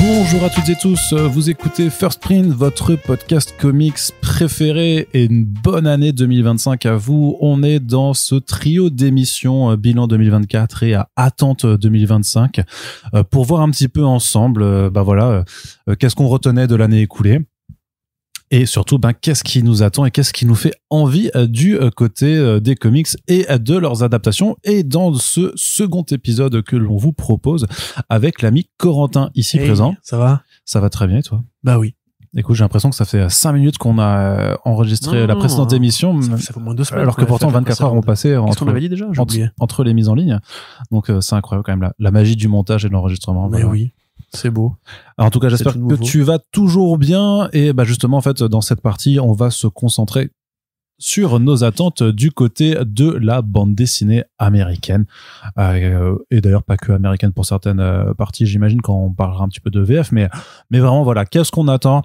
Bonjour à toutes et tous, vous écoutez First Print, votre podcast comics préféré, et une bonne année 2025 à vous. On est dans ce trio d'émissions bilan 2024 et attente 2025 pour voir un petit peu ensemble qu'est-ce qu'on retenait de l'année écoulée. Et surtout, qu'est-ce qui nous attend et qu'est-ce qui nous fait envie du côté des comics et de leurs adaptations. Et dans ce second épisode que l'on vous propose avec l'ami Corentin ici présent. Ça va ? Ça va très bien et toi ? Bah oui. Écoute, j'ai l'impression que ça fait 5 minutes qu'on a enregistré la précédente émission. Ça fait au moins 2 semaines. Alors que pourtant 24 heures ont passé Qu'est-ce qu'on avait dit déjà ? J'ai oublié. Entre les mises en ligne. Donc c'est incroyable quand même la magie du montage et de l'enregistrement. Mais oui. C'est beau. Alors, en tout cas, j'espère que tu vas toujours bien. Et justement, en fait, dans cette partie, on va se concentrer sur nos attentes du côté de la bande dessinée américaine. Et d'ailleurs, pas que américaine pour certaines parties, j'imagine, quand on parlera un petit peu de VF. Mais vraiment, voilà, qu'est-ce qu'on attend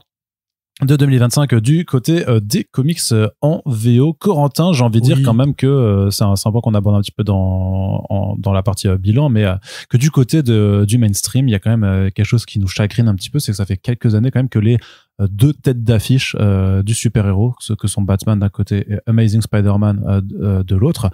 de 2025 du côté des comics en VO. Corentin, j'ai envie de dire quand même que c'est un point qu'on aborde un petit peu dans la partie bilan, mais que du côté du mainstream, il y a quand même quelque chose qui nous chagrine un petit peu, c'est que ça fait quelques années quand même que les deux têtes d'affiche du super-héros, ceux que sont Batman d'un côté et Amazing Spider-Man de l'autre,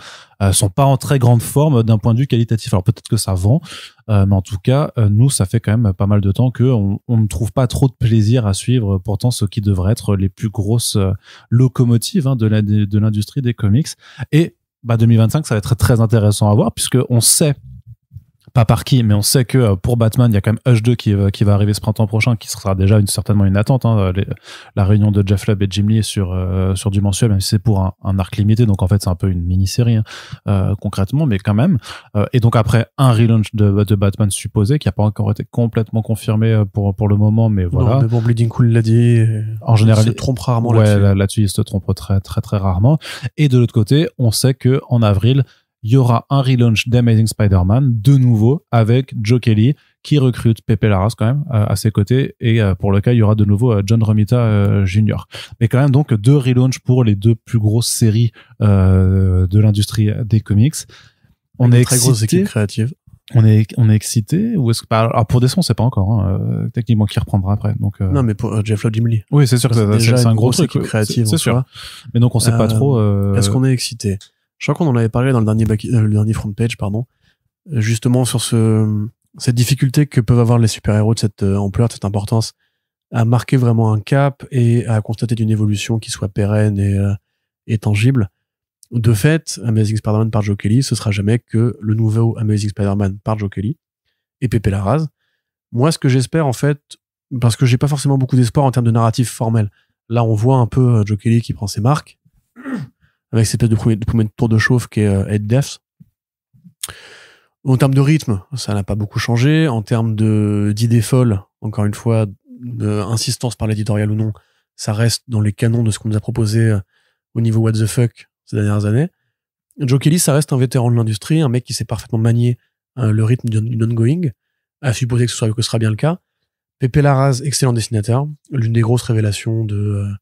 sont pas en très grande forme d'un point de vue qualitatif. Alors peut-être que ça vend, mais en tout cas, nous, ça fait quand même pas mal de temps qu'on ne trouve pas trop de plaisir à suivre pourtant ce qui devrait être les plus grosses locomotives de l'industrie des comics. Et 2025, ça va être très intéressant à voir, puisque on sait, pas par qui, mais on sait que pour Batman, il y a quand même Hush 2 qui va arriver ce printemps prochain, qui sera déjà certainement une attente. La réunion de Jeff Lubb et Jim Lee sur du mensuel, même si c'est pour un arc limité, donc en fait c'est un peu une mini-série concrètement, mais quand même. Et donc après un relaunch de Batman supposé, qui n'a pas encore été complètement confirmé pour le moment, mais voilà. Non, mais bon, Bleeding Cool l'a dit. En général, il se trompe rarement là-dessus. Il se trompe très très très rarement. Et de l'autre côté, on sait que en avril, il y aura un relaunch d'Amazing Spider-Man, de nouveau, avec Joe Kelly, qui recrute Pepe Larraz quand même, à ses côtés, et pour le cas, il y aura de nouveau John Romita Jr. Mais quand même, donc, 2 relaunchs pour les 2 plus grosses séries de l'industrie des comics. On est très grosse équipe créative. On est excité, ou est-ce que, alors pour Desson, c'est pas encore, techniquement, qui reprendra après, donc, Non, mais pour Jeff Lubb, Jim Lee. Oui, c'est sûr que c'est un gros truc. Équipe créative. C'est sûr. Mais donc, on sait pas trop, Est-ce qu'on est excité? Je crois qu'on en avait parlé dans le dernier front page, justement sur cette difficulté que peuvent avoir les super-héros de cette ampleur, de cette importance, à marquer vraiment un cap et à constater une évolution qui soit pérenne et tangible. De fait, Amazing Spider-Man par Joe Kelly, ce sera jamais que le nouveau Amazing Spider-Man par Joe Kelly et Pepe Larraz. Moi, ce que j'espère, en fait, parce que j'ai pas forcément beaucoup d'espoir en termes de narratif formel. Là, on voit un peu Joe Kelly qui prend ses marques, avec cette espèce de premier tour de chauffe qui est Head Death. En termes de rythme, ça n'a pas beaucoup changé. En termes d'idées folles, encore une fois, d'insistance par l'éditorial ou non, ça reste dans les canons de ce qu'on nous a proposé au niveau what the fuck ces dernières années. Joe Kelly, ça reste un vétéran de l'industrie, un mec qui sait parfaitement manier le rythme d'une ongoing, à supposer que ce sera bien le cas. Pepe Larraz, excellent dessinateur, l'une des grosses révélations de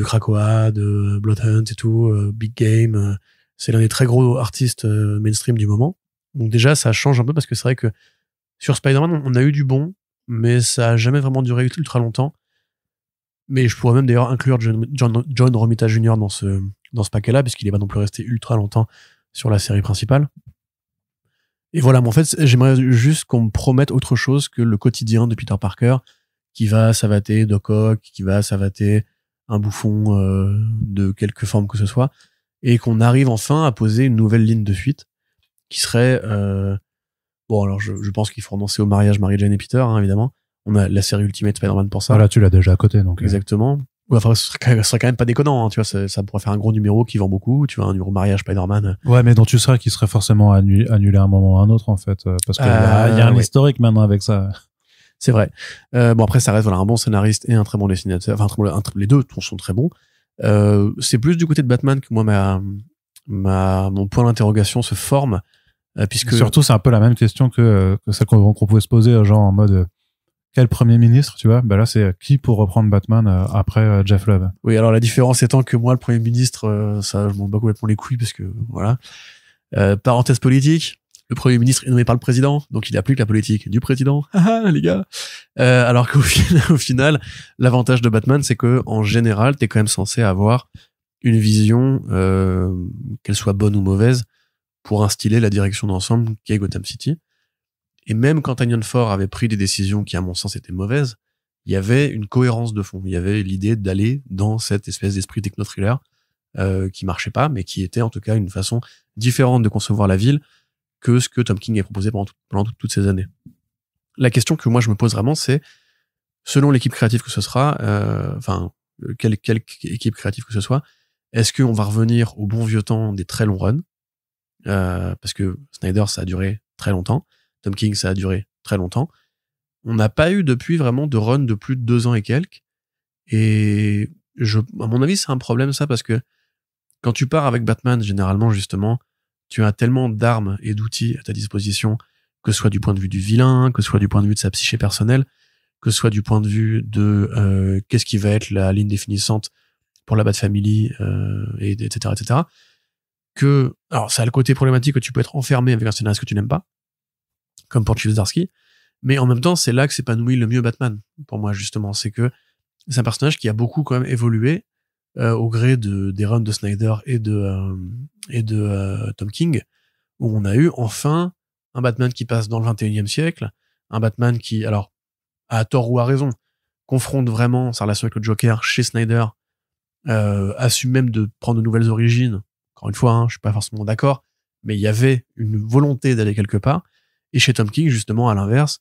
Krakoa, de Bloodhunt et tout, Big Game, c'est l'un des très gros artistes mainstream du moment. Donc déjà, ça change un peu parce que c'est vrai que sur Spider-Man, on a eu du bon, mais ça a jamais vraiment duré ultra longtemps. Mais je pourrais même d'ailleurs inclure John Romita Jr. dans ce paquet-là, puisqu'il est pas non plus resté ultra longtemps sur la série principale. Et voilà, mais en fait, j'aimerais juste qu'on me promette autre chose que le quotidien de Peter Parker, qui va savater Doc Ock, qui va savater un bouffon de quelque forme que ce soit, et qu'on arrive enfin à poser une nouvelle ligne de fuite qui serait bon, alors je pense qu'il faut renoncer au mariage Mary-Jane et Peter, évidemment. On a la série Ultimate Spider-Man pour ça. Voilà, tu l'as déjà à côté, donc. Exactement. Ouais, enfin, ce serait quand même pas déconnant, tu vois, ça pourrait faire un gros numéro qui vend beaucoup, tu vois, un numéro mariage Spider-Man. Ouais, mais dont tu serais qui serait forcément annulé à un moment ou à un autre, en fait, parce qu'il y a un historique maintenant avec ça. C'est vrai. Bon, après, ça reste un bon scénariste et un très bon dessinateur. Enfin, les deux sont très bons. C'est plus du côté de Batman que moi, mon point d'interrogation se forme, puisque... Surtout, c'est un peu la même question que celle qu'on pouvait se poser, genre en mode... Quel premier ministre, tu vois? Là, c'est qui pour reprendre Batman après Jeff Lubb? Oui, alors la différence étant que moi, le premier ministre, ça, je m'en bats complètement les couilles parce que, voilà. Parenthèse politique, le premier ministre est nommé par le président, donc il applique la politique du président. Les gars. Alors qu'au au final, l'avantage de Batman, c'est que en général, t'es quand même censé avoir une vision, qu'elle soit bonne ou mauvaise, pour instiller la direction d'ensemble qu'est Gotham City. Et même quand Tynion Ford avait pris des décisions qui, à mon sens, étaient mauvaises, il y avait une cohérence de fond. Il y avait l'idée d'aller dans cette espèce d'esprit techno-thriller qui marchait pas, mais qui était en tout cas une façon différente de concevoir la ville que ce que Tom King a proposé pendant toutes ces années. La question que moi je me pose vraiment, c'est selon l'équipe créative que ce sera, quelle équipe créative que ce soit, est-ce qu'on va revenir au bon vieux temps des très longs runs, parce que Snyder ça a duré très longtemps, Tom King ça a duré très longtemps. On n'a pas eu depuis vraiment de run de plus de 2 ans et quelques, et à mon avis c'est un problème ça, parce que quand tu pars avec Batman, généralement justement, tu as tellement d'armes et d'outils à ta disposition, que ce soit du point de vue du vilain, que ce soit du point de vue de sa psyché personnelle, que ce soit du point de vue de qu'est-ce qui va être la ligne définissante pour la Bat Family, etc., que, alors ça a le côté problématique que tu peux être enfermé avec un scénariste que tu n'aimes pas, comme pour Chip Zdarsky, mais en même temps c'est là que s'épanouit le mieux Batman, pour moi justement, c'est que c'est un personnage qui a beaucoup quand même évolué au gré des runs de Snyder et de Tom King, où on a eu enfin un Batman qui passe dans le 21e siècle, un Batman qui, alors, à tort ou à raison, confronte vraiment sa relation avec le Joker chez Snyder, assume même de prendre de nouvelles origines. Encore une fois, je suis pas forcément d'accord, mais il y avait une volonté d'aller quelque part. Et chez Tom King, justement, à l'inverse,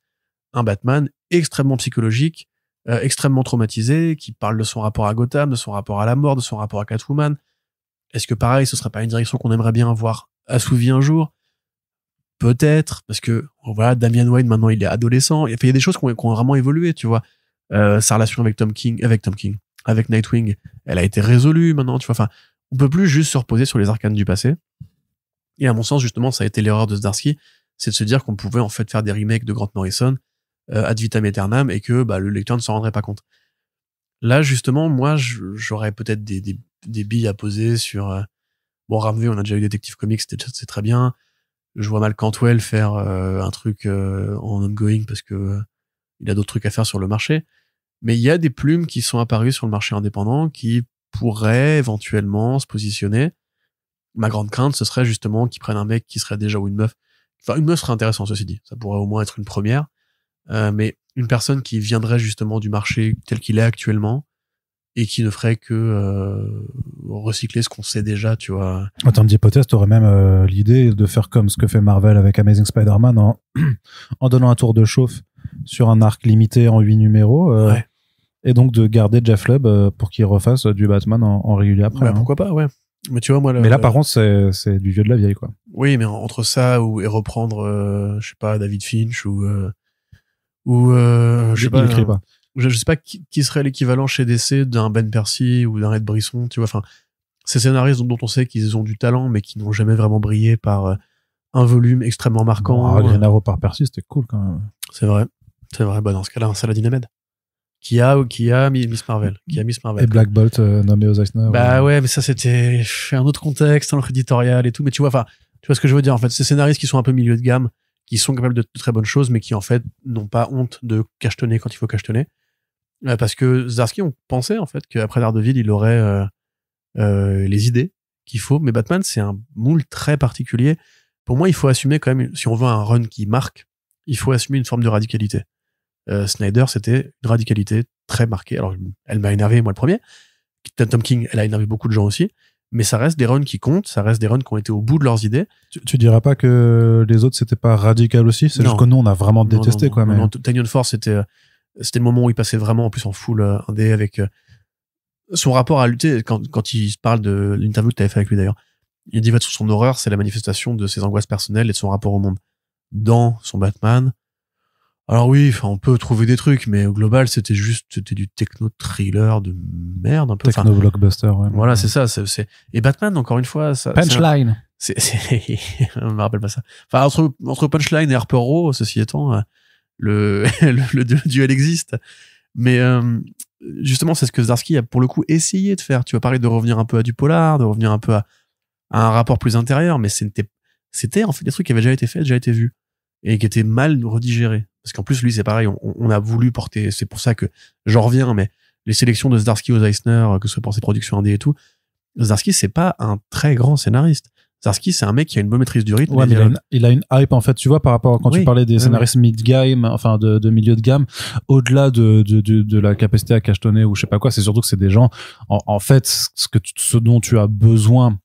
un Batman extrêmement psychologique, extrêmement traumatisé, qui parle de son rapport à Gotham, de son rapport à la mort, de son rapport à Catwoman. Est-ce que pareil, ce serait pas une direction qu'on aimerait bien voir assouvie un jour? Peut-être, parce que voilà, Damian Wayne maintenant il est adolescent. Il y a des choses qui ont vraiment évolué, tu vois. Sa relation avec Nightwing, elle a été résolue maintenant, tu vois. Enfin, on peut plus juste se reposer sur les arcanes du passé. Et à mon sens, justement, ça a été l'erreur de Zdarsky, c'est de se dire qu'on pouvait en fait faire des remakes de Grant Morrison ad vitam aeternam et que le lecteur ne s'en rendrait pas compte. Là, justement, moi, j'aurais peut-être des billes à poser sur. Bon, Ramvé, on a déjà eu Detective Comics, c'est très bien. Je vois mal Cantwell faire un truc en ongoing parce que il a d'autres trucs à faire sur le marché. Mais il y a des plumes qui sont apparues sur le marché indépendant qui pourraient éventuellement se positionner. Ma grande crainte, ce serait justement qu'ils prennent un mec qui serait déjà, ou une meuf. Enfin, une meuf serait intéressant, ceci dit. Ça pourrait au moins être une première. Mais une personne qui viendrait justement du marché tel qu'il est actuellement et qui ne ferait que recycler ce qu'on sait déjà, tu vois. En termes d'hypothèse, t'aurais même l'idée de faire comme ce que fait Marvel avec Amazing Spider-Man en donnant un tour de chauffe sur un arc limité en 8 numéros. Ouais. Et donc de garder Jeff Lubb pour qu'il refasse du Batman en régulier après. Ouais, pourquoi pas, ouais. Mais tu vois, moi, mais là, par contre, c'est du vieux de la vieille, quoi. Oui, mais entre ça et reprendre, je sais pas, David Finch ou je sais pas. Il écrit pas. Je sais pas qui serait l'équivalent chez DC d'un Ben Percy ou d'un Ed Brisson, tu vois. Enfin, ces scénaristes dont on sait qu'ils ont du talent, mais qui n'ont jamais vraiment brillé par un volume extrêmement marquant. Green Arrow par Percy, c'était cool quand même. C'est vrai. Bah, dans ce cas-là, un Saladin Ahmed. Qui a Miss Marvel. Et Black Bolt nommé aux Eisner. Bah ouais, mais ça c'était un autre contexte, un autre éditorial et tout. Mais tu vois ce que je veux dire. En fait, ces scénaristes qui sont un peu milieu de gamme, qui sont capables de très bonnes choses, mais qui en fait n'ont pas honte de cachetonner quand il faut cachetonner. Parce que Zdarsky, on pensait en fait qu'après Daredevil, il aurait les idées qu'il faut. Mais Batman, c'est un moule très particulier. Pour moi, il faut assumer quand même, si on veut un run qui marque, il faut assumer une forme de radicalité. Snyder, c'était une radicalité très marquée. Alors, elle m'a énervé, moi, le premier. Tom King, elle a énervé beaucoup de gens aussi. Mais ça reste des runs qui comptent, ça reste des runs qui ont été au bout de leurs idées. Tu dirais pas que les autres, c'était pas radical aussi? C'est juste que nous, on a vraiment détesté, quoi. Non, Tynion Ford, c'était le moment où il passait vraiment, en plus, en full indé avec son rapport à lutter. Quand il parle de l'interview que tu avais fait avec lui, d'ailleurs, il dit, son horreur, c'est la manifestation de ses angoisses personnelles et de son rapport au monde. Dans son Batman, alors oui, on peut trouver des trucs, mais au global, c'était du techno-thriller de merde, un peu. Techno-blockbuster, ouais. Voilà, c'est ça, et Batman, encore une fois, ça. Punchline. On me rappelle pas ça. Enfin, entre Punchline et Harper Row, ceci étant, le duel existe. Mais, justement, c'est ce que Zdarsky a, pour le coup, essayé de faire. Tu vas parler de revenir un peu à du polar, de revenir un peu à un rapport plus intérieur, mais c'était, en fait, des trucs qui avaient déjà été faits, déjà été vus. Et qui étaient mal redigérés. parce qu'en plus lui c'est pareil, on a voulu porter, c'est pour ça que j'en reviens, mais les sélections de Zdarsky aux Eisner, que ce soit pour ses productions indé et tout, Zdarsky c'est pas un très grand scénariste. Zdarsky c'est un mec qui a une bonne maîtrise du rythme. Ouais, mais il a une hype en fait, tu vois, par rapport à quand tu parlais des scénaristes mid-game, enfin de milieu de gamme, au-delà de la capacité à cachetonner ou je sais pas quoi, c'est surtout que c'est des gens en fait ce dont tu as besoin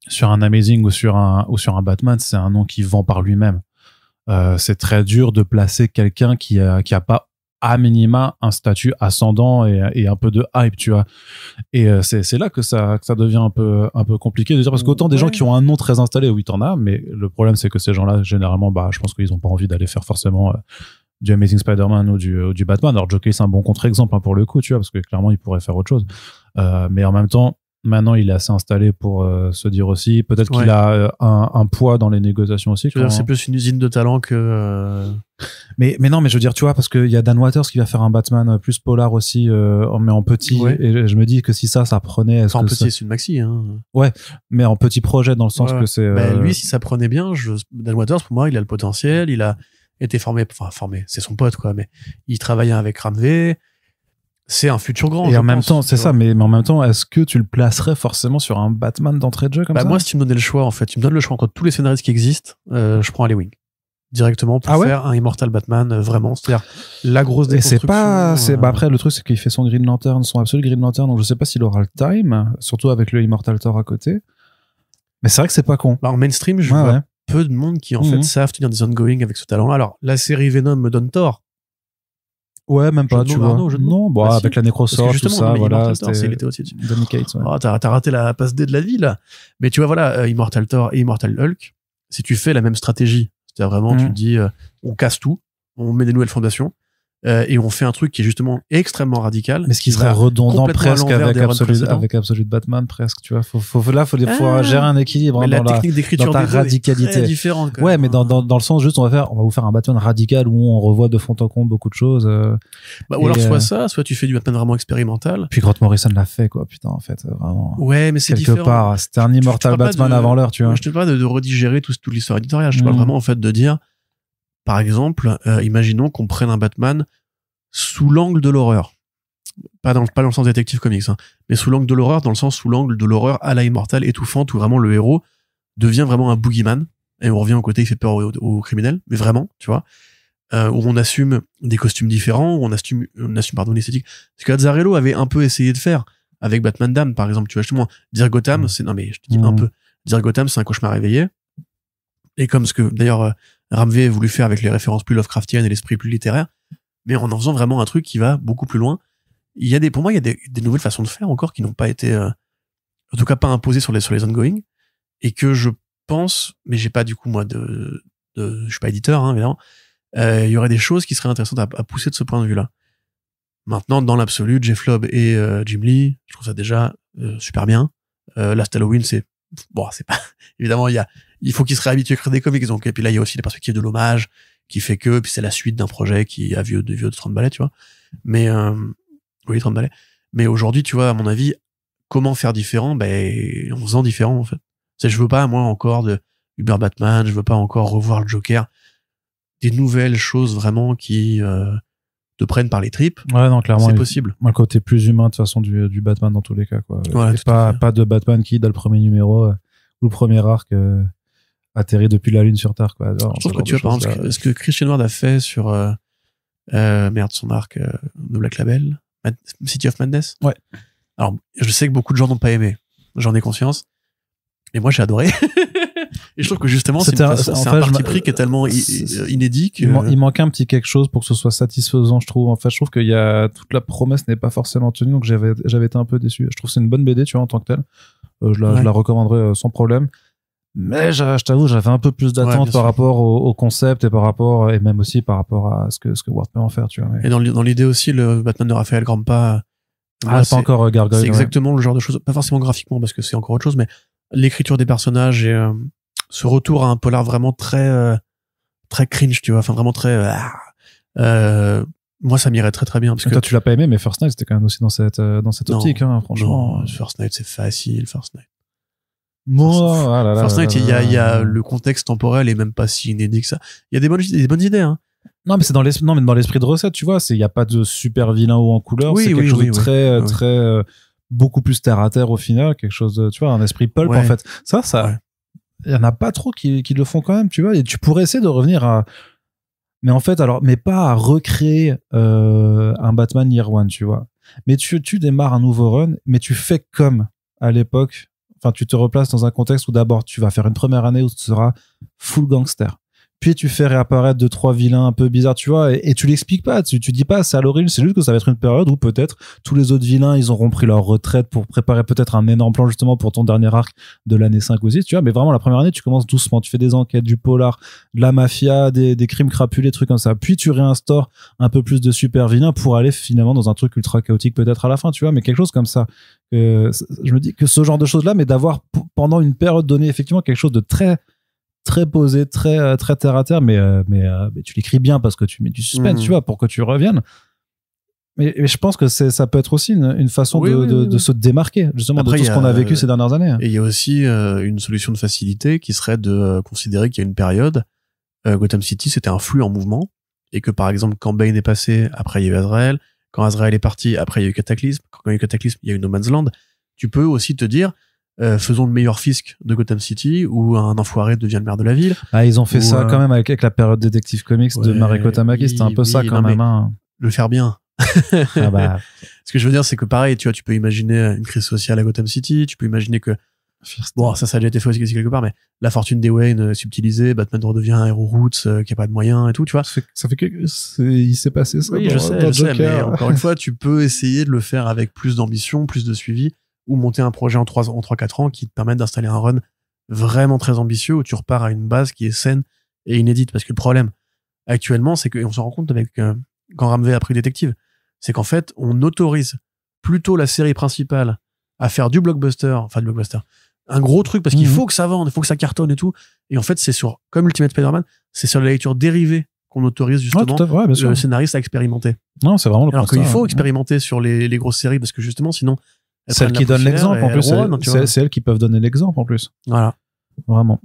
sur un Amazing ou sur un Batman, c'est un nom qui vend par lui-même. C'est très dur de placer quelqu'un qui a pas à minima un statut ascendant et un peu de hype, tu vois. Et c'est là que ça devient un peu compliqué de dire, parce qu'autant des gens qui ont un nom très installé, oui t'en as, mais le problème c'est que ces gens-là généralement, je pense qu'ils ont pas envie d'aller faire forcément du Amazing Spider-Man ou du Batman. Alors Joker c'est un bon contre-exemple pour le coup, tu vois, parce que clairement il pourrait faire autre chose, mais en même temps maintenant il est assez installé pour se dire aussi peut-être qu'il a un poids dans les négociations aussi. C'est plus une usine de talent que mais non, mais je veux dire, tu vois, parce qu'il y a Dan Waters qui va faire un Batman plus polar aussi, mais en petit, et je me dis que si ça prenait, en petit c'est une maxi, hein. Ouais, mais en petit projet dans le sens que c'est lui si ça prenait bien, Dan Waters pour moi il a le potentiel, il a été formé, c'est son pote quoi, mais il travaillait avec Ramvé. C'est un futur grand. Et en même temps, c'est ça, mais en même temps, est-ce que tu le placerais forcément sur un Batman d'entrée de jeu comme ça? Moi, si tu me donnais le choix, en fait, tu me donnes le choix entre tous les scénaristes qui existent, je prends Alley Wing. Directement pour faire un Immortal Batman, vraiment. C'est-à-dire, la grosse déconstruction. Et c'est pas, après, le truc, c'est qu'il fait son Green Lantern, son absolu Green Lantern, donc je sais pas s'il aura le time, surtout avec le Immortal Thor à côté. Mais c'est vrai que c'est pas con. En mainstream, je vois peu de monde qui, en fait, savent tenir des ongoing avec ce talent-là. Alors, la série Venom me donne tort. Ouais, même pas, tu vois. Non, avec la Necrosword, tout ça, voilà. Il était aussi dessus. Donny Cates, t'as raté la passe D de la vie, là. Mais tu vois, voilà, Immortal Thor et Immortal Hulk, si tu fais la même stratégie, c'est-à-dire vraiment, tu te dis, on casse tout, on met des nouvelles fondations, et on fait un truc qui est justement extrêmement radical. Mais ce qui serait redondant presque avec Absolute Batman, presque, tu vois. Faut gérer un équilibre, mais la technique d'écriture dans ta radicalité. Très différente, ouais, mais dans le sens juste, on va vous faire un Batman radical où on revoit de fond en comble beaucoup de choses. Ou alors soit tu fais du Batman vraiment expérimental. Puis Grant Morrison l'a fait, quoi, putain, en fait, vraiment. Ouais, mais c'est quelque différent. Part, c'était un Immortal Batman avant l'heure, tu vois. Je te parle de redigérer toute l'histoire éditoriale. Je te parle vraiment, en fait, de dire, par exemple, imaginons qu'on prenne un Batman sous l'angle de l'horreur. Pas dans le sens détective comics, hein, mais sous l'angle de l'horreur, dans le sens sous l'angle de l'horreur à la Immortal étouffante, où vraiment le héros devient vraiment un boogeyman, et on revient au côté il fait peur aux criminels, mais vraiment, tu vois, où on assume des costumes différents, où on assume l'esthétique. Ce que Azzarello avait un peu essayé de faire avec Batman Dam, par exemple, tu vois, justement, dire Gotham, c'est, non mais je te dis un peu, dire Gotham, c'est un cauchemar réveillé, et comme ce que, d'ailleurs, Ramvé a voulu faire avec les références plus Lovecraftiennes et l'esprit plus littéraire, mais en faisant vraiment un truc qui va beaucoup plus loin. Pour moi, il y a des nouvelles façons de faire encore qui n'ont pas été, en tout cas pas imposées sur les ongoing, et que je pense, mais j'ai pas du coup, moi, je suis pas éditeur, hein, évidemment, il y aurait des choses qui seraient intéressantes à pousser de ce point de vue-là. Maintenant, dans l'absolu, Jeff Loeb et Jim Lee, je trouve ça déjà super bien. Last Halloween, c'est pas, évidemment, il faut qu'ils se réhabituent à écrire des comics, donc, et puis là, il y a aussi les perspectives de l'hommage, qui fait que, puis c'est la suite d'un projet qui a vieux de 30 balais, tu vois. Mais, oui, 30 balais. Mais aujourd'hui, tu vois, à mon avis, comment faire différent? En faisant différent, en fait. Je veux pas, moi, encore de Uber Batman, je veux pas encore revoir le Joker. Des nouvelles choses vraiment qui, te prennent par les tripes. Ouais, non, clairement. C'est possible. Moi, le côté plus humain, de toute façon, du Batman dans tous les cas, quoi. Voilà, pas de Batman qui, dans le premier numéro, ou le premier arc, atterri depuis la Lune sur Terre, quoi. Alors, je trouve que tu vois, par exemple, ce que Christian Ward a fait sur, son arc, de Black Label, City of Madness. Ouais. Alors, je sais que beaucoup de gens n'ont pas aimé. J'en ai conscience. Et moi, j'ai adoré. Et je trouve que justement, c'est un parti pris qui est tellement inédit que... Il manquait un petit quelque chose pour que ce soit satisfaisant, je trouve. En fait, je trouve qu'il y a, toute la promesse n'est pas forcément tenue, donc j'avais été un peu déçu. Je trouve que c'est une bonne BD, tu vois, en tant que telle. Je la recommanderais sans problème. Mais je t'avoue, j'avais un peu plus d'attente par rapport au concept et même aussi par rapport à ce que Ward peut en faire, tu vois. Mais... Et dans l'idée aussi, le Batman de Raphaël Grampa, pas encore Gargoyle. C'est exactement le genre de choses, pas forcément graphiquement parce que c'est encore autre chose, mais l'écriture des personnages et ce retour à un polar vraiment très très cringe, tu vois, enfin vraiment très moi ça m'irait très très bien parce que toi tu l'as pas aimé, mais First Night c'était quand même aussi dans cette optique, hein, franchement. Non, First Night c'est facile, First Night. First Night, il y a le contexte temporel est même pas si inédit que ça. Il y a des bonnes idées, hein. Non, mais c'est dans l'esprit de recette, tu vois. Il y a pas de super vilain ou en couleur. Oui, c'est quelque chose de très, oui. très, beaucoup plus terre à terre au final. Quelque chose de, tu vois, un esprit pulp, en fait. Ça, il y en a pas trop qui le font quand même, tu vois. Et tu pourrais essayer de revenir à, mais en fait, alors, mais pas à recréer, un Batman Year One, tu vois. Mais tu démarres un nouveau run, mais tu fais comme à l'époque. Enfin, tu te replaces dans un contexte où d'abord, tu vas faire une première année où tu seras full gangster. Puis tu fais réapparaître 2-3 vilains un peu bizarres, tu vois, et tu l'expliques pas, tu dis pas c'est à l'origine, c'est juste que ça va être une période où peut-être tous les autres vilains, ils auront pris leur retraite pour préparer peut-être un énorme plan justement pour ton dernier arc de l'année 5 ou 6, tu vois, mais vraiment la première année, tu commences doucement, tu fais des enquêtes, du polar, de la mafia, des crimes crapulés, des trucs comme ça. Puis tu réinstaures un peu plus de super vilains pour aller finalement dans un truc ultra chaotique peut-être à la fin, tu vois, mais quelque chose comme ça. Je me dis que ce genre de choses-là, mais d'avoir pendant une période donnée effectivement quelque chose de très posé, très terre à terre, mais tu l'écris bien parce que tu mets du suspense, tu vois, pour que tu reviennes. Mais je pense que ça peut être aussi une façon de se démarquer justement. Après, de tout ce qu'on a vécu ces dernières années. Et il y a aussi une solution de facilité qui serait de considérer qu'il y a une période, Gotham City, c'était un flux en mouvement, et que par exemple, quand Bane est passé, après il y a eu Azrael, quand Azrael est parti, après il y a eu Cataclysme, quand il y a eu Cataclysme, il y a eu No Man's Land. Tu peux aussi te dire, faisons le meilleur fisc de Gotham City, où un enfoiré devient le maire de la ville. Ah, ils ont fait ça quand même avec la période Detective Comics de Mariko Tamaki, c'était un peu ça quand même. Hein. Le faire bien. Ah bah. Ce que je veux dire, c'est que pareil, tu vois, tu peux imaginer une crise sociale à Gotham City, tu peux imaginer que, bon, ça a déjà été fait aussi quelque part, mais la fortune des Wayne subtilisée, Batman redevient un héros roots, qui a pas de moyens et tout, tu vois. Il s'est passé ça. Oui, je sais, mais encore une fois, tu peux essayer de le faire avec plus d'ambition, plus de suivi, ou monter un projet en 3-4 ans qui te permette d'installer un run vraiment très ambitieux où tu repars à une base qui est saine et inédite. Parce que le problème, actuellement, c'est qu'on se rend compte avec, quand Ramvé a pris Détective, c'est qu'en fait, on autorise plutôt la série principale à faire du blockbuster, un gros truc parce qu'il faut que ça vende, il faut que ça cartonne et tout. Et en fait, c'est comme Ultimate Spider-Man, c'est sur la lecture dérivée qu'on autorise justement le scénariste à expérimenter. Non, c'est vraiment le Alors qu'il faut expérimenter sur les grosses séries parce que justement, sinon, c'est elles qui donnent l'exemple en plus. C'est elles qui peuvent donner l'exemple en plus. Voilà. Vraiment.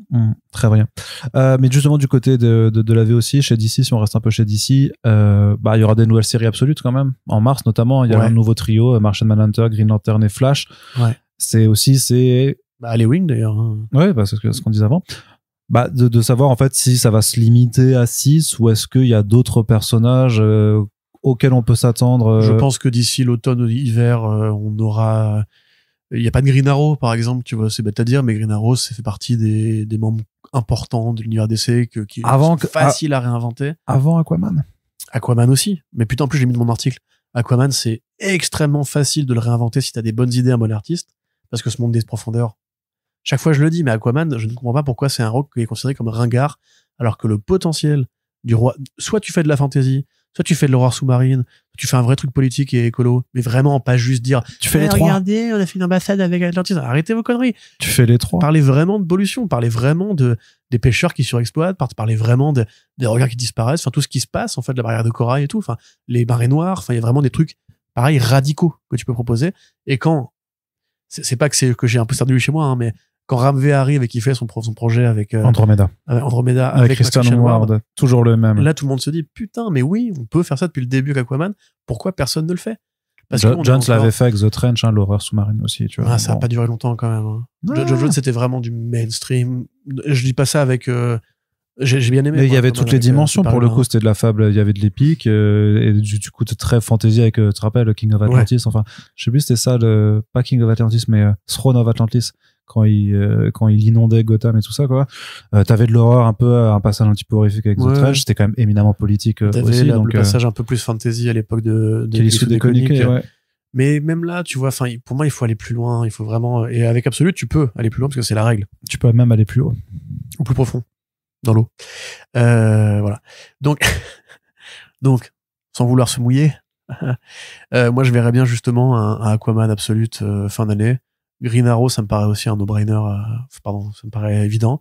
Très bien. Mais justement, du côté de la VO, chez DC, si on reste un peu chez DC, il y aura des nouvelles séries absolues quand même. En mars, notamment, il y a un nouveau trio, Martian Manhunter, Green Lantern et Flash. Ouais. C'est les Wings d'ailleurs. Ouais, c'est ce qu'on disait avant. De savoir en fait si ça va se limiter à 6 ou est-ce qu'il y a d'autres personnages auxquels on peut s'attendre. Je pense que d'ici l'automne ou l'hiver, on aura. Il n'y a pas de Green Arrow, par exemple, tu vois, c'est bête à dire, mais Green Arrow, ça fait partie des membres importants de l'univers DC qui est facile à réinventer. Avant Aquaman. Aquaman aussi. Mais putain, en plus, j'ai mis de mon article. Aquaman, c'est extrêmement facile de le réinventer si t'as des bonnes idées, un bon artiste, parce que ce monde des profondeurs. Chaque fois, je le dis, mais Aquaman, je ne comprends pas pourquoi c'est un rock qui est considéré comme ringard, alors que le potentiel du roi, soit tu fais de la fantasy, soit tu fais de l'horreur sous-marine, tu fais un vrai truc politique et écolo, mais vraiment pas juste dire tu fais les trois. Regardez, on a fait une ambassade avec Atlantis. Arrêtez vos conneries. Tu fais les trois. Parlez vraiment de pollution, parlez vraiment des pêcheurs qui surexploitent, parlez vraiment des regards qui disparaissent, enfin tout ce qui se passe en fait, la barrière de corail et tout, enfin les marées noires, enfin il y a vraiment des trucs pareil radicaux que tu peux proposer. Et quand c'est pas que j'ai un peu de lui chez moi, hein, mais quand Ramvé arrive et qu'il fait son projet avec Andromeda avec Christian Ward, toujours le même. Là, tout le monde se dit putain, mais oui, on peut faire ça depuis le début avec Aquaman. Pourquoi personne ne le fait? Parce que Jones l'avait fait avec The Trench, l'horreur sous-marine aussi, tu vois. Ça a pas duré longtemps quand même. Hein. Jones, c'était vraiment du mainstream. Je dis pas ça avec. J'ai bien aimé. Mais il y avait toutes les dimensions pour le coup. C'était de la fable, il y avait de l'épique et du coup très fantasy avec, tu te rappelles, King of Atlantis. Ouais. Enfin, je sais plus c'était ça, pas King of Atlantis, mais Throne of Atlantis. Quand il inondait Gotham et tout ça, quoi. T'avais de l'horreur un passage un petit peu horrifique avec The Trench. C'était quand même éminemment politique aussi. T'avais le passage un peu plus fantasy à l'époque de des coniques. Ouais. Mais même là, tu vois, enfin, pour moi, il faut aller plus loin. Il faut vraiment, et avec Absolute, tu peux aller plus loin parce que c'est la règle. Tu peux même aller plus haut. Ou plus profond. Dans l'eau. Voilà. Donc, sans vouloir se mouiller, moi, je verrais bien justement un Aquaman Absolute fin d'année. Green Arrow, ça me paraît aussi un no-brainer. Ça me paraît évident.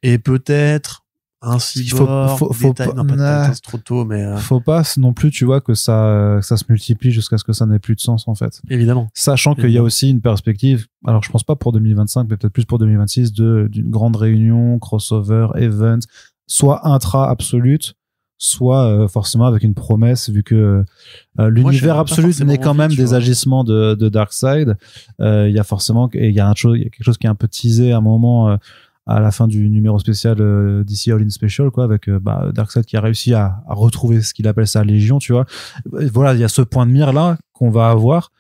Et peut-être un Cyborg. C'est trop tôt, mais. Faut pas non plus, tu vois, que ça se multiplie jusqu'à ce que ça n'ait plus de sens, en fait. Évidemment. Sachant qu'il y a aussi une perspective, alors je pense pas pour 2025, mais peut-être plus pour 2026, d'une grande réunion, crossover, event, soit intra-absolute, soit forcément avec une promesse, vu que l'univers absolu n'est quand même des agissements de Darkseid. Il y a forcément, il y a quelque chose qui est un peu teasé à un moment à la fin du numéro spécial DC All In Special, quoi, avec Darkseid qui a réussi à retrouver ce qu'il appelle sa légion, tu vois. Voilà, il y a ce point de mire là qu'on va avoir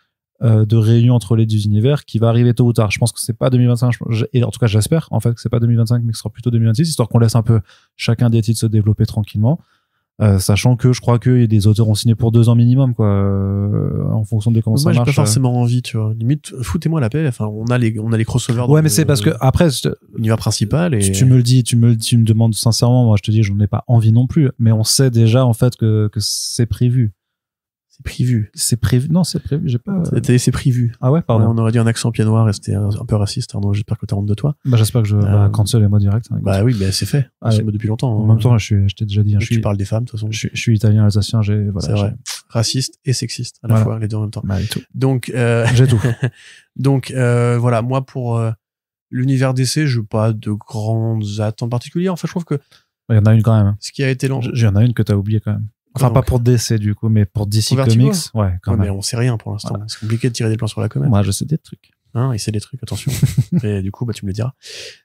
de réunion entre les deux univers qui va arriver tôt ou tard. Je pense que c'est pas 2025, et en tout cas j'espère en fait que c'est pas 2025 mais que ce sera plutôt 2026, histoire qu'on laisse un peu chacun des titres se développer tranquillement, sachant que je crois que des auteurs ont signé pour 2 ans minimum, quoi, en fonction de comment ça marche. Moi j'ai pas forcément envie, tu vois, limite foutez-moi la paix, enfin on a les crossovers, ouais, mais c'est parce que après l'univers principal, et tu me le dis, tu me demandes sincèrement, moi je te dis j'en ai pas envie non plus, mais on sait déjà en fait que c'est prévu. C'est prévu. Non, c'est prévu. J'ai pas. C'est prévu. Ah ouais, pardon. Ouais, on aurait dit un accent pied noir et c'était un peu raciste. Donc j'espère que t'as honte de toi. Bah, j'espère que je cancel les mots directs. Hein, bah oui, mais c'est fait. C'est depuis longtemps. En même temps, je t'ai déjà dit. Tu parles des femmes, de toute façon. Je suis italien, alsacien. Voilà, c'est vrai. Raciste et sexiste à la fois, les deux en même temps. Bah, et tout. Donc, j'ai tout. Donc, voilà. Moi, pour l'univers DC, je veux pas de grandes attentes particulières. En fait, je trouve que. Il y en a une quand même. Ce qui a été long. Il y en a une que t'as oublié quand même. Enfin, pas pour DC, du coup, mais pour DC Comics. Ouais, quand même. Mais on sait rien pour l'instant. Voilà. C'est compliqué de tirer des plans sur la comète. Moi, je sais des trucs. Hein, il sait des trucs, attention. Et du coup, tu me le diras.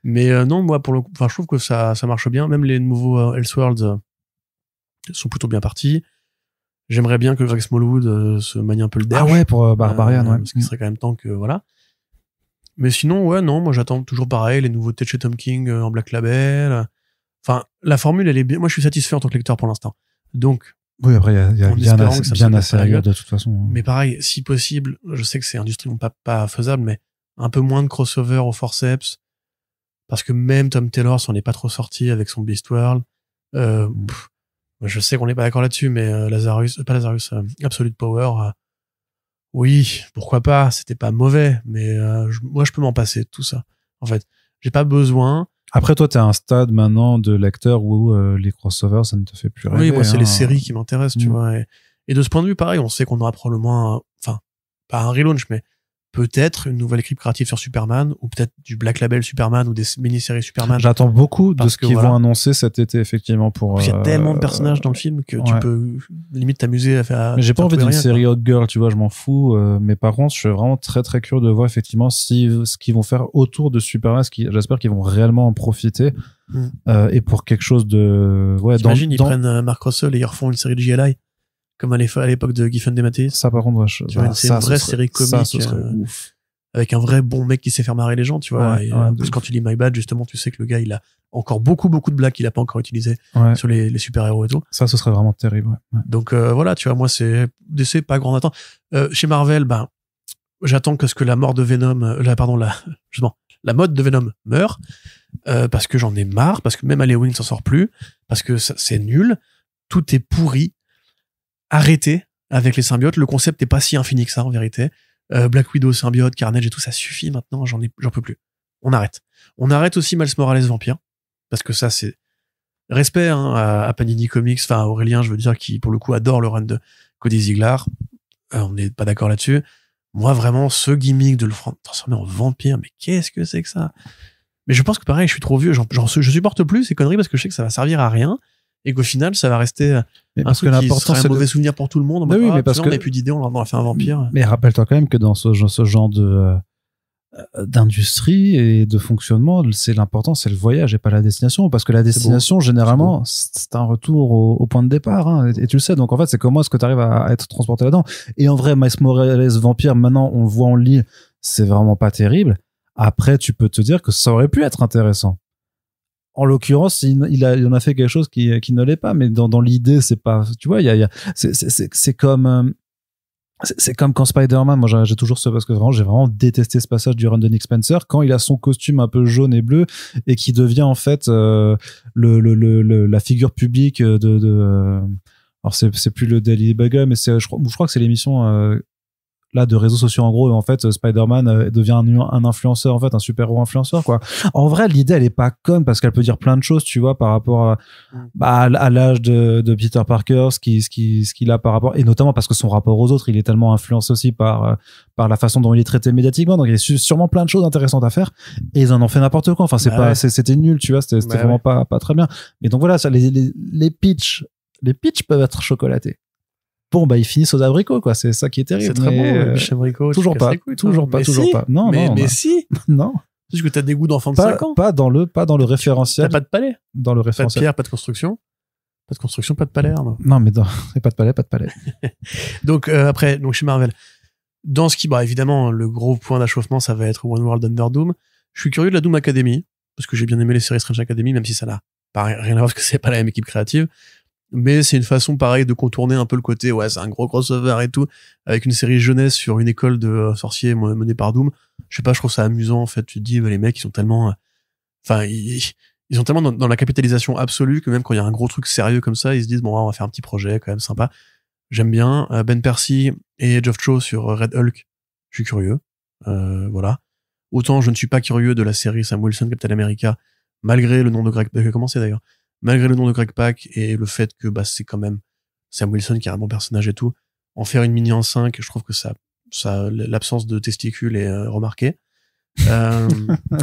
Mais non, moi, pour le coup, je trouve que ça marche bien. Même les nouveaux Elseworlds sont plutôt bien partis. J'aimerais bien que Greg Smallwood se manie un peu le derrière. Ah ouais, pour Barbarian, ouais. Parce qu'il serait quand même temps que, voilà. Mais sinon, ouais, non, moi, j'attends toujours pareil, les nouveautés de chez Tom King en Black Label. Enfin, la formule, elle est bien. Moi, je suis satisfait en tant que lecteur pour l'instant. Donc, oui, après, il y a bien assez à lire de toute façon. Mais pareil, si possible, je sais que c'est industriellement pas faisable, mais un peu moins de crossover au forceps, parce que même Tom Taylor s'en est pas trop sorti avec son Beastworld. Je sais qu'on n'est pas d'accord là-dessus, mais Absolute Power, oui, pourquoi pas, c'était pas mauvais, mais moi je peux m'en passer de tout ça. En fait, j'ai pas besoin. Après, toi, t'es à un stade maintenant de lecteur où les crossovers, ça ne te fait plus rêver. Oui, moi, c'est les séries qui m'intéressent, tu vois. Et de ce point de vue, pareil, on sait qu'on aura probablement pas un relaunch, mais peut-être une nouvelle équipe créative sur Superman, ou peut-être du Black Label Superman, ou des mini-séries Superman. J'attends beaucoup de ce qu'ils vont annoncer cet été, effectivement, pour... Il y a tellement de personnages dans le film que tu peux limite t'amuser à faire... Mais j'ai pas envie d'une série Hot Girl, tu vois, je m'en fous. Mais par contre, je suis vraiment très, très curieux de voir, effectivement, ce qu'ils vont faire autour de Superman. J'espère qu'ils vont réellement en profiter. Et pour quelque chose de... Ouais, j'imagine, ils prennent Mark Russell et ils refont une série de JLI. Comme à l'époque de Giffen DeMatteis. Ça, par contre, c'est une vraie série comique. Ça serait ouf. Avec un vrai bon mec qui sait faire marrer les gens, tu vois. Parce que quand tu lis My Bad, justement, tu sais que le gars, il a encore beaucoup de blagues qu'il a pas encore utilisées sur les super-héros et tout. Ça, ce serait vraiment terrible, ouais. Donc, voilà, tu vois, moi, c'est DC, pas grande attente. Chez Marvel, j'attends que la mort de Venom, la mode de Venom meure, parce que j'en ai marre, parce que même Halloween s'en sort plus, parce que c'est nul, tout est pourri. Arrêtez avec les symbiotes. Le concept n'est pas si infini que ça, en vérité. Black Widow, symbiote, Carnage et tout, ça suffit maintenant. J'en peux plus. On arrête. On arrête aussi Miles Morales Vampire. Parce que ça, c'est respect, à Panini Comics. Enfin, Aurélien, je veux dire, qui, pour le coup, adore le run de Cody Ziglar. On n'est pas d'accord là-dessus. Moi, vraiment, ce gimmick de le transformer en vampire, mais qu'est-ce que c'est que ça? Mais je pense que pareil, je suis trop vieux. Je supporte plus ces conneries parce que je sais que ça va servir à rien. Et qu'au final, ça va rester un truc qui sera un mauvais souvenir pour tout le monde. Mais parce que on n'a plus d'idée, on leur a fait un vampire. Mais rappelle-toi quand même que dans ce genre d'industrie et de fonctionnement, c'est l'important, c'est le voyage et pas la destination. Parce que la destination, généralement, c'est un retour au point de départ. Hein, et tu le sais. Donc en fait, c'est comment est-ce que tu arrives à être transporté là-dedans. Et en vrai, Miles Morales Vampire, maintenant, on le voit en lit, c'est vraiment pas terrible. Après, tu peux te dire que ça aurait pu être intéressant. En l'occurrence, il en a fait quelque chose qui ne l'est pas, mais dans l'idée, c'est pas, tu vois, c'est comme quand Spider-Man, moi j'ai toujours parce que j'ai vraiment détesté ce passage du run de Nick Spencer quand il a son costume un peu jaune et bleu et qui devient en fait la figure publique alors c'est plus le Daily Bugle, mais je crois que c'est l'émission là de réseaux sociaux en gros, en fait Spider-Man devient un influenceur, en fait un super-héros influenceur, quoi. En vrai, l'idée elle est pas conne parce qu'elle peut dire plein de choses, tu vois, par rapport à l'âge de Peter Parker, ce qu'il a par rapport, et notamment parce que son rapport aux autres, il est tellement influencé aussi par la façon dont il est traité médiatiquement, donc il y a sûrement plein de choses intéressantes à faire et ils en ont fait n'importe quoi. Enfin, c'était nul, tu vois, c'était vraiment pas très bien. Mais donc voilà, ça, les pitchs les peach peuvent être chocolatés. Bon, bah, ils finissent aux abricots, quoi. C'est ça qui est terrible. C'est très bon, le peach abricot. Toujours pas. Toujours pas. Non, mais si. Non. Parce que t'as des goûts d'enfant de 5 ans. Pas dans le référentiel. T'as pas de palais. Dans le référentiel. Pas de pierre, pas de construction. Pas de construction, pas de palais. Non, mais pas de palais, pas de palais. Donc, après, donc chez Marvel. Dans ce qui, bah, évidemment, le gros point d'achoppement, ça va être One World Under Doom. Je suis curieux de la Doom Academy, parce que j'ai bien aimé les séries Strange Academy, même si ça n'a rien à voir parce que c'est pas la même équipe créative. Mais c'est une façon, pareil, de contourner un peu le côté, ouais, c'est un gros crossover et tout, avec une série jeunesse sur une école de sorciers menée par Doom. Je sais pas, je trouve ça amusant, en fait. Tu te dis, bah, les mecs, ils sont tellement, enfin, ils sont tellement dans la capitalisation absolue que même quand il y a un gros truc sérieux comme ça, ils se disent, bon, on va faire un petit projet, quand même sympa. J'aime bien. Ben Percy et Geoff Cho sur Red Hulk. Je suis curieux. Voilà. Autant je ne suis pas curieux de la série Sam Wilson Captain America, malgré le nom de Greg Pak. Commencé d'ailleurs. Malgré le nom de Greg Pak et le fait que bah c'est quand même Sam Wilson qui est un bon personnage et tout. En faire une mini en 5, je trouve que ça l'absence de testicules est remarquée.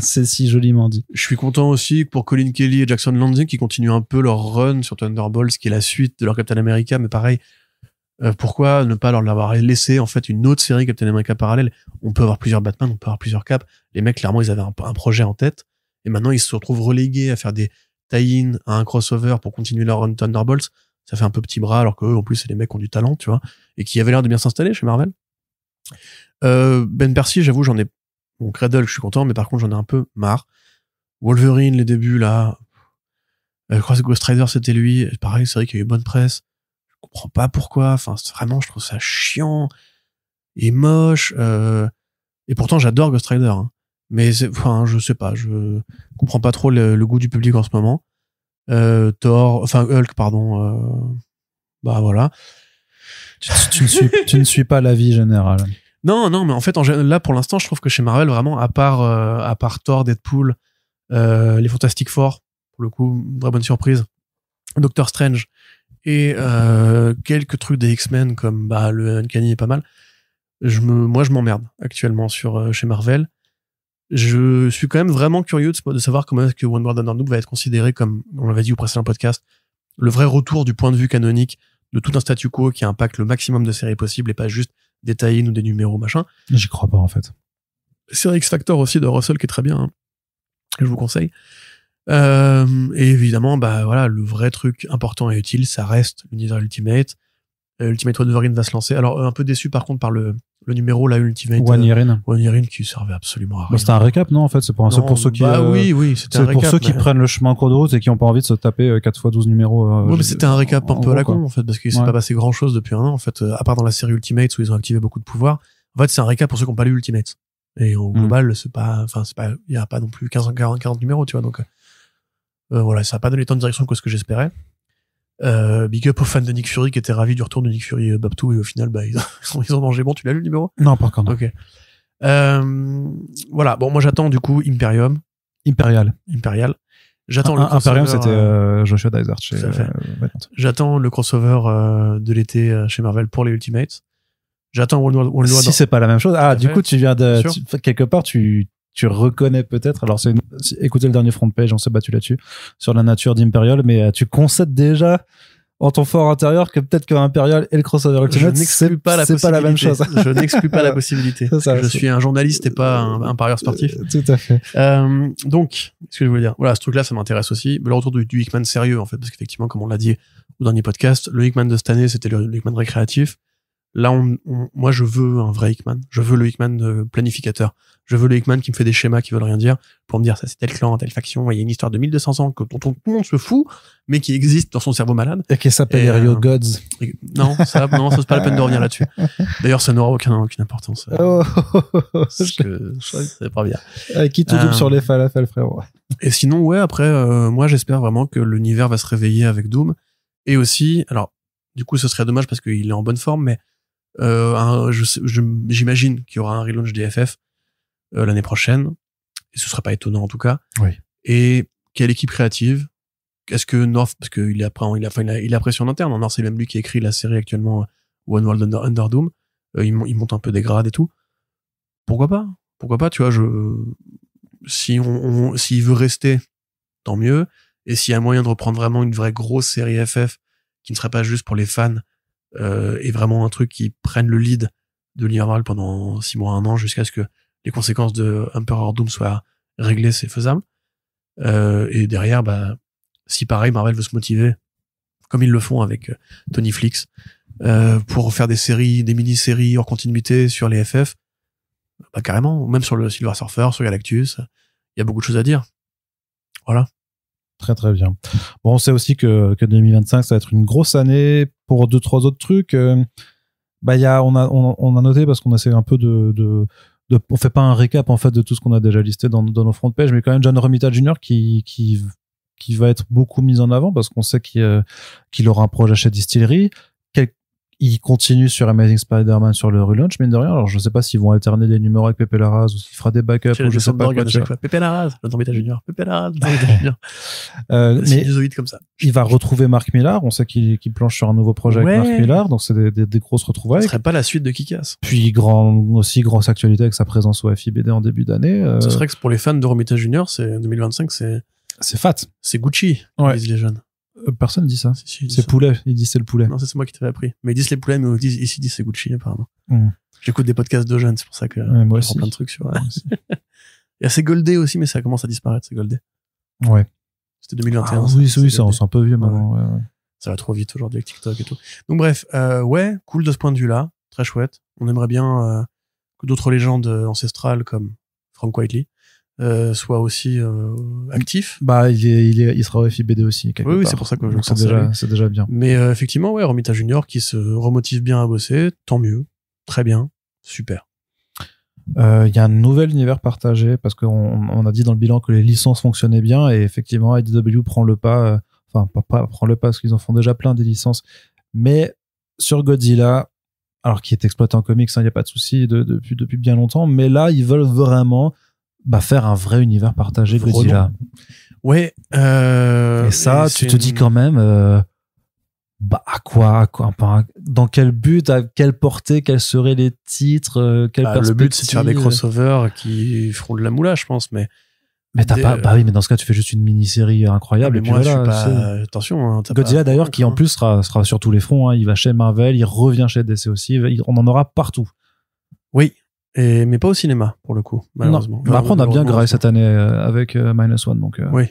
C'est si joliment dit. Je suis content aussi pour Colin Kelly et Jackson Lanzing qui continuent un peu leur run sur Thunderbolts, qui est la suite de leur Captain America, mais pareil. Pourquoi ne pas leur l'avoir laissé en fait une autre série Captain America parallèle? On peut avoir plusieurs Batman, on peut avoir plusieurs Cap. Les mecs clairement ils avaient un projet en tête et maintenant ils se retrouvent relégués à faire des tie-in à un crossover pour continuer leur run Thunderbolts. Ça fait un peu petit bras alors qu'eux en plus c'est des mecs qui ont du talent, tu vois, et qui avaient l'air de bien s'installer chez Marvel. Ben Percy, j'avoue j'en ai Red Hulk, je suis content, mais par contre j'en ai un peu marre. Wolverine les débuts là, je crois que Ghost Rider c'était lui, pareil c'est vrai qu'il y a eu bonne presse. Je comprends pas pourquoi, enfin vraiment je trouve ça chiant et moche, et pourtant j'adore Ghost Rider, hein. Mais enfin je sais pas, je comprends pas trop le goût du public en ce moment. Hulk pardon, bah voilà. Tu ne suis pas l'avis général. Non mais en fait là pour l'instant je trouve que chez Marvel vraiment à part Thor, Deadpool, les Fantastic Four pour le coup une vraie bonne surprise, Doctor Strange et quelques trucs des X-Men comme bah le Uncanny est pas mal. Moi je m'emmerde actuellement chez Marvel. Je suis quand même vraiment curieux de savoir comment est-ce que One World Under Doom va être considéré, comme on l'avait dit au précédent podcast, le vrai retour du point de vue canonique de tout un statu quo qui impacte le maximum de séries possibles et pas juste des tie-in ou des numéros machin. J'y crois pas en fait. Série X Factor aussi de Russell qui est très bien, hein, que je vous conseille. Et évidemment, bah voilà, le vrai truc important et utile, ça reste l'univers Ultimate. Ultimate Wolverine va se lancer. Alors un peu déçu par contre par le numéro là Ultimate One Year In qui servait absolument à rien. Bah, c'était un récap, non en fait, c'est pour ceux qui oui, c'était un récap, pour ceux qui prennent le chemin en cours de route et qui ont pas envie de se taper 4 x 12 numéros. Ouais, mais c'était un récap un peu à la con en fait, parce qu'il s'est pas passé grand chose depuis un an en fait, à part dans la série Ultimate où ils ont activé beaucoup de pouvoirs. En fait, c'est un récap pour ceux qui n'ont pas lu Ultimate. Et au global, il y a pas non plus 40 numéros, tu vois, donc voilà, ça a pas donné tant de direction que ce que j'espérais. Big up aux fans de Nick Fury qui étaient ravis du retour de Nick Fury Babtou, et au final bah ils ont mangé. Bon, tu l'as lu le numéro? Non, pas encore. Non. Ok. Voilà, bon moi j'attends du coup Imperial. J'attends Imperium, c'était Joshua Dysart chez j'attends le crossover de l'été chez Marvel pour les Ultimates. J'attends One World. Si c'est pas la même chose. Ah, du coup tu viens de quelque part tu reconnais peut-être, alors écoutez le dernier front page, on s'est battu là-dessus, sur la nature d'Imperial, mais tu concèdes déjà en ton fort intérieur que peut-être que Imperial et le crossover Ultimate, c'est pas la même chose. Je n'exclus pas la possibilité. Je suis un journaliste et pas un parieur sportif. Tout à fait. Donc, ce que je voulais dire, voilà, ce truc-là, ça m'intéresse aussi. Le retour du Hickman sérieux, en fait, parce qu'effectivement, comme on l'a dit au dernier podcast, le Hickman de cette année, c'était le Hickman récréatif. Là, moi, je veux un vrai Hickman. Je veux le Hickman planificateur. Je veux le Hickman qui me fait des schémas qui veulent rien dire pour me dire ça c'est tel clan, telle faction. Il y a une histoire de 1200 ans dont tout le monde se fout, mais qui existe dans son cerveau malade. Et qui s'appelle les Rio Gods. Non, ça c'est pas la peine de revenir là-dessus. D'ailleurs, ça n'aura aucune importance. Parce que c'est pas bien. Qui tout double sur les falafels, frérot. Et sinon, ouais, après, moi, j'espère vraiment que l'univers va se réveiller avec Doom. Et aussi, alors, du coup, ce serait dommage parce qu'il est en bonne forme, mais j'imagine qu'il y aura un relaunch des FF l'année prochaine, et ce serait pas étonnant en tout cas. Oui. Et quelle équipe créative? Est-ce que North, parce qu'il a pression en interne, North c'est même lui qui écrit la série actuellement One World Under Doom, il monte un peu des grades et tout. Pourquoi pas, tu vois, s'il veut rester, tant mieux, et s'il y a moyen de reprendre vraiment une vraie grosse série FF qui ne serait pas juste pour les fans, et vraiment un truc qui prenne le lead de l'univers Marvel pendant 6 mois, 1 an, jusqu'à ce que les conséquences de Emperor Doom soient réglées, c'est faisable. Et derrière, si pareil, Marvel veut se motiver, comme ils le font avec Tony Flix, pour faire des séries, des mini-séries hors continuité sur les FF, carrément, même sur le Silver Surfer, sur Galactus, il y a beaucoup de choses à dire. Voilà. Très très bien. Bon, on sait aussi que 2025 ça va être une grosse année pour 2-3 autres trucs. On a noté parce qu'on essaie un peu on fait pas un récap en fait de tout ce qu'on a déjà listé dans nos front pages, mais quand même John Romita Jr. qui va être beaucoup mis en avant parce qu'on sait qu'il aura un projet chez Distillery. Il continue sur Amazing Spider-Man sur le relaunch, mine de rien. Alors, je sais pas s'ils vont alterner des numéros avec Pepe Larraz ou s'il fera des backups ou je sais pas quoi. Pepe Larraz, John Romita Jr. Pepe Larraz, John Romita Jr. Mais des comme ça. Il va retrouver Mark Millar. On sait qu'il planche sur un nouveau projet avec Mark Millar. Donc, c'est des grosses retrouvailles. Ce serait pas la suite de Kick-Ass. Puis, grosse actualité avec sa présence au FIBD en début d'année. Ce serait que pour les fans de Romita Jr., 2025, c'est fat. C'est Gucci, disent les jeunes. Personne dit ça. Si, c'est poulet. Ils disent c'est le poulet. Non, c'est moi qui t'avais appris. Mais ils disent les poulets, mais ici ils disent c'est Gucci, apparemment. J'écoute des podcasts de jeunes, c'est pour ça que moi aussi. Plein de trucs sur. Il y a c'est Goldé aussi, mais ça commence à disparaître, c'est Goldé. Ouais. C'était 2021. Oui, c'est un peu vieux maintenant. Ouais. Ça va trop vite aujourd'hui avec TikTok et tout. Donc bref, cool de ce point de vue-là, très chouette. On aimerait bien que d'autres légendes ancestrales comme Frank Whiteley soit aussi actif. Il sera au FIBD aussi quelque part. Oui, c'est pour ça que je c'est déjà bien. Mais effectivement, Romita Junior qui se remotive bien à bosser, tant mieux, très bien, super. Il y a un nouvel univers partagé parce qu'on a dit dans le bilan que les licences fonctionnaient bien et effectivement IDW prend le pas, pas prend le pas parce qu'ils en font déjà plein des licences, mais sur Godzilla, alors qui est exploité en comics, il n'y a pas de souci depuis bien longtemps, mais là ils veulent vraiment faire un vrai univers partagé Godzilla. Ouais. Et ça, tu te dis quand même, à quoi, dans quel but, à quelle portée, quels seraient les titres, quelle perspective. Le but, c'est de faire des crossovers qui feront de la moula, je pense, mais t'as pas, oui, mais dans ce cas, tu fais juste une mini-série incroyable. Mais moi, je suis pas, attention, Godzilla, d'ailleurs, qui en plus sera sur tous les fronts, il va chez Marvel, il revient chez DC aussi, on en aura partout. Oui. Mais pas au cinéma, pour le coup, malheureusement. Non. Après, on a bien graillé cette année avec Minus One, donc. Oui.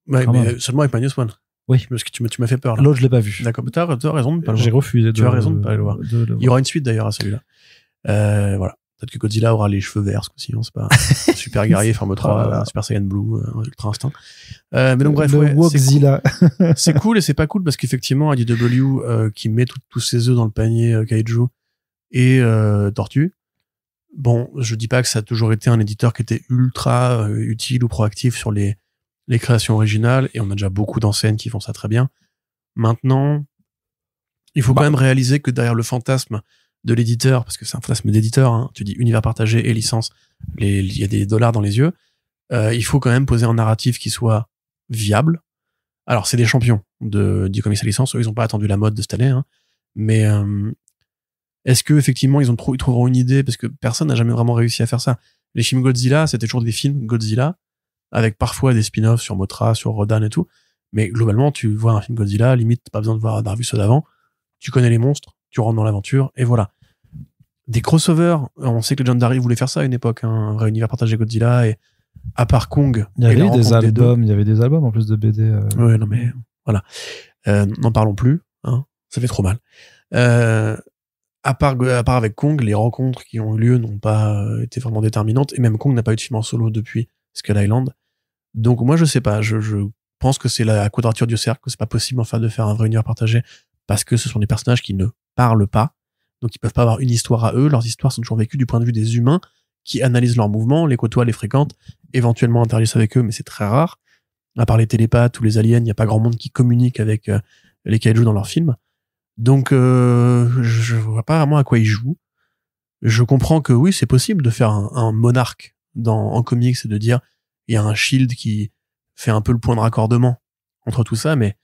Mais seulement avec Minus One. Oui. Parce que tu m'as fait peur, là. L'autre, je l'ai pas vu. D'accord. Mais t'as raison de pas le voir. J'ai refusé tu as raison de pas le voir. Il y aura une suite, d'ailleurs, à celui-là. Voilà. Peut-être que Godzilla aura les cheveux verts, sinon c'est pas super guerrier, forme 3, Super Saiyan Blue, Ultra Instinct. Mais donc, bref, Godzilla. C'est cool et c'est pas cool parce qu'effectivement, IDW, qui met tous ses œufs dans le panier Kaiju et Tortue. Bon, je dis pas que ça a toujours été un éditeur qui était ultra utile ou proactif sur les créations originales, et on a déjà beaucoup d'enseignes qui font ça très bien. Maintenant, il faut quand même réaliser que derrière le fantasme de l'éditeur, parce que c'est un fantasme d'éditeur, hein, tu dis univers partagé et licence, il y a des dollars dans les yeux, il faut quand même poser un narratif qui soit viable. Alors, c'est des champions du comics à licence, eux, ils ont pas attendu la mode de cette année, hein, mais est-ce que effectivement ils trouveront une idée, parce que personne n'a jamais vraiment réussi à faire ça. Les Shin Godzilla, c'était toujours des films Godzilla avec parfois des spin-offs sur Mothra, sur Rodan et tout, mais globalement tu vois un film Godzilla, limite t'as pas besoin d'avoir vu ceux d'avant, tu connais les monstres, tu rentres dans l'aventure et voilà. Des crossovers, on sait que Legendary voulait faire ça à une époque, un vrai univers partagé Godzilla, et à part Kong, il y avait des albums en plus de BD. Ouais, non mais voilà, n'en parlons plus, hein, ça fait trop mal. À part avec Kong, les rencontres qui ont eu lieu n'ont pas été vraiment déterminantes, et même Kong n'a pas eu de film en solo depuis Skull Island. Donc moi je sais pas, je pense que c'est la quadrature du cercle, que c'est pas possible de faire un vrai univers partagé, parce que ce sont des personnages qui ne parlent pas, donc ils peuvent pas avoir une histoire à eux, leurs histoires sont toujours vécues du point de vue des humains qui analysent leurs mouvements, les côtoient, les fréquentent, éventuellement interagissent avec eux, mais c'est très rare. À part les télépathes ou les aliens, il n'y a pas grand monde qui communique avec les kaiju dans leurs films. Donc, je vois pas vraiment à quoi ils jouent. Je comprends que oui, c'est possible de faire un monarque en comics et de dire il y a un Shield qui fait un peu le point de raccordement entre tout ça, mais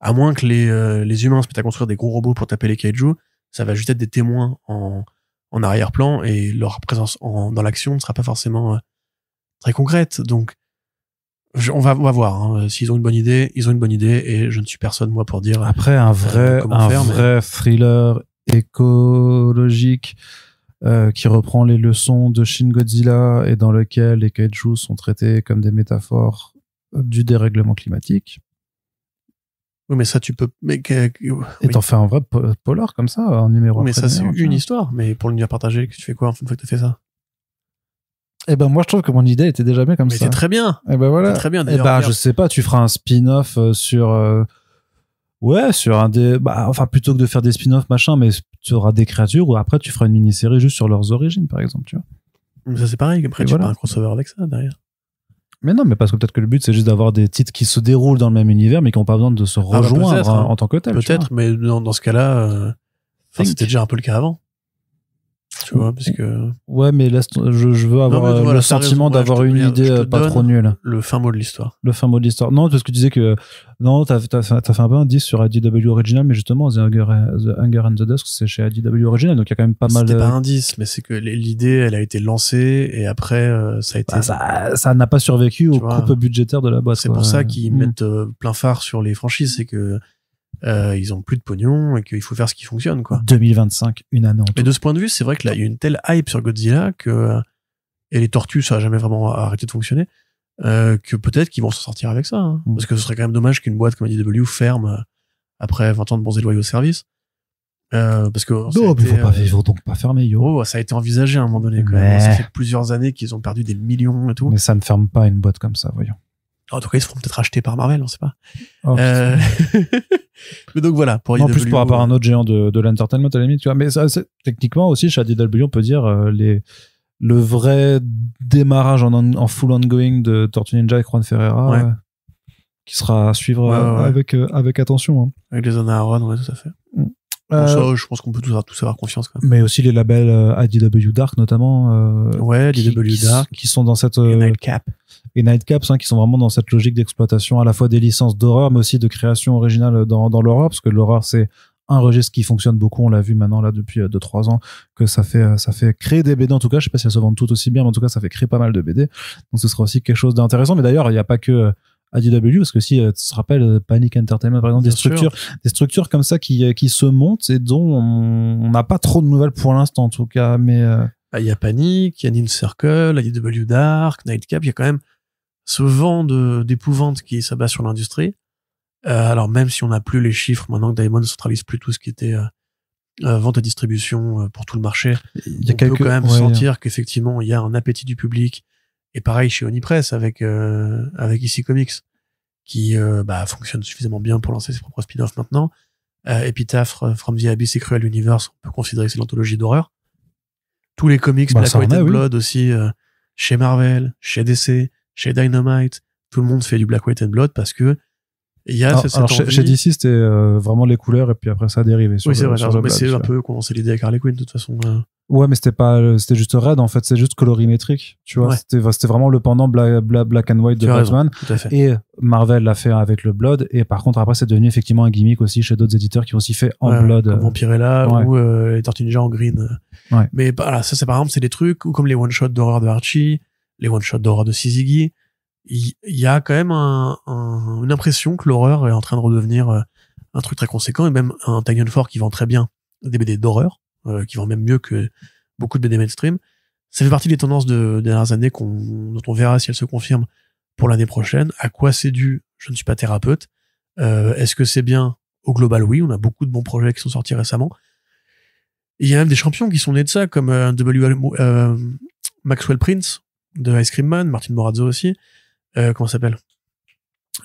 à moins que les humains se mettent à construire des gros robots pour taper les kaiju, ça va juste être des témoins en arrière-plan, et leur présence dans l'action ne sera pas forcément très concrète. Donc, On va voir. Hein. S'ils ont une bonne idée, ils ont une bonne idée, et je ne suis personne moi pour dire. Après, un vrai thriller écologique qui reprend les leçons de Shin Godzilla et dans lequel les kaijus sont traités comme des métaphores du dérèglement climatique. Oui, mais ça, tu peux. Et t'en fais un vrai polar comme ça, en numéro. Mais ça, c'est une histoire. Mais pour l'univers partagé, tu fais quoi une fois que tu fais ça? Eh ben, moi, je trouve que mon idée était déjà bien comme ça. Mais c'est très bien. Eh ben, voilà. C'est très bien. Eh ben, je sais pas, tu feras un spin-off sur. Ouais, sur un des. Enfin, plutôt que de faire des spin-offs, machin, mais tu auras des créatures, ou après, tu feras une mini-série juste sur leurs origines, par exemple, tu vois. Mais ça, c'est pareil. Après, tu fais un crossover avec ça, derrière. Mais non, mais parce que peut-être que le but, c'est juste d'avoir des titres qui se déroulent dans le même univers, mais qui n'ont pas besoin de se rejoindre en tant que tel. Peut-être, mais dans ce cas-là, c'était déjà un peu le cas avant. Tu vois, parce que... Ouais, mais je veux avoir le sentiment d'avoir une idée pas trop nulle. Le fin mot de l'histoire. Le fin mot de l'histoire. Non, parce que tu disais que... Non, t'as fait un peu un 10 sur IDW Original, mais justement, The Hunger and the Dusk, c'est chez IDW Original, donc il y a quand même pas mal... C'était pas un 10, mais c'est que l'idée, elle a été lancée, et après, ça a été... ça n'a pas survécu aux coupes budgétaires de la boîte. C'est pour ça qu'ils mettent plein phare sur les franchises, c'est que ils ont plus de pognon et qu'il faut faire ce qui fonctionne, quoi. 2025, une année en tout. Mais de ce point de vue, c'est vrai que là, il y a une telle hype sur Godzilla que, et les tortues, ça a jamais vraiment arrêté de fonctionner, que peut-être qu'ils vont s'en sortir avec ça, hein. Parce que ce serait quand même dommage qu'une boîte comme IDW ferme après 20 ans de bons et loyaux services. Parce que non, mais ils vont donc pas fermer, yo. Oh, ça a été envisagé à un moment donné, quand même. Ça fait plusieurs années qu'ils ont perdu des millions et tout. Mais ça ne ferme pas une boîte comme ça, voyons. En tout cas, ils se feront peut-être acheter par Marvel, on sait pas. Oh, mais donc voilà, pour IDW. En plus, par rapport à un autre géant de l'entertainment, à la limite, tu vois. Mais ça, techniquement aussi, chez IDW, on peut dire, le vrai démarrage en full ongoing de Tortue Ninja et Juan Ferreira, qui sera à suivre avec attention. Hein. Avec les Aaron, ouais, tout à fait. Ça, je pense qu'on peut tous avoir confiance, quand même. Mais aussi les labels IDW Dark, notamment. IDW Dark. Qui sont dans cette... et Nightcap. Et Nightcaps, qui sont vraiment dans cette logique d'exploitation à la fois des licences d'horreur, mais aussi de création originale dans l'horreur, parce que l'horreur, c'est un registre qui fonctionne beaucoup. On l'a vu maintenant, là, depuis 2-3 ans, que ça fait créer des BD, en tout cas. Je sais pas si elles se vendent toutes aussi bien, mais en tout cas, ça fait créer pas mal de BD. Donc, ce sera aussi quelque chose d'intéressant. Mais d'ailleurs, il n'y a pas que IDW, parce que si tu te rappelles Panic Entertainment, par exemple, des structures comme ça qui se montent et dont on n'a pas trop de nouvelles pour l'instant, en tout cas. Mais il y a Panic, il y a Nin Circle, IDW Dark, Nightcap. Il y a quand même ce vent d'épouvante qui s'abat sur l'industrie. Alors même si on n'a plus les chiffres, maintenant que Diamond centralise plus tout ce qui était vente et distribution pour tout le marché, on peut quand même sentir qu'effectivement il y a un appétit du public. Et pareil chez Onipress avec EC Comics qui fonctionne suffisamment bien pour lancer ses propres spin-offs maintenant. Epitaph, From the Abyss et Cruel Universe, on peut considérer que c'est l'anthologie d'horreur. Tous les comics, Black, White and Blood aussi, chez Marvel, chez DC, chez Dynamite, tout le monde fait du Black, White and Blood parce que il y a cette envie... chez DC, c'était vraiment les couleurs et puis après ça a dérivé. Oui, c'est vrai, mais c'est un peu qu'on s'est l'idée avec Harley Quinn de toute façon. Ouais, mais c'était juste Red, en fait, c'est juste colorimétrique, tu vois. Ouais. C'était vraiment le pendant Black and White de Batman. Et Marvel l'a fait avec le Blood, et par contre, après, c'est devenu effectivement un gimmick aussi chez d'autres éditeurs qui ont aussi fait en Blood. Comme Vampirella ou les Tortues Ninja en green. Ouais. Mais voilà, ça, c'est par exemple, c'est des trucs, ou comme les one-shots d'horreur de Archie, les one-shots d'horreur de Syzygy. Il y a quand même une impression que l'horreur est en train de redevenir un truc très conséquent, et même un Titan Fort qui vend très bien des BD d'horreur, qui vend même mieux que beaucoup de BD mainstream. Ça fait partie des tendances des dernières années dont on verra si elles se confirment pour l'année prochaine. À quoi c'est dû? Je ne suis pas thérapeute. Est-ce que c'est bien? Au global, oui. On a beaucoup de bons projets qui sont sortis récemment. Et il y a même des champions qui sont nés de ça, comme Maxwell Prince de Ice Cream Man, Martin Morazzo aussi. Comment s'appelle?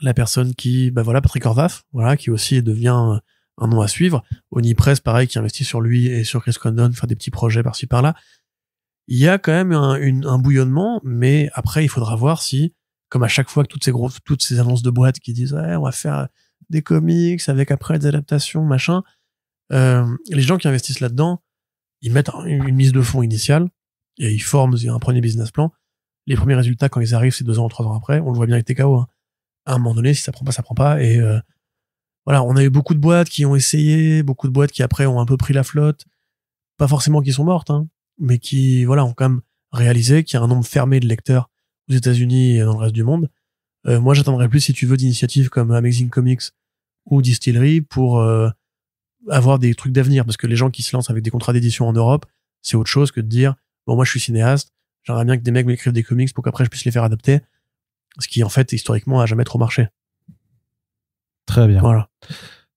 La personne qui, Patrick Orvaf, qui aussi devient un nom à suivre. Onipress, pareil, qui investit sur lui et sur Chris Condon, faire des petits projets par-ci par-là. Il y a quand même un bouillonnement, mais après, il faudra voir si, comme à chaque fois que toutes ces annonces de boîtes qui disent, on va faire des comics avec après des adaptations, machin, les gens qui investissent là-dedans, ils mettent une mise de fonds initiale, et ils forment un premier business plan. Les premiers résultats, quand ils arrivent, c'est 2 ans ou 3 ans après. On le voit bien avec TKO, hein. À un moment donné, si ça prend pas, ça prend pas. Et on a eu beaucoup de boîtes qui ont essayé, beaucoup de boîtes qui après ont un peu pris la flotte. Pas forcément qui sont mortes, hein, mais qui ont quand même réalisé qu'il y a un nombre fermé de lecteurs aux États-Unis et dans le reste du monde. Moi, j'attendrais plus, si tu veux, d'initiatives comme Amazing Comics ou Distillery pour avoir des trucs d'avenir, parce que les gens qui se lancent avec des contrats d'édition en Europe, c'est autre chose que de dire bon, moi je suis cinéaste, j'aimerais bien que des mecs m'écrivent des comics pour qu'après je puisse les faire adapter, ce qui en fait historiquement a jamais trop marché. Très bien. Voilà.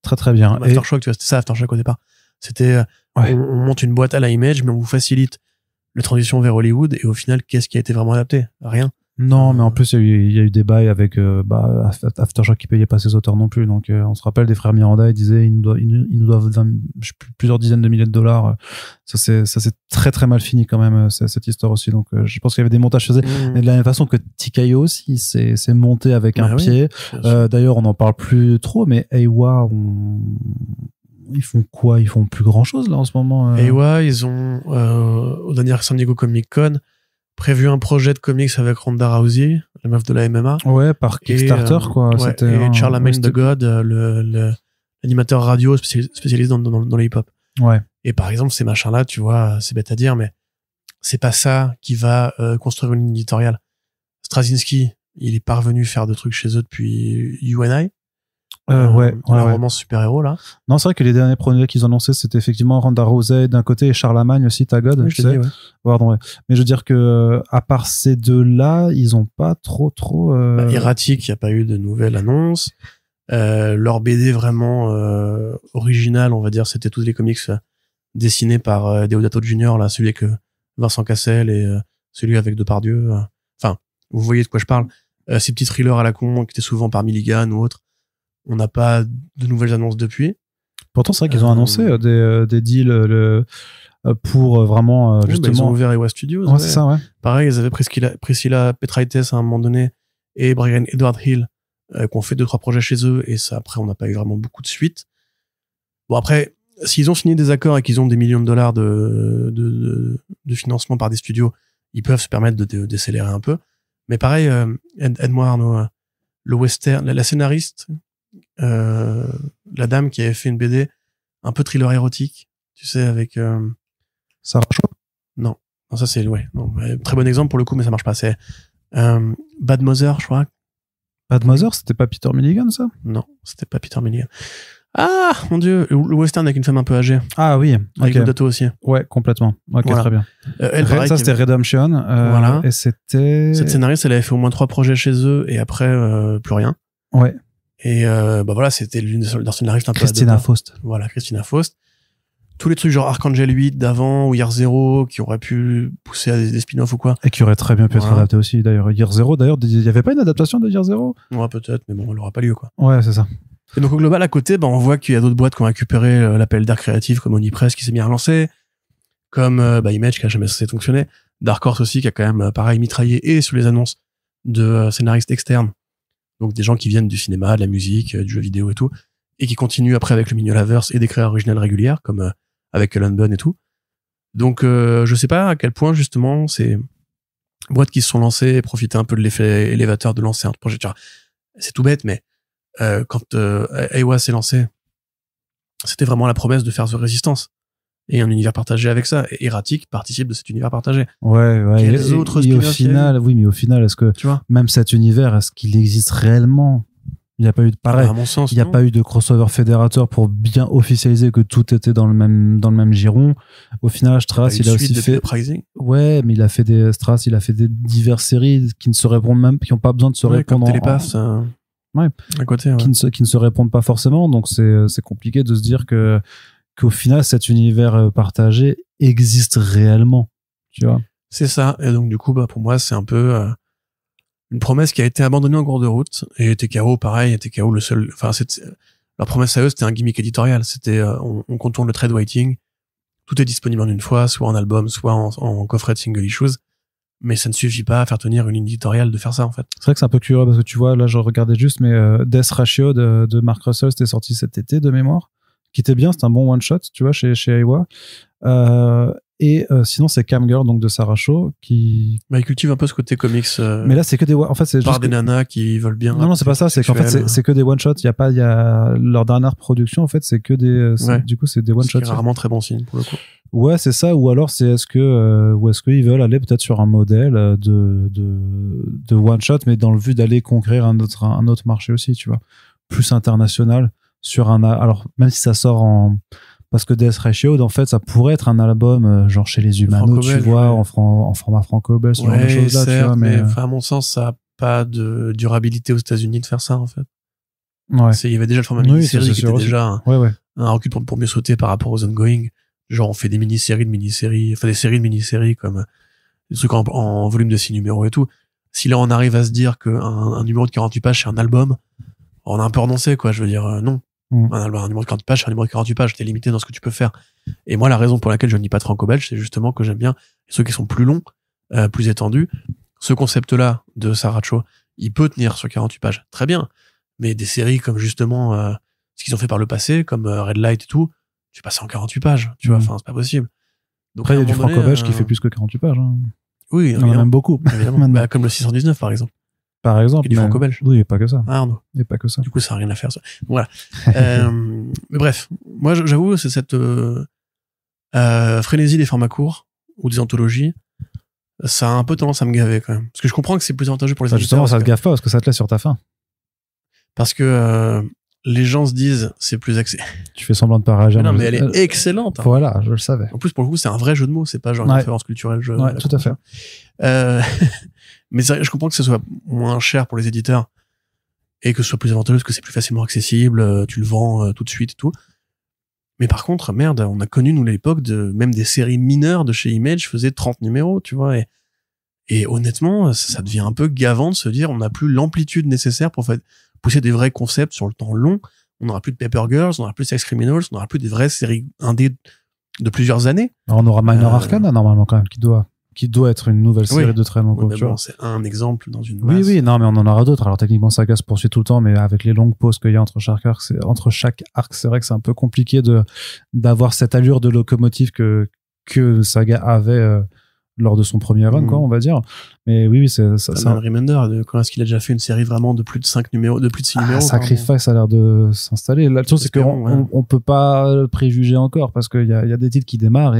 Très bien. Aftershock, tu vois, c'était ça Aftershock au départ. C'était on monte une boîte à la Image, mais on vous facilite la transition vers Hollywood, et au final, qu'est-ce qui a été vraiment adapté? Rien. Non, mais en plus, il y a eu des bails avec Aftershock qui payait pas ses auteurs non plus. Donc, on se rappelle des frères Miranda, ils disaient ils nous doivent plusieurs dizaines de milliers de dollars. Ça c'est très très mal fini quand même, cette histoire aussi. Donc, je pense qu'il y avait des montages chez eux. Et de la même façon que TKO aussi, c'est monté avec un pied. D'ailleurs, on n'en parle plus trop, mais Eiwa, ils font quoi? Ils font plus grand chose là en ce moment. Eiwa, ils ont au dernier San Diego Comic Con prévu un projet de comics avec Ronda Rousey, la meuf de la MMA. Ouais, par Kickstarter, quoi. Ouais, et Charlamagne the God, l'animateur radio spécialisé dans le hip-hop. Ouais. Et par exemple, ces machins-là, tu vois, c'est bête à dire, mais c'est pas ça qui va construire une ligne éditoriale. Straczynski, il est parvenu faire de trucs chez eux depuis UNI. Un roman super-héros, là. Non, c'est vrai que les derniers projets qu'ils ont annoncés, c'était effectivement Ronda Rousey d'un côté et Charlamagne aussi, Tagod, oui, tu sais. Pardon, mais je veux dire que, à part ces deux-là, ils ont pas trop... Erratic, il n'y a pas eu de nouvelles annonces. Leur BD vraiment original, on va dire, c'était tous les comics dessinés par Deodato Jr., là, celui avec Vincent Cassel et celui avec Depardieu. Enfin, vous voyez de quoi je parle. Ces petits thrillers à la con qui étaient souvent par Milligan ou autres. On n'a pas de nouvelles annonces depuis. Pourtant, c'est vrai qu'ils ont annoncé des deals pour vraiment justement. Ils ont ouvert Eiwa Studios. Ouais, c'est ça, ouais. Pareil, ils avaient Priscilla Petraites à un moment donné et Brian Edward Hill qui ont fait 2-3 projets chez eux, et ça, après, on n'a pas eu vraiment beaucoup de suite. Bon, après, s'ils ont signé des accords et qu'ils ont des millions de dollars de financement par des studios, ils peuvent se permettre de décélérer un peu. Mais pareil, aide-moi Arnaud, le western, la scénariste, la dame qui avait fait une BD un peu thriller érotique, tu sais, avec Sarah Shaw. Non, ça c'est très bon exemple pour le coup, mais ça marche pas. C'est Bad Mother, je crois. Bad Mother, c'était pas Peter Milligan, ça? Non, c'était pas Peter Milligan. Ah mon dieu, le western avec une femme un peu âgée. Ah oui, avec Deodato aussi. Ouais, complètement. Ok, voilà. Très bien. Ça c'était Redemption. Voilà. Et c'était. Cette scénariste, elle avait fait au moins 3 projets chez eux, et après plus rien. Ouais. Et voilà, c'était l'une des scénaristes un peu. Christina Faust. Voilà, Christina Faust. Tous les trucs genre Archangel 8 d'avant ou Year Zero qui auraient pu pousser à des spin-offs ou quoi. Et qui auraient très bien pu être adaptés aussi, d'ailleurs. Year Zero, d'ailleurs, il y avait pas une adaptation de Year Zero? Ouais, peut-être, mais bon, elle aura pas lieu, quoi. Ouais, c'est ça. Et donc, au global, à côté, on voit qu'il y a d'autres boîtes qui ont récupéré l'appel d'air créatif, comme Onipress qui s'est bien relancé, comme Image qui a jamais cessé de fonctionner, Dark Horse aussi qui a quand même, pareil, mitraillé et sous les annonces de scénaristes externes. Donc, des gens qui viennent du cinéma, de la musique, du jeu vidéo et tout, et qui continuent après avec le Mignolaverse et des créations originales régulières, comme avec Cullen Bunn et tout. Donc, je sais pas à quel point, justement, ces boîtes qui se sont lancées et profitaient un peu de l'effet élévateur de lancer un projet. C'est tout bête, mais quand Eiwa s'est lancé, c'était vraiment la promesse de faire The Resistance et un univers partagé avec ça. Et Erratic participe de cet univers partagé. Ouais. Quels autres et au final, oui, mais au final, est-ce que tu vois, même cet univers, est-ce qu'il existe réellement? Il n'y a pas eu de pareil. À mon sens, il n'y a pas eu de crossover fédérateur pour bien officialiser que tout était dans le même giron. Au final, Strass, il a aussi fait. Ouais, mais il a fait des diverses séries qui ne se répondent même, qui n'ont pas besoin de se répondre. Comme Télépath, ça. Ouais. À côté, ouais. Qui ne se répondent pas forcément. Donc c'est compliqué de se dire qu'au final, cet univers partagé existe réellement. Tu vois. C'est ça. Et donc, du coup, pour moi, c'est un peu, une promesse qui a été abandonnée en cours de route. Et TKO, pareil, TKO, le seul, la promesse à eux, c'était un gimmick éditorial. C'était, on contourne le trade writing. Tout est disponible en une fois, soit en album, soit en coffret de single issues. Mais ça ne suffit pas à faire tenir une ligne éditoriale de faire ça, en fait. C'est vrai que c'est un peu curieux parce que tu vois, là, je regardais juste, mais Death Ratio de Mark Russell, c'était sorti cet été de mémoire, qui était bien, c'était un bon one shot, tu vois, chez Eiwa. Et sinon, c'est Camgirl, donc de Sarah Shaw, qui... Bah, il cultive un peu ce côté comics. Mais là, c'est que des... En fait, c'est par des nanas qui veulent bien... Non, c'est pas ça. C'est qu'en fait, c'est que des one-shots. Il y a leur dernière production, en fait, c'est que des... Du coup, c'est des one-shots. C'est rarement très bon signe, pour le coup. Ouais, c'est ça. Ou alors, est-ce qu'ils veulent aller peut-être sur un modèle de one-shot, mais dans le but d'aller conquérir un autre marché aussi, tu vois. Plus international. Alors, même si ça sort parce que Death Ratio, en fait, ça pourrait être un album genre chez les Humanos, tu vois, en format franco-belge, ce genre de choses-là, tu vois. Mais à mon sens, ça n'a pas de durabilité aux États-Unis de faire ça, en fait. Ouais. Il y avait déjà le format mini-série qui était déjà un recul pour mieux sauter par rapport aux ongoing. Genre, on fait des mini-séries, enfin des séries de mini-séries comme des trucs en volume de 6 numéros et tout. Si là, on arrive à se dire qu'un numéro de 48 pages, c'est un album, on a un peu renoncé, quoi. Je veux dire, non. Un numéro de 48 pages, c'est un numéro de 48 pages, t'es limité dans ce que tu peux faire. Et moi, la raison pour laquelle je ne lis pas de franco-belge, c'est justement que j'aime bien ceux qui sont plus longs, plus étendus. Ce concept-là de Sarah Shaw, il peut tenir sur 48 pages, très bien. Mais des séries comme justement ce qu'ils ont fait par le passé, comme Red Light et tout, tu passes en 48 pages, tu vois, enfin, c'est pas possible. Donc, après, il y a du franco-belge qui fait plus que 48 pages. Hein. Oui, il y en a même beaucoup. Bah, comme le 619, par exemple. Par exemple. Et du franco-belge. Oui, et pas que ça. Ah, non. Et pas que ça. Du coup, ça n'a rien à faire, ça. Voilà. Mais bref, moi, j'avoue, c'est cette frénésie des formats courts ou des anthologies. Ça a un peu tendance à me gaver, quand même. Parce que je comprends que c'est plus avantageux pour les éditeurs. Justement, ça te gave pas parce que ça te laisse sur ta faim. Parce que les gens se disent, c'est plus axé. Tu fais semblant de pas réagir. Non, mais elle est excellente. Hein. Voilà, je le savais. En plus, pour le coup, c'est un vrai jeu de mots. C'est pas genre une référence culturelle. Ouais, tout à fait. Mais je comprends que ce soit moins cher pour les éditeurs et que ce soit plus avantageux parce que c'est plus facilement accessible, tu le vends tout de suite et tout. Mais par contre, merde, on a connu, nous, l'époque même des séries mineures de chez Image faisaient 30 numéros, tu vois, et honnêtement, ça devient un peu gavant de se dire, on n'a plus l'amplitude nécessaire pour pousser des vrais concepts sur le temps long. On n'aura plus de Paper Girls, on n'aura plus de Sex Criminals, on n'aura plus des vraies séries indé de plusieurs années. Alors, on aura Minor Arcana, normalement, quand même, qui doit être une nouvelle série de très longue courte. Bon, c'est un exemple dans une masse. Oui, non, mais on en aura d'autres. Alors, techniquement, Saga se poursuit tout le temps, mais avec les longues pauses qu'il y a entre chaque arc, c'est vrai que c'est un peu compliqué d'avoir cette allure de locomotive que Saga avait, lors de son premier run, quoi, on va dire. Mais oui, c'est un reminder de quand est-ce qu'il a déjà fait une série vraiment de plus de 5 numéros, de plus de 6 numéros. Sacrifice a l'air de s'installer. La chose, c'est qu'on peut pas préjuger encore parce qu'il y a des titres qui démarrent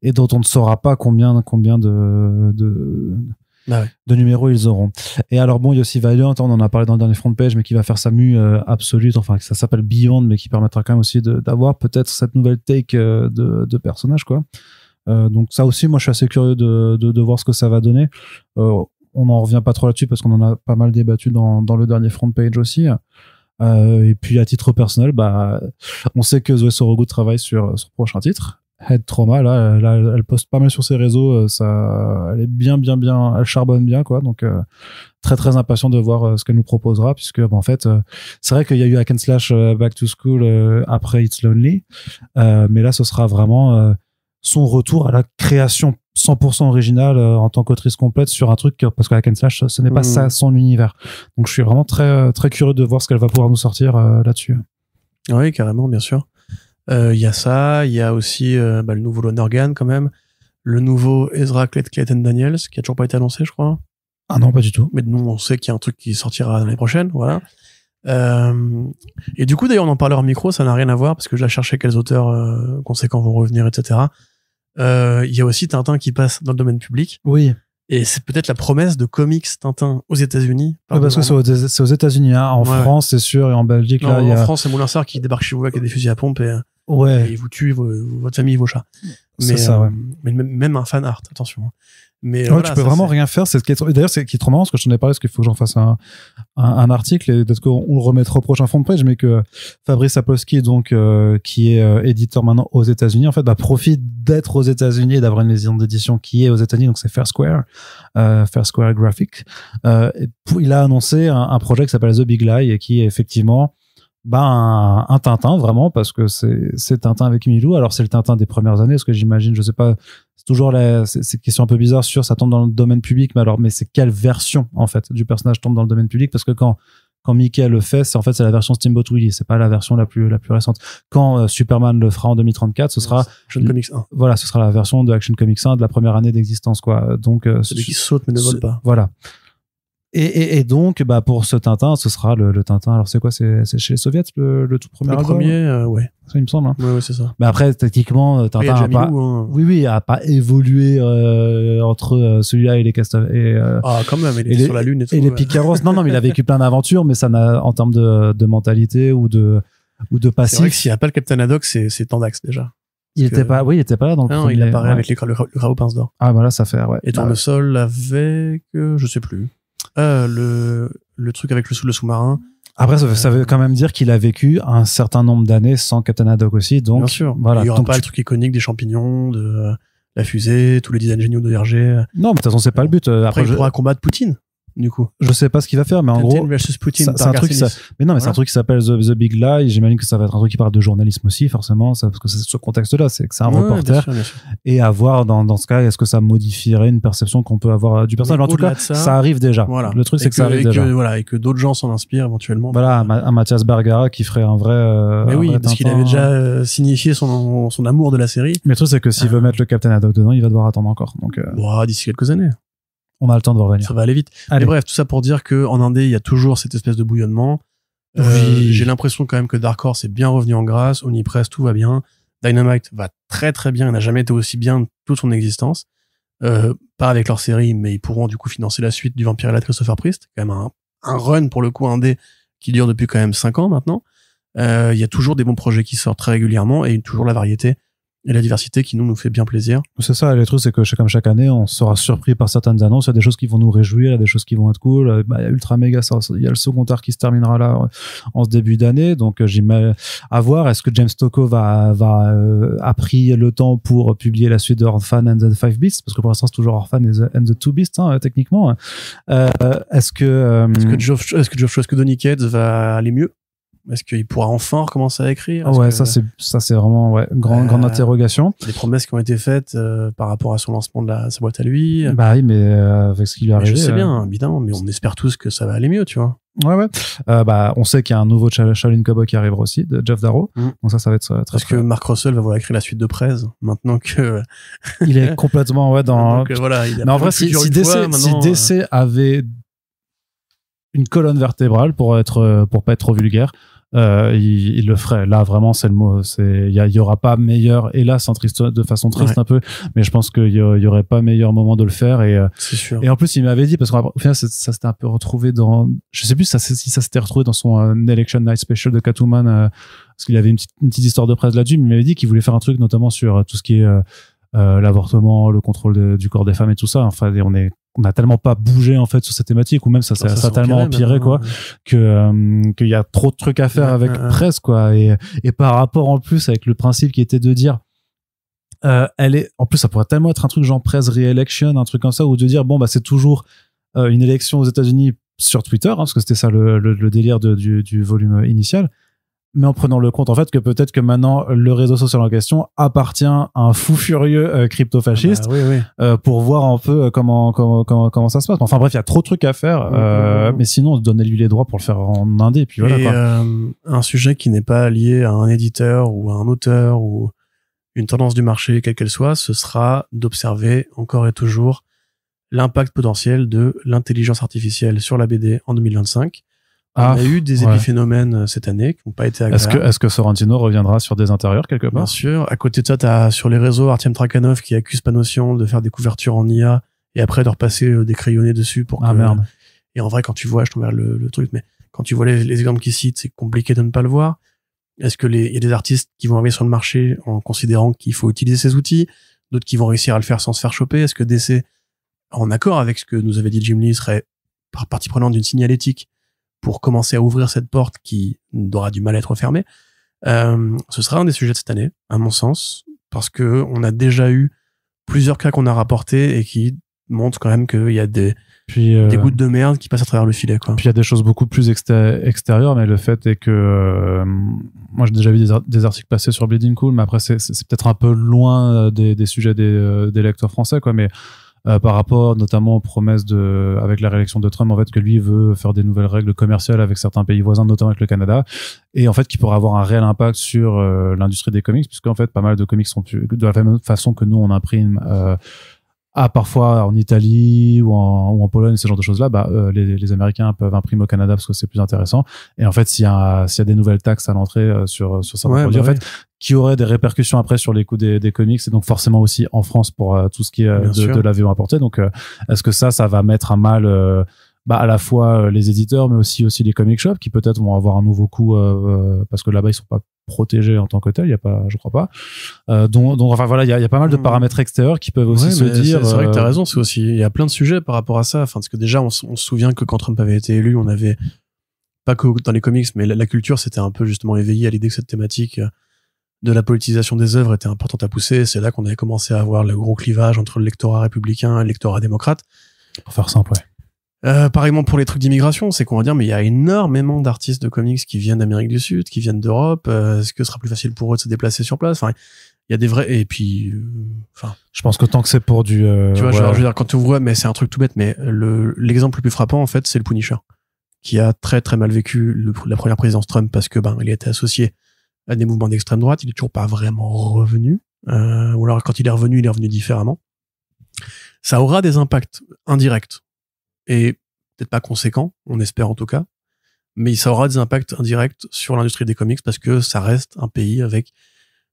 et dont on ne saura pas combien de numéros ils auront. Et alors bon, il y a aussi Valiant, on en a parlé dans le dernier front page, mais qui va faire sa mue absolue, enfin ça s'appelle Beyond, mais qui permettra quand même aussi d'avoir peut-être cette nouvelle take de personnages, quoi. Donc ça aussi, moi je suis assez curieux de voir ce que ça va donner. On n'en revient pas trop là-dessus parce qu'on en a pas mal débattu dans le dernier front page aussi. Et puis à titre personnel, on sait que Zoé Sorogood travaille sur son prochain titre, Head Trauma. Là, elle poste pas mal sur ses réseaux. Elle est bien, elle charbonne bien, quoi. Donc très très impatient de voir ce qu'elle nous proposera, puisque en fait, c'est vrai qu'il y a eu Hack and Slash Back to School après It's Lonely, mais là ce sera vraiment son retour à la création 100% originale en tant qu'autrice complète sur un truc, parce que Hack and Slash, ce n'est pas ça son univers. Donc je suis vraiment très très curieux de voir ce qu'elle va pouvoir nous sortir là-dessus. Oui, carrément, bien sûr. Il y a ça, il y a aussi le nouveau Lonergan quand même, le nouveau Ezra Clayton Daniels qui a toujours pas été annoncé, je crois. Ah non, pas du tout. Mais nous, on sait qu'il y a un truc qui sortira l'année prochaine, voilà. Et du coup, d'ailleurs, on en parlera en micro, ça n'a rien à voir parce que je la cherchais quels auteurs conséquents vont revenir, etc. Il y a aussi Tintin qui passe dans le domaine public. Oui. Et c'est peut-être la promesse de comics Tintin aux États-Unis. Ouais, parce que c'est aux États-Unis, hein. En France, c'est sûr, et en Belgique, non, là, en France, c'est Moulin Sarr qui débarque chez vous avec des fusils à pompe et il vous tue votre famille, vos chats. C'est ça, ouais. Mais même un fan art, attention. Mais ouais, voilà, tu peux vraiment rien faire. D'ailleurs, c'est qui est trop marrant, parce que je t'en ai parlé, parce qu'il faut que j'en fasse un article, et peut-être qu'on le remettra au prochain front page, mais que Fabrice Sapolsky, donc, qui est éditeur maintenant aux États-Unis, en fait, profite d'être aux États-Unis et d'avoir une maison d'édition qui est aux États-Unis, donc c'est Fair Square Graphic. Il a annoncé un projet qui s'appelle The Big Lie, et qui est effectivement un Tintin, vraiment, parce que c'est Tintin avec Milou. Alors c'est le Tintin des premières années, parce que j'imagine, je sais pas, c'est toujours c'est une question un peu bizarre sur ça tombe dans le domaine public, mais c'est quelle version en fait du personnage tombe dans le domaine public, parce que quand quand Mickey le fait, c'est la version Steamboat Willie, c'est pas la version la plus récente. Quand Superman le fera en 2034, ce sera Action Comics 1. Voilà, ce sera la version de Action Comics 1 de la première année d'existence, quoi. Donc celui qui saute mais ne vole pas. Voilà. Et donc, pour ce Tintin, ce sera le Tintin. Alors, c'est quoi? C'est chez les Soviets, le tout premier album? Le premier, ouais. Ça, il me semble, hein. Ouais, c'est ça. Mais après, techniquement, Tintin a pas, oui, a pas évolué, entre, celui-là et les quand même, il est sur la Lune et tout. Et les Picaros. Non, mais il a vécu plein d'aventures, mais ça n'a, en termes de mentalité ou de passif. C'est vrai que s'il n'y a pas le Captain Haddock, c'est Tandax, déjà. Il était pas là dans le premier. Il apparaît avec le Grau Pince d'Or. Ah, voilà, ça fait, ouais. Et Tournesol avec, je sais plus. Le truc avec le sous-marin. Après, ça veut quand même dire qu'il a vécu un certain nombre d'années sans Captain Haddock aussi. Donc, bien sûr. Voilà. Il y aura pas le truc iconique des champignons, de la fusée, tous les designs géniaux de RG. Non, mais de toute façon, c'est pas le but. Après, il pourra combattre Poutine, du coup. Je sais pas ce qu'il va faire, mais en gros. versus Poutine. C'est un truc, mais non, mais c'est un truc qui s'appelle The Big Lie. J'imagine que ça va être un truc qui parle de journalisme aussi, forcément, parce que c'est ce contexte-là, c'est que c'est un reporter. Bien sûr. Et à voir dans ce cas, est-ce que ça modifierait une perception qu'on peut avoir du personnage? En tout cas, ça arrive déjà. Voilà. Le truc, c'est que ça arrive déjà. Et que d'autres gens s'en inspirent éventuellement. Voilà, un Mathias Bergara qui ferait un vrai. Mais oui, parce qu'il avait déjà signifié son amour de la série. Mais le truc, c'est que s'il veut mettre le Captain Haddock dedans, il va devoir attendre encore. Donc, d'ici quelques années. On a le temps de revenir. Ça va aller vite. Mais bref, tout ça pour dire que en Indé, il y a toujours cette espèce de bouillonnement. Oui. J'ai l'impression quand même que Dark Horse est bien revenu en grâce. Omnipress, tout va bien. Dynamite va très très bien. Il n'a jamais été aussi bien de toute son existence. Pas avec leur série, mais ils pourront du coup financer la suite du Vampire et la Christopher Priest. Quand même un run pour le coup Indé qui dure depuis quand même 5 ans maintenant. Il y a toujours des bons projets qui sortent très régulièrement et toujours la variété et la diversité qui nous fait bien plaisir. C'est ça, le truc, c'est que comme chaque année, on sera surpris par certaines annonces. Il y a des choses qui vont nous réjouir, il y a des choses qui vont être cool. Il y a Ultra Mega, il y a le second arc qui se terminera là en ce début d'année. Donc, j'imagine à voir. Est-ce que James Tocco a pris le temps pour publier la suite de Orphan and the Five Beasts? Parce que pour l'instant, c'est toujours Orphan and the Two Beasts, techniquement. Est-ce que Donny Cates va aller mieux? Est-ce qu'il pourra enfin recommencer à écrire? Ça c'est vraiment grande interrogation. Des promesses qui ont été faites par rapport à son lancement de sa boîte à lui. Bah oui, mais avec ce qui lui est arrivé. Je sais bien, évidemment, mais on espère tous que ça va aller mieux, tu vois. Ouais. On sait qu'il y a un nouveau Shaolin Cowboy qui arrivera aussi de Jeff Darrow. Donc ça va être très. Parce que Mark Russell va vouloir écrire la suite de Prez maintenant que il est complètement dans. Donc voilà. Mais en vrai, si DC avait une colonne vertébrale pour pas être trop vulgaire, il le ferait. Là, vraiment, c'est le mot. Il y aura pas meilleur, hélas, de façon triste un peu, mais je pense qu'il y aurait pas meilleur moment de le faire. C'est sûr. Et en plus, il m'avait dit, parce qu'au final, ça s'était un peu retrouvé je sais plus si ça s'était retrouvé dans son Election Night Special de Catwoman, parce qu'il avait une petite histoire de presse là-dessus, mais il m'avait dit qu'il voulait faire un truc notamment sur tout ce qui est l'avortement, le contrôle du corps des femmes et tout ça. Enfin, on a tellement pas bougé en fait sur cette thématique, ou même ça a tellement empiré quoi, qu'il y a trop de trucs à faire avec Presse quoi, et par rapport en plus avec le principe qui était de dire en plus ça pourrait tellement être un truc genre Presse re-election, un truc comme ça, ou de dire c'est toujours une élection aux États-Unis sur Twitter, parce que c'était ça le délire du volume initial. Mais en prenant le compte en fait que peut-être que maintenant le réseau social en question appartient à un fou furieux crypto-fasciste, pour voir un peu comment ça se passe. Enfin bref, il y a trop de trucs à faire, mais sinon donnez-lui les droits pour le faire en indé, et puis voilà. Et un sujet qui n'est pas lié à un éditeur ou à un auteur ou une tendance du marché quelle qu'elle soit, ce sera d'observer encore et toujours l'impact potentiel de l'intelligence artificielle sur la BD en 2025. On a eu des épiphénomènes cette année qui n'ont pas été agréables. Est-ce que Sorrentino reviendra sur des intérieurs quelque part? Bien sûr. À côté de ça, t'as sur les réseaux Artyom Trakhanov qui accuse Panossian de faire des couvertures en IA et après de repasser des crayonnés dessus pour que... merde. Et en vrai, quand tu vois, je t'enverrai le truc, mais quand tu vois les exemples qu'il cite, c'est compliqué de ne pas le voir. Est-ce que il y a des artistes qui vont arriver sur le marché en considérant qu'il faut utiliser ces outils, d'autres qui vont réussir à le faire sans se faire choper? Est-ce que DC, en accord avec ce que nous avait dit Jim Lee, serait partie prenante d'une signalétique pour commencer à ouvrir cette porte qui aura du mal à être fermée? Ce sera un des sujets de cette année, à mon sens, parce que on a déjà eu plusieurs cas qu'on a rapportés et qui montrent quand même qu'il y a des gouttes de merde qui passent à travers le filet, quoi. Puis il y a des choses beaucoup plus extérieures, mais le fait est que moi j'ai déjà vu des articles passer sur Bleeding Cool, mais après c'est peut-être un peu loin des sujets des lecteurs français, quoi. Mais par rapport notamment aux promesses avec la réélection de Trump, en fait, que lui veut faire des nouvelles règles commerciales avec certains pays voisins, notamment avec le Canada, et en fait qui pourrait avoir un réel impact sur l'industrie des comics, puisqu'en fait pas mal de comics sont de la même façon que nous on imprime parfois en Italie ou en Pologne, ce genre de choses-là, les Américains peuvent imprimer au Canada parce que c'est plus intéressant. Et en fait, s'il y a des nouvelles taxes à l'entrée sur certains produits, en fait, qui auraient des répercussions après sur les coûts des comics, et donc forcément aussi en France pour tout ce qui est de la VO importée. Donc, est-ce que ça va mettre à mal à la fois les éditeurs, mais aussi les comic shops qui peut-être vont avoir un nouveau coût parce que là-bas ils sont pas protégés en tant que tel, je crois pas. Donc enfin voilà, il y a pas mal de paramètres extérieurs qui peuvent aussi se dire. C'est vrai que t'as raison, c'est aussi, il y a plein de sujets par rapport à ça. Enfin, parce que déjà on se souvient que quand Trump avait été élu, on avait pas que dans les comics, mais la culture s'était un peu justement éveillée à l'idée que cette thématique de la politisation des œuvres était importante à pousser. C'est là qu'on avait commencé à avoir le gros clivage entre le lectorat républicain et le lectorat démocrate. Pour faire simple, ouais. Pareillement pour les trucs d'immigration, c'est qu'on va dire, mais il y a énormément d'artistes de comics qui viennent d'Amérique du Sud, qui viennent d'Europe. Est-ce que ce sera plus facile pour eux de se déplacer sur place? Enfin, il y a des vrais, et puis, je pense que tant que c'est pour du, tu vois, genre, je veux dire, quand tu vois, mais c'est un truc tout bête, mais l'exemple le plus frappant, en fait, c'est le Punisher, qui a très très mal vécu la première présidence Trump parce que, il a été associé à des mouvements d'extrême droite, il est toujours pas vraiment revenu, ou alors quand il est revenu différemment. Ça aura des impacts indirects. Et peut-être pas conséquent, on espère en tout cas, mais ça aura des impacts indirects sur l'industrie des comics parce que ça reste un pays avec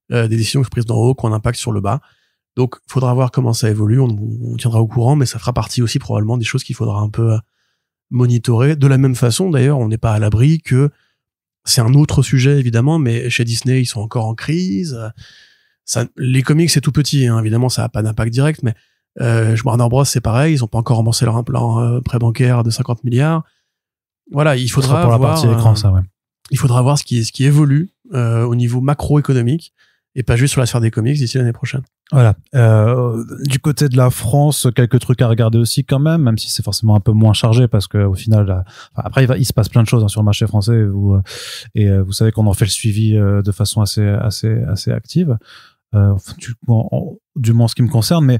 des décisions prises d'en haut qui ont un impact sur le bas. Donc, il faudra voir comment ça évolue, on tiendra au courant, mais ça fera partie aussi probablement des choses qu'il faudra un peu monitorer. De la même façon, d'ailleurs, on n'est pas à l'abri que c'est un autre sujet évidemment, mais chez Disney, ils sont encore en crise. Les comics, c'est tout petit, hein, évidemment, ça n'a pas d'impact direct, mais Warner Bros, c'est pareil, ils ont pas encore remboursé leur prêt bancaire de 50 milliards. Voilà, il faudra pour voir, la partie écran, ça, ouais. Il faudra voir ce qui évolue au niveau macroéconomique et pas juste sur la sphère des comics d'ici l'année prochaine. Voilà. Du côté de la France, quelques trucs à regarder aussi quand même si c'est forcément un peu moins chargé parce que au final, après il se passe plein de choses sur le marché français et vous savez qu'on en fait le suivi de façon assez active. Du moins ce qui me concerne, mais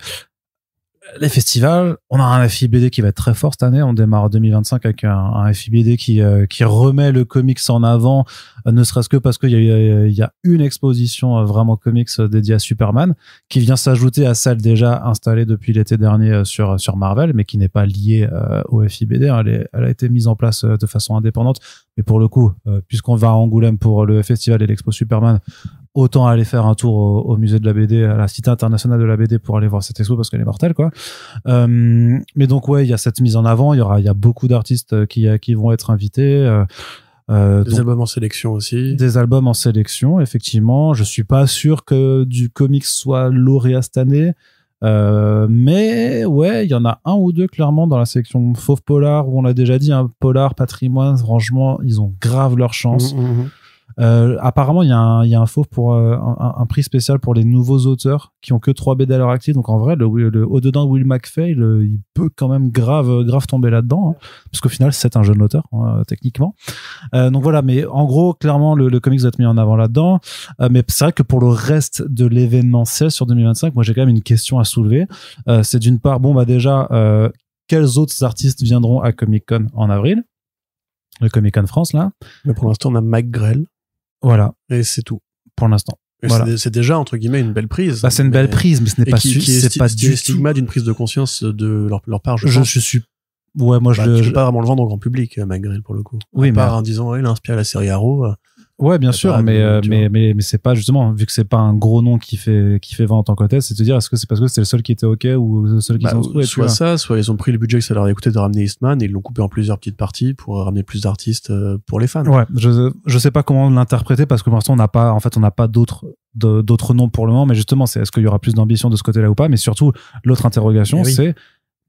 les festivals, on a un FIBD qui va être très fort cette année. On démarre en 2025 avec un FIBD qui remet le comics en avant, ne serait-ce que parce qu'il y a une exposition vraiment comics dédiée à Superman qui vient s'ajouter à celle déjà installée depuis l'été dernier sur Marvel, mais qui n'est pas liée au FIBD. Elle a été mise en place de façon indépendante. Mais pour le coup, puisqu'on va à Angoulême pour le festival et l'expo Superman, autant aller faire un tour au musée de la BD, à la Cité internationale de la BD pour aller voir cette expo parce qu'elle est mortelle, quoi. Mais donc, ouais, il y a cette mise en avant. Il y a beaucoup d'artistes qui vont être invités. Des albums en sélection aussi. Des albums en sélection, effectivement. Je suis pas sûr que du comics soit lauréat cette année. Mais ouais, il y en a un ou deux clairement dans la sélection Fauve Polar où on l'a déjà dit, Polar, Patrimoine, franchement, ils ont grave leur chance. Apparemment, il y a un fauve pour un prix spécial pour les nouveaux auteurs qui ont que 3 BD à l'heure active. Donc en vrai, le au-dedans de Will McPhail, il peut quand même grave tomber là-dedans, parce qu'au final, c'est un jeune auteur, techniquement. Donc voilà, mais en gros, clairement, le comics doit être mis en avant là-dedans. Mais c'est vrai que pour le reste de l'événementiel sur 2025, moi j'ai quand même une question à soulever. C'est d'une part, déjà, quels autres artistes viendront à Comic-Con en avril? Le Comic-Con France, là. Mais pour l'instant, on a Mike Grell. Voilà. Et c'est tout. Pour l'instant. Voilà. C'est déjà, entre guillemets, une belle prise. C'est une belle prise, mais ce n'est pas c'est pas du stigma d'une prise de conscience de leur part, je pense. Je suis, ouais, moi, tu peux pas vraiment le vendre au grand public, Mike Grell, pour le coup. Oui, mais. En disant, il a inspiré la série Arrow. Ouais, bien sûr, mais c'est pas justement, vu que c'est pas un gros nom qui fait vendre en tant que tel, c'est de te dire, est-ce que c'est parce que c'est le seul qui était OK ou le seul qui s'en trouve? Soit ça, soit ils ont pris le budget que ça leur a coûté de ramener Eastman et ils l'ont coupé en plusieurs petites parties pour ramener plus d'artistes pour les fans. Ouais, je sais pas comment l'interpréter parce que pour l'instant on n'a pas d'autres noms pour le moment, mais justement, est-ce qu'il y aura plus d'ambition de ce côté-là ou pas? Mais surtout, l'autre interrogation, c'est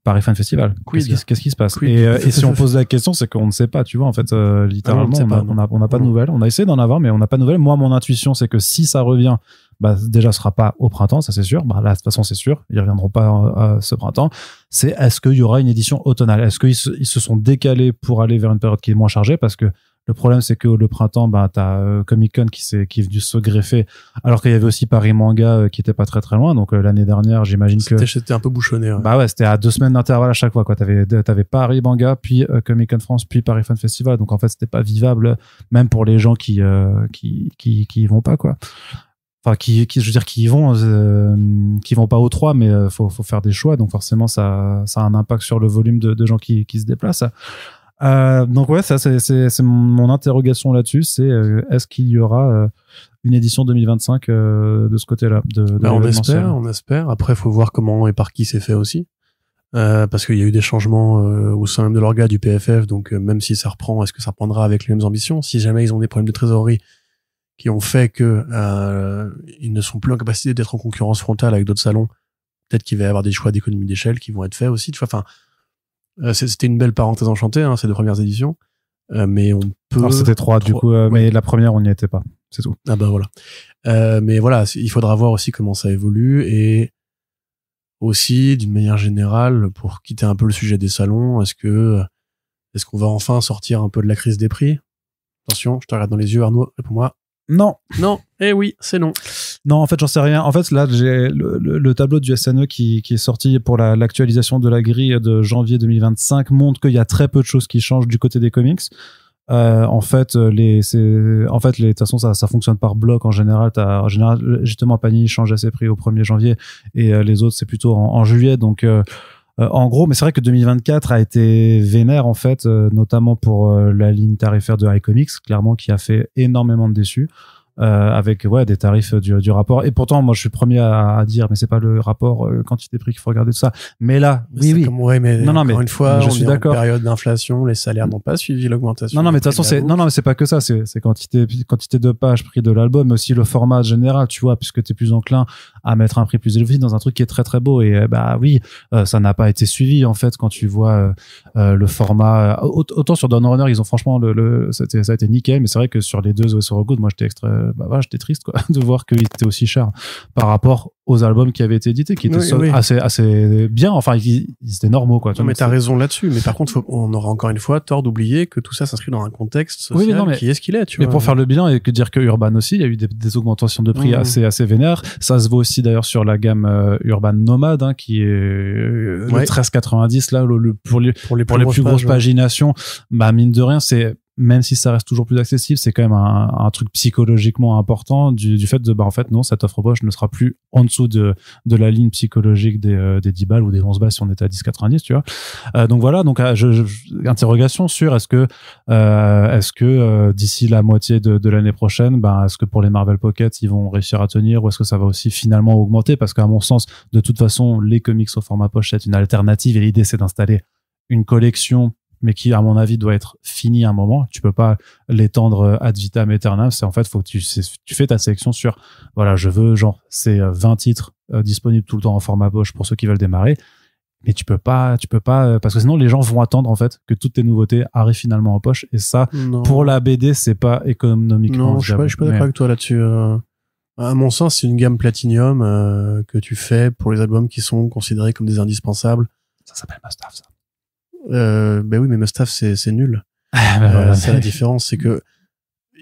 Paris Fan Festival. Qu'est-ce qui se passe? Et si on pose la question, c'est qu'on ne sait pas, tu vois, en fait, littéralement, on n'a pas de nouvelles. On a essayé d'en avoir, mais on n'a pas de nouvelles. Moi, mon intuition, c'est que si ça revient, déjà, ce sera pas au printemps, ça c'est sûr. Là, de toute façon, c'est sûr. Ils reviendront pas ce printemps. Est-ce qu'il y aura une édition automnale? Est-ce qu'ils se sont décalés pour aller vers une période qui est moins chargée? Parce que Le problème, c'est que le printemps, t'as Comic-Con qui est venu se greffer, alors qu'il y avait aussi Paris Manga qui était pas très très loin. Donc l'année dernière, j'imagine que c'était un peu bouchonné. Ouais. Bah ouais, c'était à 2 semaines d'intervalle à chaque fois, quoi. T'avais Paris Manga, puis Comic-Con France, puis Paris Fan Festival. Donc en fait, c'était pas vivable, même pour les gens qui y vont pas, quoi. Enfin, je veux dire, qui vont pas aux 3, mais faut faire des choix. Donc forcément, ça a un impact sur le volume de gens qui se déplacent. Donc ouais, ça c'est mon interrogation là-dessus, c'est est-ce qu'il y aura une édition 2025 de ce côté-là on espère. Après, faut voir comment et par qui c'est fait aussi, parce qu'il y a eu des changements au sein même de l'orga du PFF. Donc même si ça reprend, est-ce que ça reprendra avec les mêmes ambitions? Si jamais ils ont des problèmes de trésorerie qui ont fait que ils ne sont plus en capacité d'être en concurrence frontale avec d'autres salons, peut-être qu'il va y avoir des choix d'économie d'échelle qui vont être faits aussi. Tu vois, enfin. C'était une belle parenthèse enchantée, ces 2 premières éditions, mais on peut. Alors c'était 3 du coup, mais la première on n'y était pas, c'est tout. Ah bah voilà. Mais voilà, il faudra voir aussi comment ça évolue et aussi d'une manière générale, pour quitter un peu le sujet des salons, est-ce qu'on va enfin sortir un peu de la crise des prix? Attention, je te regarde dans les yeux, Arnaud, réponds-moi. Non. Oui, c'est non. Non, en fait, j'en sais rien. En fait, là, j'ai le tableau du SNE qui est sorti pour l'actualisation de la grille de janvier 2025 montre qu'il y a très peu de choses qui changent du côté des comics. En fait, de toute façon, ça fonctionne par bloc en général. En général, justement, Panini change ses prix au 1er janvier et les autres, c'est plutôt en juillet. Donc, en gros, mais c'est vrai que 2024 a été vénère, en fait, notamment pour la ligne tarifaire de iComics, clairement, qui a fait énormément de déçus. Avec des tarifs du rapport, et pourtant moi je suis le premier à dire mais c'est pas le rapport quantité prix qu'il faut regarder tout ça, mais là oui mais non, encore une fois je suis d'accord. En période d'inflation, les salaires n'ont pas suivi l'augmentation. Non mais de toute façon c'est pas que ça, c'est quantité de pages, prix de l'album, mais aussi le format général, tu vois, puisque t'es plus enclin à mettre un prix plus élevé dans un truc qui est très très beau, et ça n'a pas été suivi en fait quand tu vois le format. Autant sur Dawn Runner ils ont franchement ça a été nickel, mais c'est vrai que sur les deux So Good, moi j'étais triste, quoi, de voir qu'il était aussi cher par rapport aux albums qui avaient été édités, qui étaient assez bien, enfin ils étaient normaux, quoi. Non, mais t'as raison là-dessus, mais par contre on aura encore une fois tort d'oublier que tout ça s'inscrit dans un contexte social qui est ce qu'il est, tu vois. Mais pour faire le bilan et que dire que Urban aussi, il y a eu des augmentations de prix assez vénères. Ça se voit aussi d'ailleurs sur la gamme Urban Nomade, qui est le 13,90 là, pour les plus grosses paginations. Bah mine de rien, même si ça reste toujours plus accessible, c'est quand même un truc psychologiquement important du fait de, en fait, non, cette offre Bosch ne sera plus en dessous de la ligne psychologique des 10 balles ou des 11 balles si on était à 10,90, tu vois. Donc voilà, interrogation sur est-ce que d'ici la moitié de l'année prochaine, est-ce que pour les Marvel Pocket, ils vont réussir à tenir, ou est-ce que ça va aussi finalement augmenter? Parce qu'à mon sens, de toute façon, les comics au format poche, c'est une alternative, et l'idée, c'est d'installer une collection, mais qui, à mon avis, doit être fini à un moment. Tu peux pas l'étendre ad vitam aeternam. C'est en fait, faut que tu fais ta sélection sur, voilà, je veux, c'est 20 titres disponibles tout le temps en format poche pour ceux qui veulent démarrer. Mais tu peux pas, parce que sinon les gens vont attendre, en fait, que toutes tes nouveautés arrivent finalement en poche. Et ça, pour la BD, c'est pas économiquement. Non, je suis pas d'accord avec toi là-dessus. À mon sens, c'est une gamme Platinum que tu fais pour les albums qui sont considérés comme des indispensables. Ça s'appelle Must-Have, ça. Ben oui, mais Must-Have, c'est nul. C'est la différence, c'est que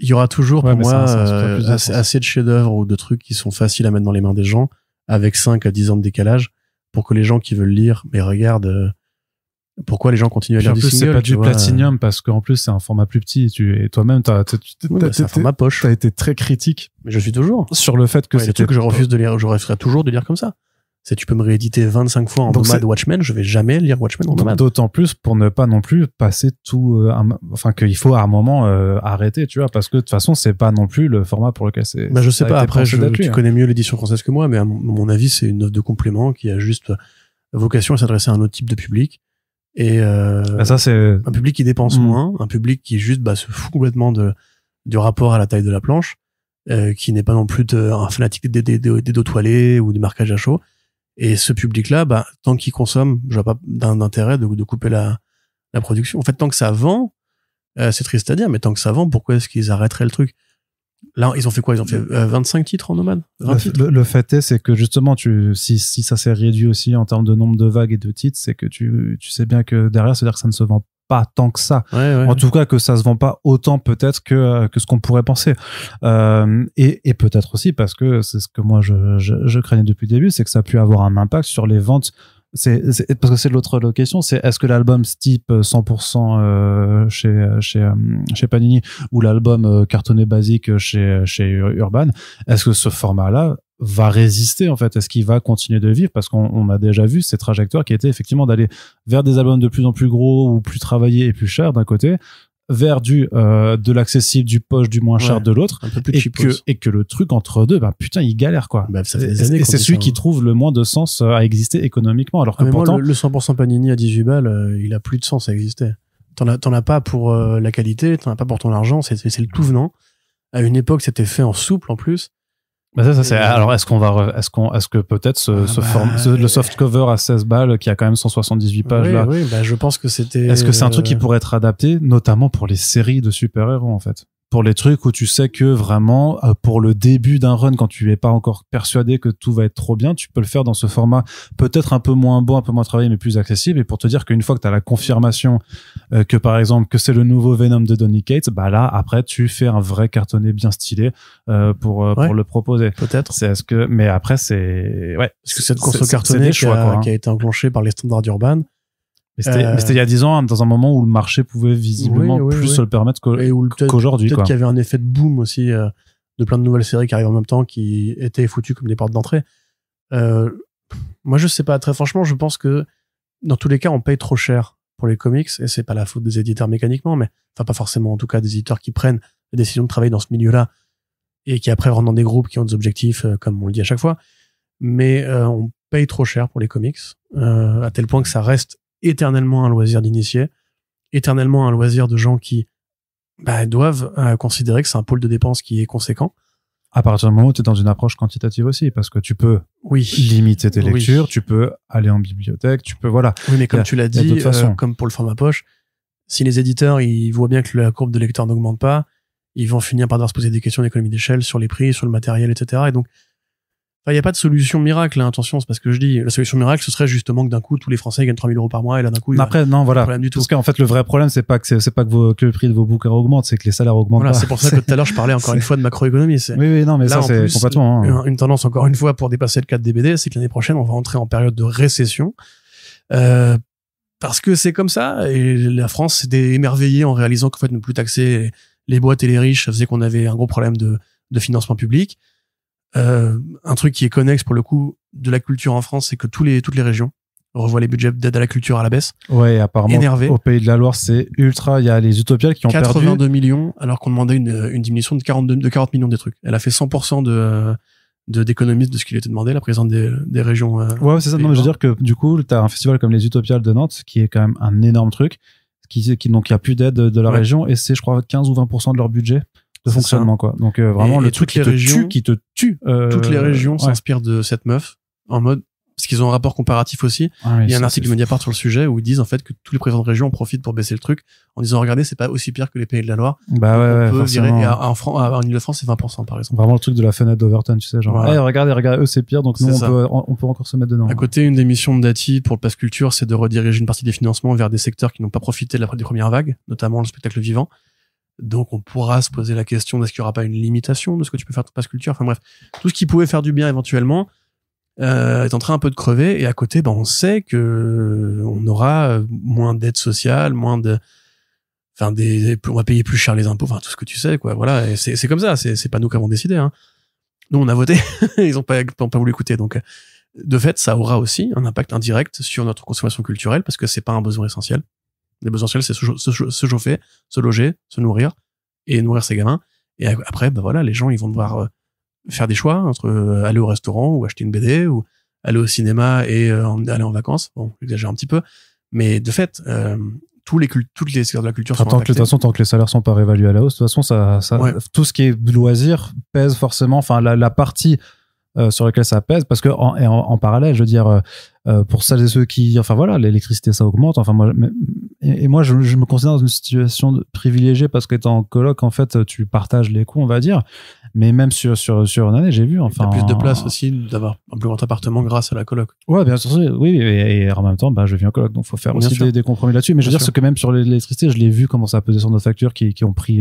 il y aura toujours pour moi assez de chefs-d'œuvre ou de trucs qui sont faciles à mettre dans les mains des gens avec 5 à 10 ans de décalage pour que les gens qui veulent lire, mais regarde, pourquoi les gens continuent à lire du single? C'est pas du Platinum parce qu'en plus c'est un format plus petit, et toi-même c'est un format poche. T'as été très critique. Mais je suis toujours sur le fait que c'est trucs que je refuse de lire, je refuserai toujours de lire comme ça. Tu peux me rééditer 25 fois en nomade Watchmen, je vais jamais lire Watchmen en nomade. D'autant plus pour ne pas non plus passer tout, qu'il faut à un moment arrêter, tu vois, parce que de toute façon c'est pas non plus le format pour lequel c'est. Je sais pas. Après, tu connais mieux l'édition française que moi, mais à mon avis, c'est une œuvre de complément qui a juste vocation à s'adresser à un autre type de public. Et ça c'est un public qui dépense moins, un public qui juste se fout complètement du rapport à la taille de la planche, qui n'est pas non plus un fanatique des dos toilés ou du marquage à chaud. Et ce public-là, tant qu'il consomme, je vois pas d'intérêt de couper la production. En fait, tant que ça vend, c'est triste à dire, mais tant que ça vend, pourquoi est-ce qu'ils arrêteraient le truc? Là, ils ont fait quoi? Ils ont fait 25 titres en nomade? Le fait c'est que justement, si ça s'est réduit aussi en termes de nombre de vagues et de titres, c'est que tu sais bien que derrière, c'est-à-dire que ça ne se vend pas tant que ça. Ouais. En tout cas, que ça se vend pas autant peut-être que ce qu'on pourrait penser. Et peut-être aussi parce que c'est ce que moi je craignais depuis le début, c'est que ça a pu avoir un impact sur les ventes. C'est parce que c'est l'autre question, c'est est-ce que l'album type 100% chez Panini ou l'album cartonné basique chez Urban, est-ce que ce format-là va résister en fait? Est-ce qu'il va continuer de vivre? Parce qu'on a déjà vu ces trajectoires qui étaient effectivement d'aller vers des albums de plus en plus gros ou plus travaillés et plus chers d'un côté, vers de l'accessible, du poche, du moins cher de l'autre, un peu plus et que le truc entre deux, bah putain, il galère quoi. Bah, ça fait des années et c'est celui qui trouve le moins de sens à exister économiquement, alors que pourtant moi, le 100% Panini à 18 balles, il a plus de sens à exister. T'en as pas pour la qualité, t'en as pas pour ton argent, c'est le tout venant. À une époque, c'était fait en souple en plus. Bah ça c'est alors est-ce que peut-être le soft cover à 16 balles qui a quand même 178 pages là. Oui, bah je pense que c'était Est-ce que c'est un truc qui pourrait être adapté notamment pour les séries de super-héros en fait? Pour les trucs où tu sais que vraiment pour le début d'un run, quand tu es pas encore persuadé que tout va être trop bien, tu peux le faire dans ce format peut-être un peu moins beau, un peu moins travaillé mais plus accessible, et pour te dire qu'une fois que tu as la confirmation que par exemple que c'est le nouveau Venom de Donny Cates, bah là après tu fais un vrai cartonné bien stylé pour le proposer. Peut-être. Mais après c'est parce que cette course au cartonné qui a été enclenchée par les standards d'Urban. Mais c'était il y a 10 ans, dans un moment où le marché pouvait visiblement plus se le permettre qu'aujourd'hui. Peut-être qu'il y avait un effet de boom aussi de plein de nouvelles séries qui arrivent en même temps, qui étaient foutues comme des portes d'entrée. Moi, je sais pas, très franchement, je pense que dans tous les cas, on paye trop cher pour les comics, et c'est pas la faute des éditeurs mécaniquement, mais enfin pas forcément, en tout cas des éditeurs qui prennent la décision de travailler dans ce milieu-là et qui après rentrent dans des groupes qui ont des objectifs, comme on le dit à chaque fois. Mais on paye trop cher pour les comics, à tel point que ça reste éternellement un loisir d'initiés, éternellement un loisir de gens qui doivent considérer que c'est un pôle de dépenses qui est conséquent. À partir du moment où tu es dans une approche quantitative aussi, parce que tu peux limiter tes lectures, tu peux aller en bibliothèque, tu peux, voilà. Oui, mais comme tu l'as dit, comme pour le format poche, si les éditeurs, ils voient bien que la courbe de lecteurs n'augmente pas, ils vont finir par devoir se poser des questions d'économie d'échelle sur les prix, sur le matériel, etc. Et donc, il n'y a pas de solution miracle, hein, attention, c'est pas ce que je dis. La solution miracle, ce serait justement que d'un coup, tous les Français gagnent 3 000 euros par mois, et là, d'un coup, après, non, voilà. Problème du tout. Parce qu'en fait, le vrai problème, c'est pas que le prix de vos bouquins augmente, c'est que les salaires augmentent pas. C'est pour ça que tout à l'heure, je parlais encore une fois de macroéconomie. Oui, non, mais là, ça, c'est plus, complètement, une tendance, encore une fois, pour dépasser le 4 DBD, c'est que l'année prochaine, on va entrer en période de récession. Parce que c'est comme ça, et la France s'était émerveillée en réalisant qu'en fait, ne plus taxer les boîtes et les riches, ça faisait qu'on avait un gros problème de financement public. Un truc qui est connexe pour le coup de la culture en France, c'est que toutes les régions revoient les budgets d'aide à la culture à la baisse. Ouais, apparemment énervé. Au Pays de la Loire, c'est ultra. Il y a les Utopiales qui ont 82 perdu millions, alors qu'on demandait une diminution de 40 millions des trucs. Elle a fait 100% d'économistes de ce qu'il était demandé, la présidente des régions. Ouais, c'est ça. Non, mais je veux dire que du coup, t'as un festival comme les Utopiales de Nantes, qui est quand même un énorme truc, donc il y a plus d'aide de la région, et c'est, je crois, 15 ou 20% de leur budget de fonctionnement, quoi. Donc vraiment, le truc qui te tue. Toutes les régions s'inspirent de cette meuf, en mode, parce qu'ils ont un rapport comparatif aussi. Il y a un article de Mediapart sur le sujet où ils disent en fait que tous les présidents de région en profitent pour baisser le truc en disant regardez, c'est pas aussi pire que les Pays de la Loire. Bah ouais, on peut virer, et en Ile-de-France c'est 20% par exemple. Vraiment le truc de la fenêtre d'Overton, tu sais, genre regardez, eux c'est pire, donc nous on peut encore se mettre dedans. À côté, une des missions de Dati pour le Pass Culture, c'est de rediriger une partie des financements vers des secteurs qui n'ont pas profité des premières vagues, notamment le spectacle vivant. Donc on pourra se poser la question d'est-ce qu'il y aura pas une limitation de ce que tu peux faire de Pass Culture. Enfin bref, tout ce qui pouvait faire du bien éventuellement est en train un peu de crever, et à côté on sait que on aura moins d'aide sociale, on va payer plus cher les impôts, enfin tout ce que tu sais, quoi. Voilà, et c'est comme ça, c'est pas nous qui avons décidé, hein. Nous on a voté, ils ont pas voulu écouter, donc de fait ça aura aussi un impact indirect sur notre consommation culturelle, parce que c'est pas un besoin essentiel. Les besoins essentiels, c'est se chauffer, se loger, se nourrir et nourrir ses gamins, et après les gens ils vont devoir faire des choix entre aller au restaurant ou acheter une BD, ou aller au cinéma et aller en vacances. Bon, j'exagère un petit peu, mais de fait, toutes les secteurs de la culture sont impactés. De toute façon, tant que les salaires sont pas réévalués à la hausse, de toute façon, ça tout ce qui est loisir pèse forcément. Enfin, la partie sur laquelle ça pèse, parce que en parallèle, je veux dire, pour celles et ceux qui, enfin voilà, l'électricité ça augmente. Enfin moi, et moi, je me considère dans une situation privilégiée parce qu'étant en coloc, en fait, tu partages les coûts, on va dire. Mais même sur une année, j'ai vu, enfin. T'as plus de place aussi d'avoir un plus grand appartement grâce à la coloc. Ouais, bien sûr, oui, et en même temps, bah, je vis en coloc, donc faut faire Bien aussi sûr. des compromis là-dessus. Mais je veux dire, c'est que même sur l'électricité, je l'ai vu comment ça pesait sur nos factures qui ont pris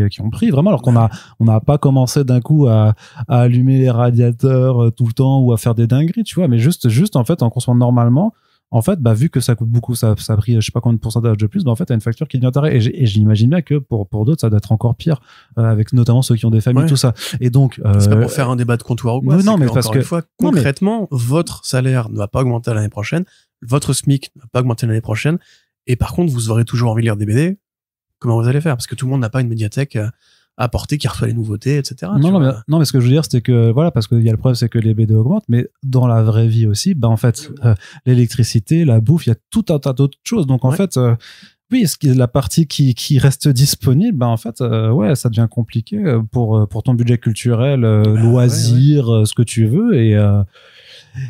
vraiment, alors qu'on on n'a pas commencé d'un coup à allumer les radiateurs tout le temps ou à faire des dingueries, tu vois, mais juste, en fait, en consommant normalement, en fait, bah, vu que ça coûte beaucoup, ça a pris, je sais pas combien de pourcentage de plus, bah, en fait, t'as une facture qui devient tarée. Et j'imagine bien que pour d'autres, ça doit être encore pire, avec notamment ceux qui ont des familles, tout ça. Et donc, c'est pas pour faire un débat de comptoir ou quoi. Non, mais parce que, une fois, concrètement, votre salaire ne va pas augmenter l'année prochaine, votre SMIC ne va pas augmenter l'année prochaine, et par contre, vous aurez toujours envie de lire des BD. Comment vous allez faire? Parce que tout le monde n'a pas une médiathèque à porter qui reçoit les nouveautés, etc. Non, mais ce que je veux dire, c'est que, voilà, parce qu'il y a le problème, c'est que les BD augmentent, mais dans la vraie vie aussi, bah, en fait, l'électricité, la bouffe, il y a tout un tas d'autres choses. Donc, en fait, oui, la partie qui reste disponible, bah, en fait, ouais, ça devient compliqué pour ton budget culturel, loisirs, ce que tu veux,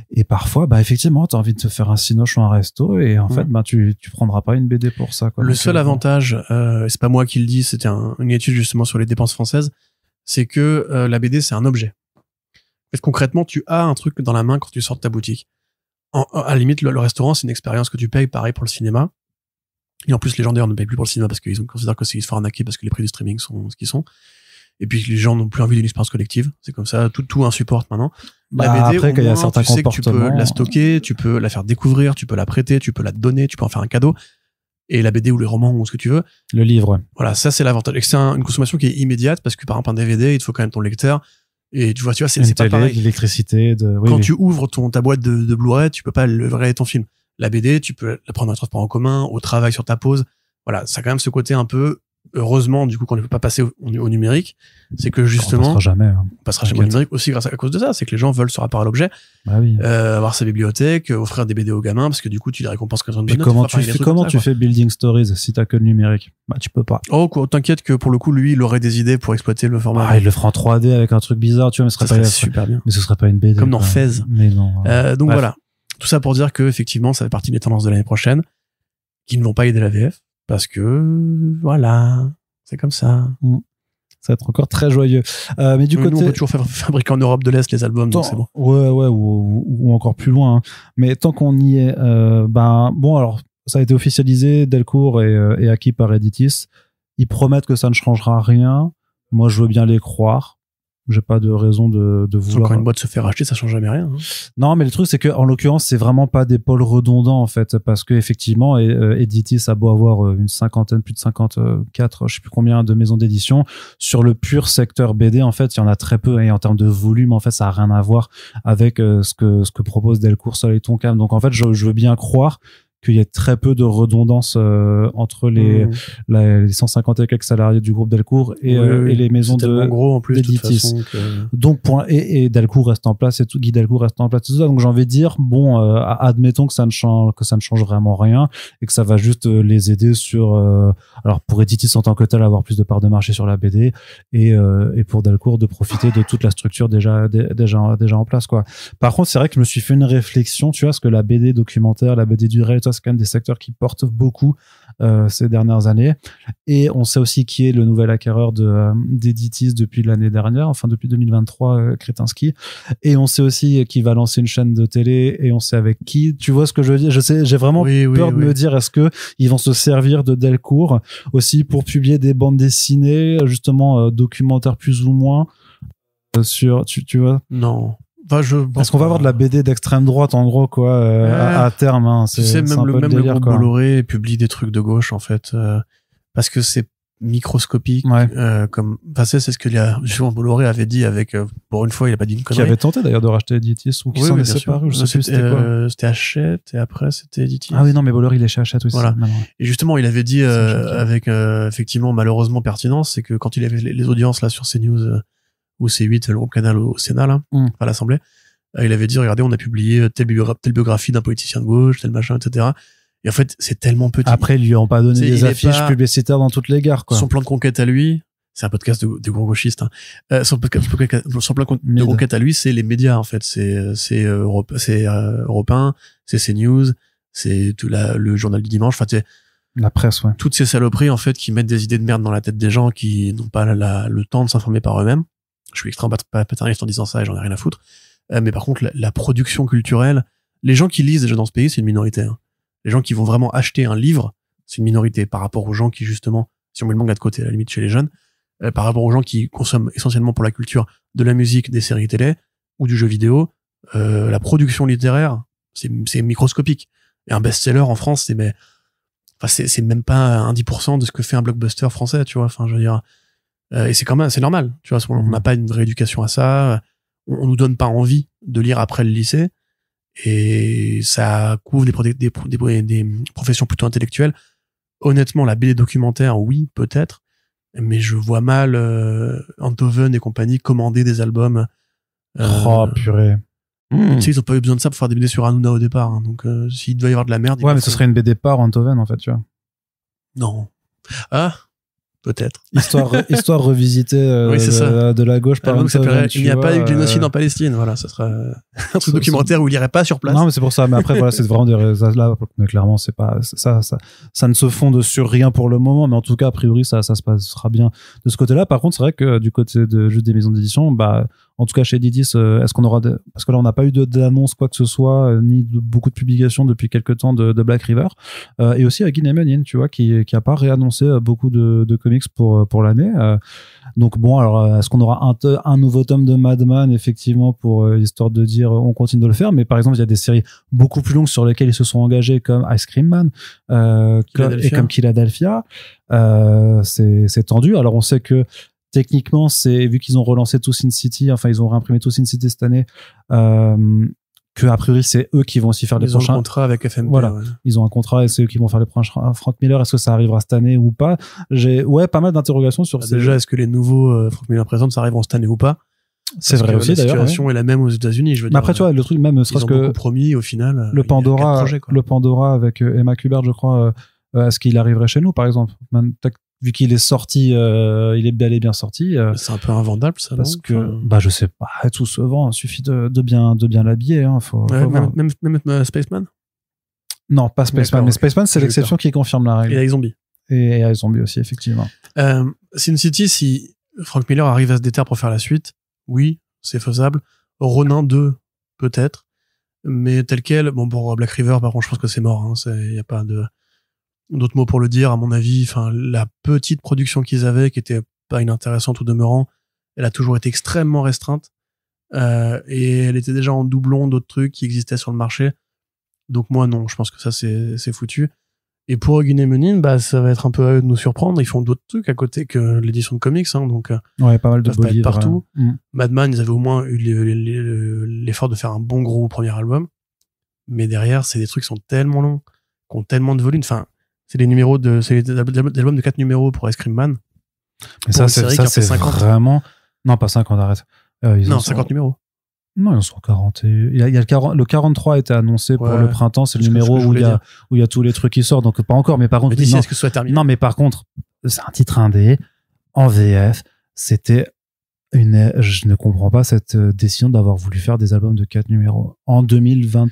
et parfois, bah, effectivement, t'as envie de te faire un cinoche ou un resto, et en fait, bah, tu prendras pas une BD pour ça, quoi. Le seul avantage, c'est pas moi qui le dis, c'était une étude justement sur les dépenses françaises, c'est que la BD, c'est un objet. En fait, concrètement, tu as un truc dans la main quand tu sors de ta boutique. À la limite, le restaurant, c'est une expérience que tu payes, pareil pour le cinéma. Et en plus, les gens d'ailleurs ne payent plus pour le cinéma parce qu'ils considèrent que c'est se faire arnaquer parce que les prix du streaming sont ce qu'ils sont. Et puis les gens n'ont plus envie d'une expérience collective. C'est comme ça, tout insupporte maintenant. La BD, après, qu'il y a certains tu sais que tu peux la stocker, tu peux la faire découvrir, tu peux la prêter, tu peux la donner, tu peux en faire un cadeau. Et la BD ou les romans ou ce que tu veux. Le livre, ouais. Voilà, ça c'est l'avantage. Et que c'est une consommation qui est immédiate parce que par exemple un DVD, il te faut quand même ton lecteur. Et tu vois, c'est pas pareil. L'électricité, quand tu ouvres ta boîte de Blu-ray, tu peux pas regarder ton film. La BD, tu peux la prendre dans les transports en commun, au travail, sur ta pause. Voilà, ça a quand même ce côté un peu, heureusement, du coup, qu'on ne peut pas passer au numérique. C'est que justement, on passera jamais au numérique aussi grâce à cause de ça. C'est que les gens veulent se rapport à l'objet, avoir sa bibliothèque, offrir des BD aux gamins, parce que du coup, tu les récompenses quand ils ont une bonne note. Comment tu fais Building Stories si t'as que le numérique? Bah, tu peux pas. Oh, quoi, t'inquiète que pour le coup, lui, il aurait des idées pour exploiter le format. Ah, il le fera en 3D avec un truc bizarre, tu vois, mais ce serait pas super bien. Mais ce serait pas une BD. Comme dans Fez. Mais non. Donc voilà. Tout ça pour dire que, effectivement, ça fait partie des tendances de l'année prochaine, qui ne vont pas aider la VF, parce que, voilà, c'est comme ça. Ça va être encore très joyeux. Mais du côté, nous, on peut toujours fabriquer en Europe de l'Est les albums, donc c'est bon. Ouais, ou encore plus loin. Hein. Mais tant qu'on y est, bon, alors, ça a été officialisé, Delcourt est acquis par Editis. Ils promettent que ça ne changera rien. Moi, je veux bien les croire. J'ai pas de raison de vouloir. Quand une boîte se fait racheter, ça change jamais rien. Hein. Non, mais le truc, c'est que, en l'occurrence, c'est vraiment pas des pôles redondants, en fait, parce que, effectivement, Editis a beau avoir une cinquantaine, plus de 54, je sais plus combien de maisons d'édition. Sur le pur secteur BD, en fait, il y en a très peu, et en termes de volume, en fait, ça a rien à voir avec ce que propose Delcourt, Soleil Tonkam. Donc, en fait, je veux bien croire qu'il y a très peu de redondance entre les 150 et quelques salariés du groupe Delcourt et les maisons de gros en plus d'Editis. Donc et Delcourt reste en place et tout, Guy Delcourt reste en place et tout ça. Donc j'ai envie de dire bon, admettons que ça ne change vraiment rien et que ça va juste les aider sur alors pour Editis en tant que tel avoir plus de parts de marché sur la BD et pour Delcourt de profiter de toute la structure déjà en place quoi. Par contre, c'est vrai que je me suis fait une réflexion, tu vois, parce que la BD documentaire, la BD du réel, c'est quand même des secteurs qui portent beaucoup ces dernières années. Et on sait aussi qui est le nouvel acquéreur d'Editis depuis l'année dernière, enfin depuis 2023, Kretinsky. Et on sait aussi qu'il va lancer une chaîne de télé et on sait avec qui. Tu vois ce que je veux dire? J'ai vraiment peur de me dire, est-ce que ils vont se servir de Delcourt aussi pour publier des bandes dessinées, justement, documentaires plus ou moins, sur, tu vois? Non. Parce qu'on va avoir de la BD d'extrême droite en gros quoi à terme hein, tu sais même le groupe Bolloré publie des trucs de gauche en fait parce que c'est microscopique comme c'est ce que Jean Bolloré avait dit avec pour une fois il a pas dit une connerie qui avait tenté d'ailleurs de racheter Editis ou qui s'en est séparé je sais plus c'était quoi c'était Hachette et après c'était Editis. Ah oui non mais Bolloré il est chez Hachette aussi voilà. Et justement il avait dit avec effectivement malheureusement pertinence c'est que quand il avait les audiences là sur CNews ou C8, le groupe Canal au Sénat, là, à l'Assemblée, il avait dit, regardez, on a publié telle biographie d'un politicien de gauche, tel machin, etc. Et en fait, c'est tellement petit. Après, ils lui ont pas donné des affiches publicitaires dans toutes les gares, quoi. Son plan de conquête à lui, c'est un podcast de gros gauchistes, hein. Son plan de conquête à lui, c'est les médias, en fait. C'est Europe 1, c'est CNews, c'est le journal du dimanche. Enfin, La presse, ouais. Toutes ces saloperies, en fait, qui mettent des idées de merde dans la tête des gens qui n'ont pas le temps de s'informer par eux-mêmes. Je suis extrêmement paternaliste en disant ça et j'en ai rien à foutre. Mais par contre, la production culturelle, les gens qui lisent déjà dans ce pays, c'est une minorité. Hein. Les gens qui vont vraiment acheter un livre, c'est une minorité par rapport aux gens qui, justement, si on met le manga de côté, à la limite, chez les jeunes, par rapport aux gens qui consomment essentiellement pour la culture de la musique, des séries télé ou du jeu vidéo, la production littéraire, c'est microscopique. Et un best-seller en France, c'est même pas un 10% de ce que fait un blockbuster français, tu vois. Enfin, je veux dire, et c'est quand même, c'est normal, tu vois. On n'a pas une rééducation à ça. On nous donne pas envie de lire après le lycée. Et ça couvre des professions plutôt intellectuelles. Honnêtement, la BD documentaire, oui, peut-être. Mais je vois mal Enthoven et compagnie commander des albums. Oh, purée. Tu sais, ils ont pas eu besoin de ça pour faire des BD sur Hanouna au départ. Hein. Donc, s'il doit y avoir de la merde... Ouais, mais ce serait une BD par Enthoven, en fait, tu vois. Non. Ah, peut-être. Histoire revisitée oui, de la gauche par Enthoven. Il n'y a pas eu de génocide en Palestine. Voilà, ça sera un truc documentaire où il irait pas sur place. Non, mais c'est pour ça. Mais après, voilà, c'est vraiment des là, mais clairement, c'est pas ça ne se fonde sur rien pour le moment. Mais en tout cas, a priori, ça se passera bien de ce côté-là. Par contre, c'est vrai que du côté de juste des maisons d'édition, bah, en tout cas chez Didis, est-ce qu'on aura parce que là, on n'a pas eu d'annonce quoi que ce soit, ni de beaucoup de publications depuis quelques temps de Black River, et aussi à Guinemenin, tu vois, qui a pas réannoncé beaucoup de comics pour l'année. Donc bon, alors est-ce qu'on aura un nouveau tome de Madman effectivement pour histoire de dire on continue de le faire, mais par exemple il y a des séries beaucoup plus longues sur lesquelles ils se sont engagés comme Ice Cream Man et comme Philadelphia. C'est tendu. Alors on sait que techniquement, vu qu'ils ont relancé Two Sin City, enfin ils ont réimprimé Two Sin City cette année, que a priori c'est eux qui vont aussi faire les prochains. Ils ont un contrat avec FMP. Voilà, ouais. Ils ont un contrat et c'est eux qui vont faire les prochains. Frank Miller, est-ce que ça arrivera cette année ou pas? J'ai pas mal d'interrogations sur ces. Déjà, est-ce que les nouveaux Frank Miller présents ça arriveront cette année ou pas? C'est vrai aussi d'ailleurs. La situation est la même aux États-Unis, je veux dire. Mais après, tu vois, le truc même, serait-ce que compromis au final. Le Pandora avec Emma Kubert, je crois, est-ce qu'il arriverait chez nous, par exemple? Vu qu'il est sorti, il est bel et bien sorti. C'est un peu invendable, ça. Parce que, je sais pas, tout se vend. Il suffit de bien l'habiller. Hein, faut même Spaceman? Non, pas Spaceman. Mais Spaceman, c'est l'exception qui confirme la règle. Et avec Zombie. Et avec Zombie aussi, effectivement. Sin City, si Frank Miller arrive à se déterrer pour faire la suite, oui, c'est faisable. Ronin 2, peut-être. Mais tel quel, bon, pour Black River, par contre, je pense que c'est mort. Hein, il y a pas d'autres mots pour le dire, à mon avis. Enfin, la petite production qu'ils avaient, qui était pas inintéressante au demeurant, elle a toujours été extrêmement restreinte. Et elle était déjà en doublon d'autres trucs qui existaient sur le marché. Donc moi, non, je pense que ça, c'est foutu. Et pour Guinemenin, ça va être un peu à eux de nous surprendre. Ils font d'autres trucs à côté que l'édition de comics, hein, donc ouais, pas mal de beaux livres partout. Madman, ils avaient au moins eu l'effort de faire un bon gros premier album. Mais derrière, c'est des trucs qui sont tellement longs, qui ont tellement de volume. Enfin, c'est des albums de 4 numéros pour Ice Cream Man. Mais ça, c'est 50. Vraiment... Non, pas 50, arrête. Non, 50 numéros. Non, ils en sont 40. Il y a le 43 a été annoncé pour le printemps. C'est le numéro où il y a tous les trucs qui sortent. Donc, pas encore. Mais par contre, est-ce que ce soit terminé? Non, mais par contre, c'est un titre indé en VF. C'était je ne comprends pas cette décision d'avoir voulu faire des albums de 4 numéros en 2020.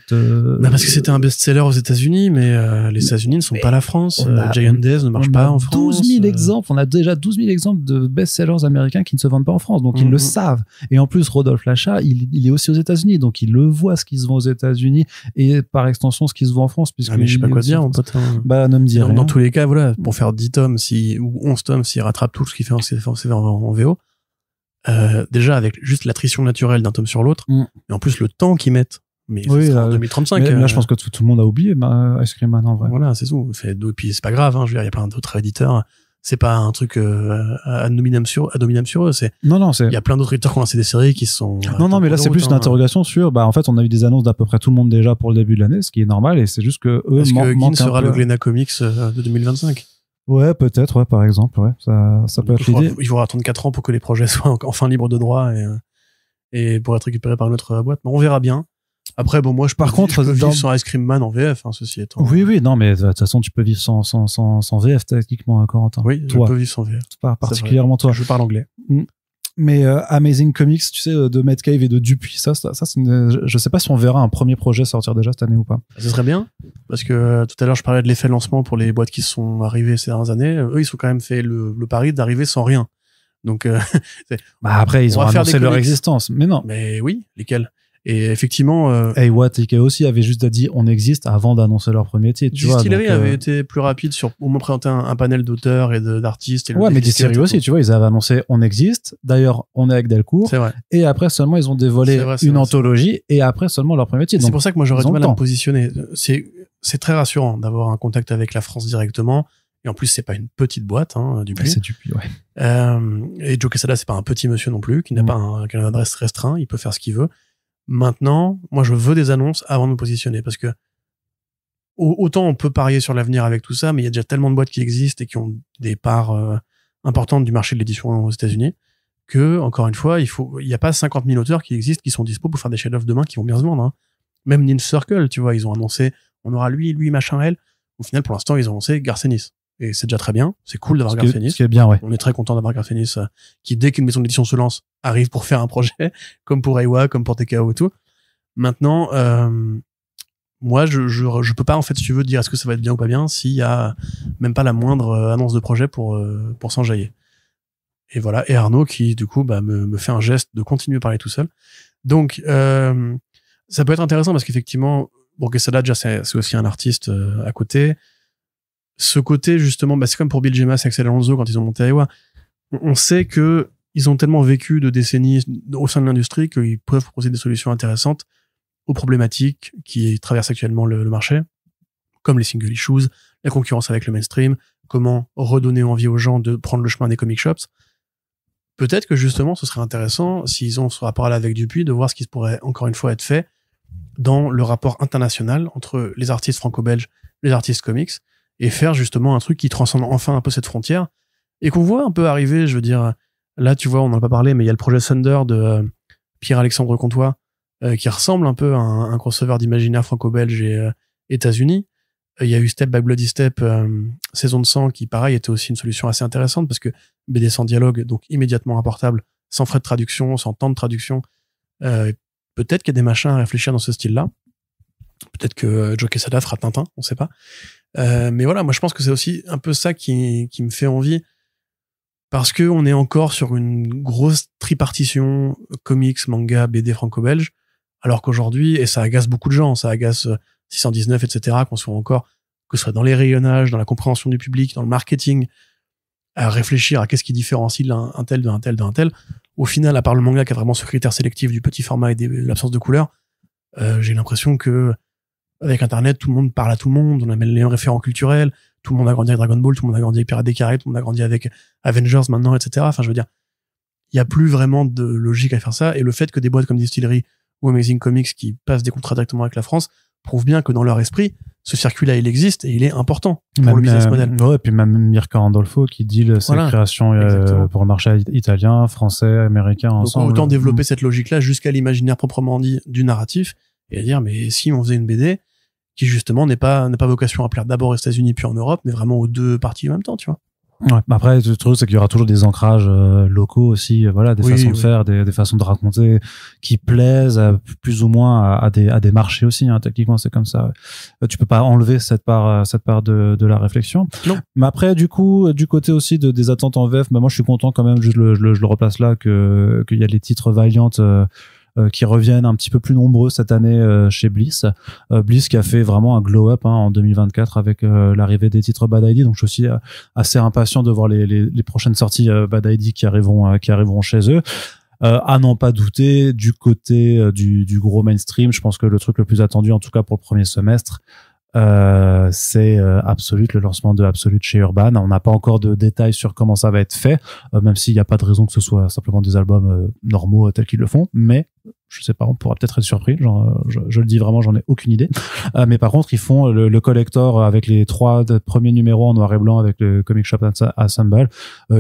Parce que c'était un best-seller aux États-Unis, mais les États-Unis ne sont pas la France. Giant Days ne marche pas en France. 12 000 exemples. On a déjà 12 000 exemples de best-sellers américains qui ne se vendent pas en France. Donc, ils le savent. Et en plus, Rodolphe Lacha, il est aussi aux États-Unis. Donc, il le voit ce qui se vend aux États-Unis et par extension, ce qui se vend en France. Mais je sais pas quoi dire, mon pote. Ne me dis rien. Dans tous les cas, voilà, pour faire 10 tomes, ou 11 tomes, s'il rattrape tout ce qu'il fait en VO, déjà avec juste l'attrition naturelle d'un tome sur l'autre, et en plus le temps qu'ils mettent, mais oui, en 2035. Là, je pense que tout le monde a oublié Ice Cream Man en vrai. Voilà, c'est tout. Et puis c'est pas grave, hein, je veux dire, il y a plein d'autres éditeurs. C'est pas un truc ad hominem sur eux. Il y a plein d'autres éditeurs qui ont lancé des séries qui sont. Non, mais là c'est plus une interrogation sur. En fait, on a eu des annonces d'à peu près tout le monde déjà pour le début de l'année, ce qui est normal, et c'est juste que eux. Est-ce que Gin sera le Glénat Comics de 2025? Ouais, peut-être, par exemple, ça peut être l'idée. Il faudra attendre 4 ans pour que les projets soient enfin libres de droit et pour être récupérés par une autre boîte. Mais on verra bien. Après, bon, moi, je peux vivre sans Ice Cream Man en VF, hein, ceci étant. Oui, non, mais de toute façon, tu peux vivre sans VF, techniquement, Corentin. Oui, toi. Je peux vivre sans VF. Pas particulièrement toi. Je parle anglais. Mais Amazing Comics, tu sais, de Matt Cave et de Dupuis, ça c'est je sais pas si on verra un premier projet sortir déjà cette année ou pas. Ce serait bien, parce que tout à l'heure je parlais de l'effet lancement pour les boîtes qui sont arrivées ces dernières années. Eux, ils ont quand même fait le pari d'arriver sans rien. Donc, après, ils ont annoncé leur existence. Mais non. Mais oui, lesquels? Et effectivement, Watt aussi avait juste dit on existe avant d'annoncer leur premier titre. Distillery avait été plus rapide sur au moins présenter un panel d'auteurs et d'artistes. Ouais, mais Distillery aussi, tu vois, ils avaient annoncé on existe. D'ailleurs, on est avec Delcourt. C'est vrai. Et après seulement ils ont dévoilé une anthologie et après seulement leur premier titre. C'est pour ça que moi j'aurais du mal à me positionner. C'est très rassurant d'avoir un contact avec la France directement. Et en plus, c'est pas une petite boîte, Dupuis. C'est Dupuis, ouais. Et Joe Quesada, c'est pas un petit monsieur non plus, qui n'a pas un carnet d'adresse restreint. Il peut faire ce qu'il veut. Maintenant, moi, je veux des annonces avant de me positionner parce que autant on peut parier sur l'avenir avec tout ça, mais il y a déjà tellement de boîtes qui existent et qui ont des parts importantes du marché de l'édition aux États-Unis que, encore une fois, il y a pas 50 000 auteurs qui existent, qui sont dispo pour faire des chefs-d'œuvre demain qui vont bien se vendre. Même Ninja Circle, tu vois, ils ont annoncé, on aura lui, machin, elle. Au final, pour l'instant, ils ont annoncé Garcenis. Et c'est déjà très bien. C'est cool d'avoir Garcenis. Ce qui est bien, ouais. On est très content d'avoir Garcenis qui, dès qu'une maison d'édition se lance, arrive pour faire un projet, comme pour Reiwa, comme pour TKO et tout. Maintenant, moi, je peux pas, en fait, si tu veux, dire est-ce que ça va être bien ou pas bien s'il y a même pas la moindre annonce de projet pour s'enjailler. Et voilà. Et Arnaud qui, du coup, me fait un geste de continuer à parler tout seul. Donc, ça peut être intéressant parce qu'effectivement, bon, Quesada, déjà, c'est aussi un artiste à côté. Ce côté, justement, c'est comme pour Bill Gemas et Axel Alonso quand ils ont monté Reiwa. On sait que ils ont tellement vécu de décennies au sein de l'industrie qu'ils peuvent proposer des solutions intéressantes aux problématiques qui traversent actuellement le marché, comme les single issues, la concurrence avec le mainstream, comment redonner envie aux gens de prendre le chemin des comic shops. Peut-être que justement, ce serait intéressant, s'ils ont ce rapport-là avec Dupuis, de voir ce qui pourrait encore une fois être fait dans le rapport international entre les artistes franco-belges, les artistes comics, et faire justement un truc qui transcende enfin un peu cette frontière et qu'on voit un peu arriver. Je veux dire, là, tu vois, on n'en a pas parlé, mais il y a le projet Thunder de Pierre-Alexandre Comtois qui ressemble un peu à un crossover d'imaginaire franco-belge et États-Unis. Il y a eu Step by Bloody Step, Saison de sang, qui pareil était aussi une solution assez intéressante parce que BD sans dialogue, donc immédiatement importable, sans frais de traduction, sans temps de traduction. Peut-être qu'il y a des machins à réfléchir dans ce style-là. Peut-être que Joe Quesada fera Tintin, on sait pas. Mais voilà, moi je pense que c'est aussi un peu ça qui me fait envie parce que on est encore sur une grosse tripartition comics, manga, BD franco-belge, alors qu'aujourd'hui, et ça agace beaucoup de gens, ça agace 619, etc., qu'on soit encore, que ce soit dans les rayonnages, dans la compréhension du public, dans le marketing, à réfléchir à qu'est-ce qui différencie un tel d'un tel d'un tel. Au final, à part le manga qui a vraiment ce critère sélectif du petit format et de l'absence de couleur, j'ai l'impression que avec Internet, tout le monde parle à tout le monde, on a les mêmes référents culturels, tout le monde a grandi avec Dragon Ball, tout le monde a grandi avec Pirates des Caraïbes, tout le monde a grandi avec Avengers maintenant, etc. Enfin, je veux dire, il y a plus vraiment de logique à faire ça, et le fait que des boîtes comme Distillery ou Amazing Comics qui passent des contrats directement avec la France prouve bien que dans leur esprit, ce circuit-là, il existe et il est important pour le business model. Ouais, et puis même Mirka Andolfo qui deal ses créations pour le marché italien, français, américain ensemble. Donc autant développer cette logique-là jusqu'à l'imaginaire proprement dit du narratif et à dire, mais si on faisait une BD qui justement n'a pas vocation à plaire d'abord aux États-Unis puis en Europe, mais vraiment aux deux parties en même temps, tu vois. Ouais. Après, le truc, c'est qu'il y aura toujours des ancrages locaux aussi, voilà, des façons de faire, des façons de raconter qui plaisent plus ou moins à des marchés aussi. Techniquement, c'est comme ça. Tu peux pas enlever cette part de la réflexion. Non. Mais après, du coup, du côté aussi des attentes en VF, moi, je suis content quand même. Je le replace là qu'il y a les titres Valiant. Qui reviennent un petit peu plus nombreux cette année chez Bliss. Bliss qui a fait vraiment un glow-up en 2024 avec l'arrivée des titres Bad ID. Donc je suis aussi assez impatient de voir les prochaines sorties Bad ID qui arriveront chez eux. À n'en pas douter, du côté du gros mainstream, je pense que le truc le plus attendu, en tout cas pour le premier semestre, c'est Absolute, le lancement de Absolute chez Urban. On n'a pas encore de détails sur comment ça va être fait, même s'il n'y a pas de raison que ce soit simplement des albums normaux tels qu'ils le font, mais je sais pas, on pourra peut-être être surpris. Je le dis vraiment, j'en ai aucune idée. Mais par contre, ils font le collector avec les 3 premiers numéros en noir et blanc avec le Comic Shop Assemble,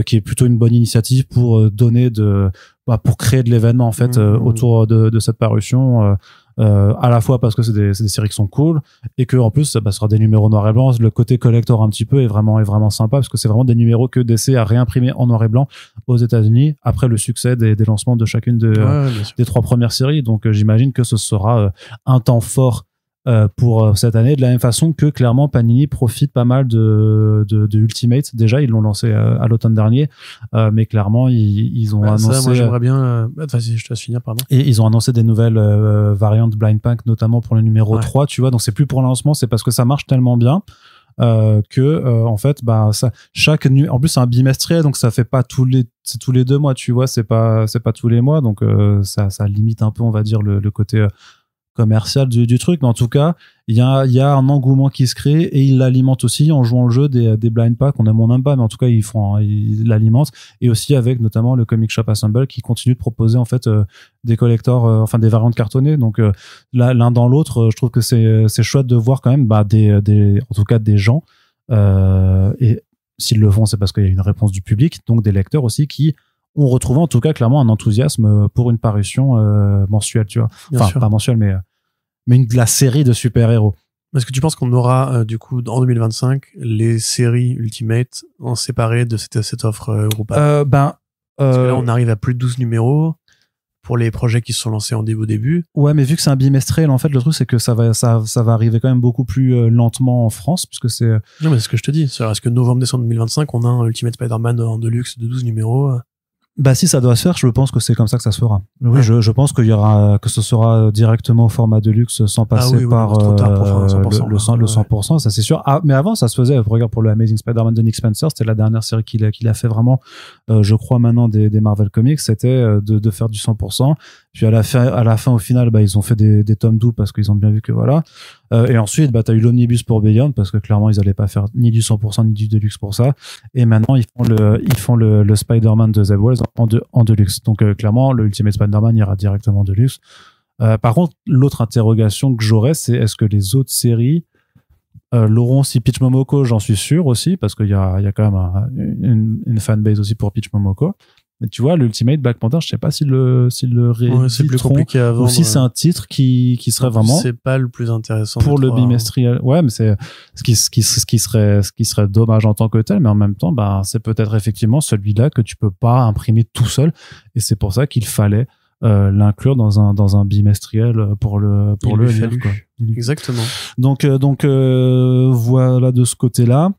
qui est plutôt une bonne initiative pour donner pour créer de l'événement en fait autour de cette parution. à la fois parce que c'est des séries qui sont cool et que en plus ça sera des numéros noir et blanc. Le côté collector un petit peu est vraiment sympa parce que c'est vraiment des numéros que DC a réimprimé en noir et blanc aux États-Unis après le succès des lancements de chacune des 3 premières séries. Donc j'imagine que ce sera un temps fort pour cette année, de la même façon que clairement Panini profite pas mal de Ultimate. Déjà ils l'ont lancé à l'automne dernier, mais clairement ils ont annoncé ça, moi j'aimerais bien vas-y, je te laisse finir, pardon. Et ils ont annoncé des nouvelles variantes Blind Pack, notamment pour le numéro 3, tu vois. Donc c'est plus pour le lancement, c'est parce que ça marche tellement bien que en fait ça chaque nuit, en plus c'est un bimestriel, donc ça fait pas tous les 2 mois, tu vois, c'est pas tous les mois, donc ça limite un peu, on va dire, le côté commercial du truc. Mais en tout cas il y a un engouement qui se crée et ils l'alimentent aussi en jouant le jeu des blind packs. On aime ou on n'aime pas, mais en tout cas ils l'alimentent, et aussi avec notamment le Comic Shop Assemble qui continue de proposer en fait des collectors, enfin des variantes cartonnées. Donc là, l'un dans l'autre, je trouve que c'est chouette de voir quand même en tout cas des gens, et s'ils le font c'est parce qu'il y a une réponse du public, donc des lecteurs aussi, qui ont retrouvé en tout cas clairement un enthousiasme pour une parution mensuelle, tu vois. Enfin pas mensuelle, mais de la série de super-héros. Est-ce que tu penses qu'on aura du coup en 2025 les séries Ultimate en séparé de cette offre groupale? Parce que là on arrive à plus de 12 numéros pour les projets qui se sont lancés en début. Ouais, mais vu que c'est un bimestriel, en fait, le truc c'est que ça va arriver quand même beaucoup plus lentement en France, puisque c'est... Non, mais c'est ce que je te dis. Est-ce que novembre-décembre 2025, on a un Ultimate Spider-Man en Deluxe de 12 numéros? Bah si ça doit se faire, je pense que c'est comme ça que ça se fera. Oui, je pense qu'il y aura, que ce sera directement au format Deluxe sans passer par le 100%, ça c'est sûr. Ah, mais avant ça se faisait, regarde, pour le Amazing Spider-Man de Nick Spencer, c'était la dernière série qu'il a fait vraiment, je crois maintenant des Marvel Comics, c'était de faire du 100%. Puis à la fin au final, ils ont fait des tomes doux parce qu'ils ont bien vu que voilà. Et ensuite, t'as eu l'omnibus pour Beyond parce que clairement ils allaient pas faire ni du 100% ni du Deluxe pour ça. Et maintenant ils font le Spider-Man de Zeb Wells en Deluxe. Donc clairement le Ultimate Spider-Man ira directement en Deluxe. Par contre, l'autre interrogation que j'aurais, c'est est-ce que les autres séries l'auront? Si Peach Momoko, j'en suis sûr aussi, parce qu'il y a quand même une fanbase aussi pour Peach Momoko. Mais tu vois, l'Ultimate Black Panther, je sais pas s'il le c'est plus compliqué à vendre, ou si c'est un titre qui serait vraiment, c'est pas le plus intéressant pour le bimestriel. Ouais, mais c'est ce qui serait dommage en tant que tel, mais en même temps, c'est peut-être effectivement celui-là que tu peux pas imprimer tout seul, et c'est pour ça qu'il fallait l'inclure dans un bimestriel pour le lire, quoi. Exactement. Donc voilà, de ce côté-là.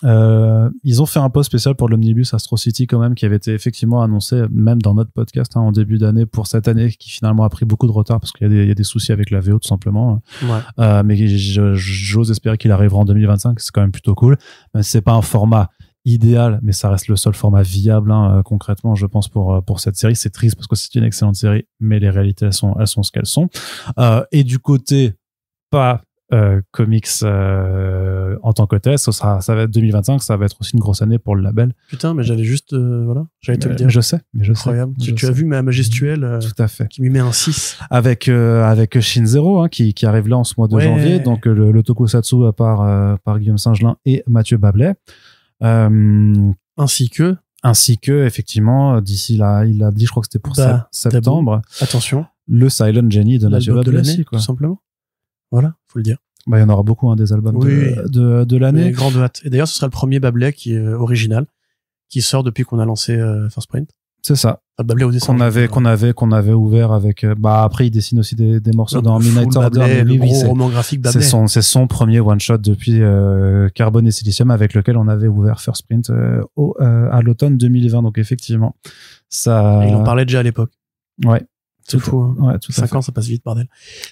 Ils ont fait un post spécial pour l'Omnibus Astro City quand même, qui avait été effectivement annoncé même dans notre podcast en début d'année pour cette année, qui finalement a pris beaucoup de retard parce qu'il y a des soucis avec la VO tout simplement. Ouais. Mais j'ose espérer qu'il arrivera en 2025, c'est quand même plutôt cool. Même si c'est pas un format idéal, mais ça reste le seul format viable, concrètement, je pense, pour cette série. C'est triste parce que c'est une excellente série, mais les réalités elles sont ce qu'elles sont. Et du côté pas comics en tant que tel, ça va être 2025, ça va être aussi une grosse année pour le label. Putain, mais j'allais juste j'allais te le dire. Je sais. Incroyable. Tu as vu ma gestuelle tout à fait, qui lui met un 6 avec Shin Zero, qui arrive là en ce mois de janvier, donc le tokusatsu par Guillaume Singelin et Mathieu Bablet, ainsi que effectivement, d'ici là, il a dit, je crois que c'était pour septembre, attention, le Silent Genie de Mathieu Bablet, tout simplement. Voilà, faut le dire. Il y en aura beaucoup, des albums de l'année. Grande hâte. Et d'ailleurs, ce sera le premier Bablet qui est original, qui sort depuis qu'on a lancé First Print. C'est ça. Bablet au dessin. Qu'on avait ouvert avec. Après, il dessine aussi des morceaux dans Midnight Order. Le gros roman graphique Bablet. C'est son premier one shot depuis Carbone et Silicium, avec lequel on avait ouvert First Print à l'automne 2020. Donc effectivement, ça. Et il en parlait déjà à l'époque. Ouais. C'est fou, hein. Ouais, tout 5 ans, ça passe vite, bordel.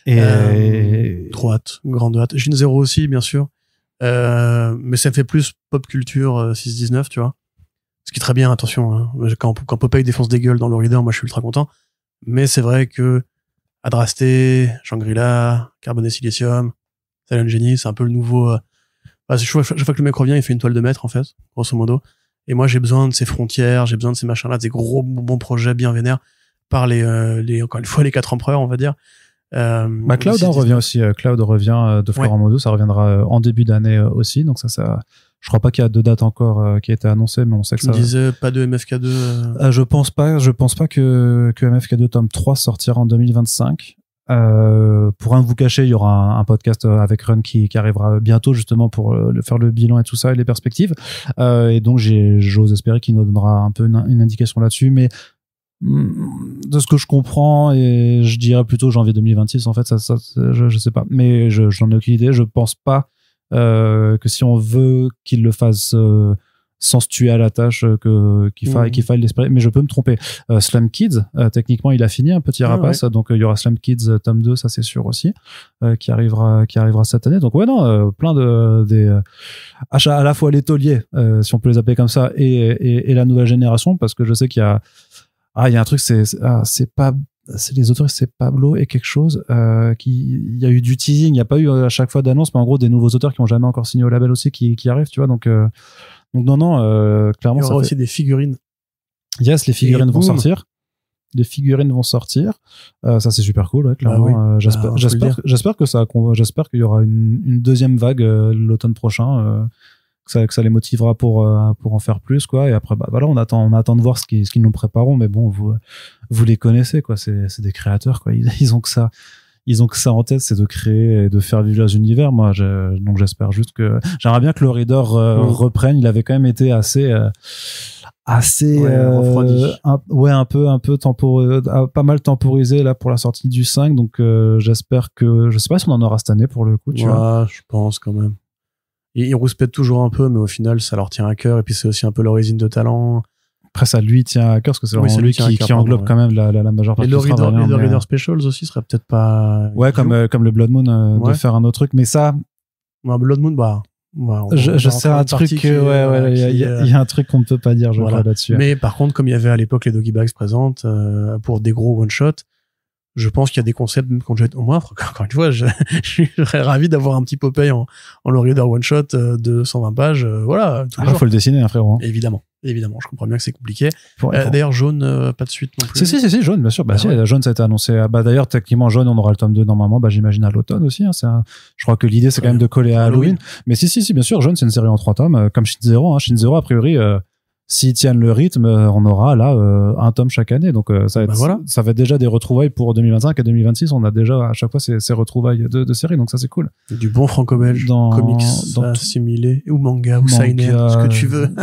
Et trop hâte, grande hâte. Shin Zero aussi, bien sûr. Mais ça fait plus pop culture 6-19, tu vois. Ce qui est très bien, attention, hein. Quand Popeye défonce des gueules dans le reader, moi je suis ultra content. Mais c'est vrai que Adrasté, Shangri-La, Carbone et Silicium, Silent Genie, c'est un peu le nouveau. Chaque fois que le mec revient, il fait une toile de maître, en fait, grosso modo. Et moi j'ai besoin de ces frontières, j'ai besoin de ces machins-là, de ces gros bons projets bien vénères par encore une fois les 4 empereurs, on va dire. Cloud revient aussi. Cloud revient de Florent Modo, ça reviendra en début d'année aussi. Donc ça, je crois pas qu'il y a de date encore qui a été annoncée, mais on sait que ça. Tu disais pas de MFK2. Je pense pas que MFK2 tome 3 sortira en 2025. Pour rien vous cacher, il y aura un podcast avec Run qui arrivera bientôt justement pour faire le bilan et tout ça et les perspectives. Et donc j'ose espérer qu'il nous donnera un peu une indication là-dessus, mais de ce que je comprends, et je dirais plutôt janvier 2026 en fait, je sais pas, mais j'en ai aucune idée. Je pense pas que si on veut qu'il le fasse sans se tuer à la tâche, qu'il faille l'espérer, mais je peux me tromper. Slum Kids, techniquement il a fini un petit rapace, donc il y aura Slum Kids tome 2, ça c'est sûr aussi, qui arrivera cette année. Donc ouais, non, plein des achats à la fois les tauliers, si on peut les appeler comme ça, et la nouvelle génération, parce que je sais qu'il y a il y a un truc, c'est les auteurs, c'est Pablo et quelque chose, il y a eu du teasing, il n'y a pas eu à chaque fois d'annonce, mais en gros des nouveaux auteurs qui ont jamais encore signé au label aussi qui arrivent, tu vois, donc non, clairement. Il y aura aussi des figurines. Yes, les figurines vont sortir. Les figurines vont sortir. Ça, c'est super cool, ouais, clairement. J'espère qu'il y aura une deuxième vague l'automne prochain, que ça les motivera pour en faire plus, quoi. Et après, voilà, on attend de voir ce qu'ils nous prépareront. Mais bon, vous les connaissez, quoi. C'est des créateurs, quoi. Ils ont que ça. Ils ont que ça en tête, c'est de créer et de faire vivre les univers. Moi, donc j'espère juste que j'aimerais bien que le Reader reprenne. Il avait quand même été assez refroidi. un peu pas mal temporisé là pour la sortie du 5. Donc j'espère que, je sais pas si on en aura cette année pour le coup. Tu vois. Je pense quand même. Ils rouspètent toujours un peu, mais au final, ça leur tient à cœur. Et puis c'est aussi un peu leur usine de talent. Après, ça lui tient à cœur, parce que c'est vraiment lui qui englobe quand même la majeure partie du travail. Et le Reader Specials aussi serait peut-être pas... Ouais, comme le Blood Moon, de faire un autre truc. Mais ça... Blood Moon, je sais un truc, il y a un truc qu'on ne peut pas dire, je crois, là-dessus. Mais par contre, comme il y avait à l'époque les Doggy Bags présentes, pour des gros one-shot, je pense qu'il y a des concepts qu'on jette au moins. Encore une fois, je serais ravi d'avoir un petit Popeye en le Reader one-shot de 120 pages, voilà. Faut le dessiner, hein, frérot. Évidemment, je comprends bien que c'est compliqué. D'ailleurs, Jaune, pas de suite non plus. Si, Jaune, bien sûr. Jaune, ça a été annoncé. D'ailleurs, techniquement, Jaune, on aura le tome 2 normalement, j'imagine à l'automne aussi, hein. Je crois que l'idée, c'est quand même de coller à Halloween. Mais si, bien sûr, Jaune, c'est une série en 3 tomes, comme Shin Zero, hein. Shin Zero, a priori, s'ils tiennent le rythme, on aura là un tome chaque année. Donc ça va être déjà des retrouvailles pour 2025 et 2026. On a déjà à chaque fois ces retrouvailles de séries, donc ça c'est cool. Du bon franco-belge, comics assimilés ou manga ou seinen, ce que tu veux.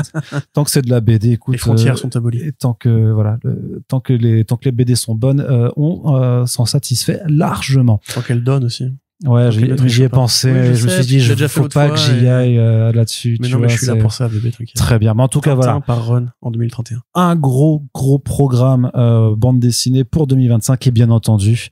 Tant que c'est de la BD, écoute, les frontières sont abolies. Et tant que les BD sont bonnes, on s'en satisfait largement. Tant qu'elles donnent aussi. Ouais, j'y ai pensé. Oui, je me suis dit, faut pas que j'y aille là-dessus. Mais je suis là pour ça, bébé, t'inquiète. Très bien. Mais en tout cas, voilà. Par Run en 2031. Un gros programme bande dessinée pour 2025 et bien entendu,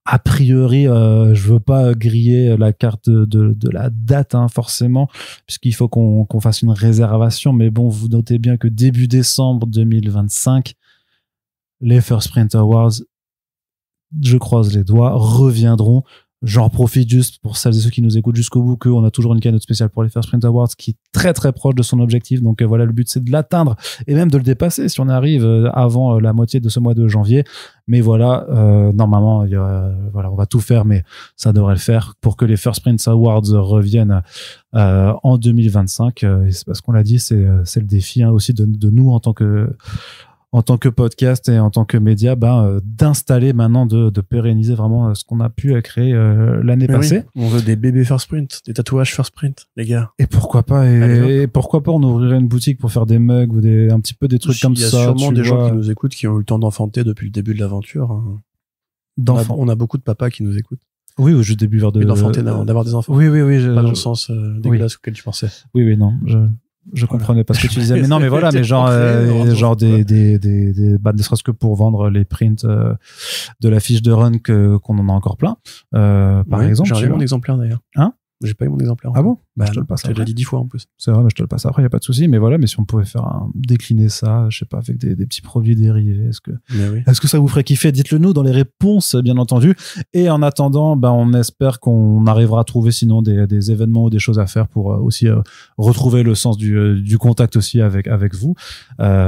a priori, je veux pas griller la carte de la date, hein, forcément, puisqu'il faut qu'on fasse une réservation. Mais bon, vous notez bien que début décembre 2025, les First Print Awards, je croise les doigts, reviendront. J'en profite juste pour celles et ceux qui nous écoutent jusqu'au bout qu'on a toujours une keynote spéciale pour les First Print Awards qui est très très proche de son objectif. Donc voilà, le but c'est de l'atteindre et même de le dépasser si on arrive avant la moitié de ce mois de janvier. Mais voilà, normalement, on va tout faire, mais ça devrait le faire pour que les First Print Awards reviennent en 2025. Et c'est parce qu'on l'a dit, c'est le défi, hein, aussi de nous en tant que podcast et en tant que média, d'installer maintenant, de pérenniser vraiment ce qu'on a pu créer l'année passée. Oui, on veut des bébés First Print, des tatouages First Print, les gars. Et pourquoi pas, pourquoi pas on ouvrirait une boutique pour faire des mugs ou un petit peu des trucs comme ça. Il y a sûrement des gens qui nous écoutent qui ont eu le temps d'enfanter depuis le début de l'aventure. Hein. On a beaucoup de papas qui nous écoutent. Oui, ou juste des buveurs d'enfanter, d'avoir des enfants. Oui. Pas dans le sens dégueulasse auquel tu pensais. Oui, non. Je comprenais pas ce que tu disais, mais non, mais voilà, mais genre des bah, ne serait-ce que pour vendre les prints de la fiche de Run qu'on en a encore plein, par exemple. J'ai eu mon exemplaire d'ailleurs. Hein? J'ai pas eu mon exemplaire. Ah bon? Je te le passe. J'ai déjà dit 10 fois en plus. C'est vrai, mais je te le passe après, y a pas de souci. Mais voilà, mais si on pouvait décliner ça, je sais pas, avec des petits produits dérivés, est-ce que ça vous ferait kiffer? Dites-le nous dans les réponses, bien entendu. Et en attendant, on espère qu'on arrivera à trouver sinon des événements ou des choses à faire pour aussi retrouver le sens du contact aussi avec vous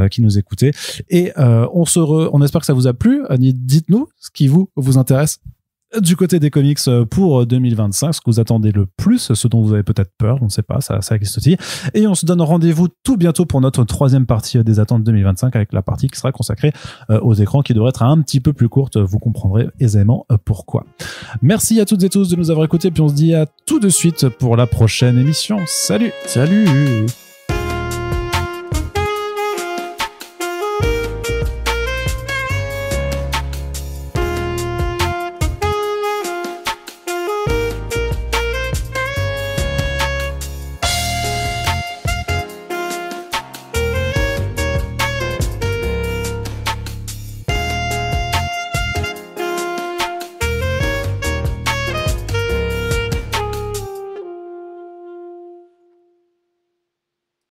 qui nous écoutez. Et on espère que ça vous a plu. Dites-nous ce qui vous intéresse du côté des comics pour 2025, ce que vous attendez le plus, ce dont vous avez peut-être peur, on ne sait pas, ça existe aussi. Et on se donne rendez-vous tout bientôt pour notre troisième partie des attentes 2025, avec la partie qui sera consacrée aux écrans, qui devrait être un petit peu plus courte. Vous comprendrez aisément pourquoi. Merci à toutes et tous de nous avoir écoutés, puis on se dit à tout de suite pour la prochaine émission. Salut! Salut!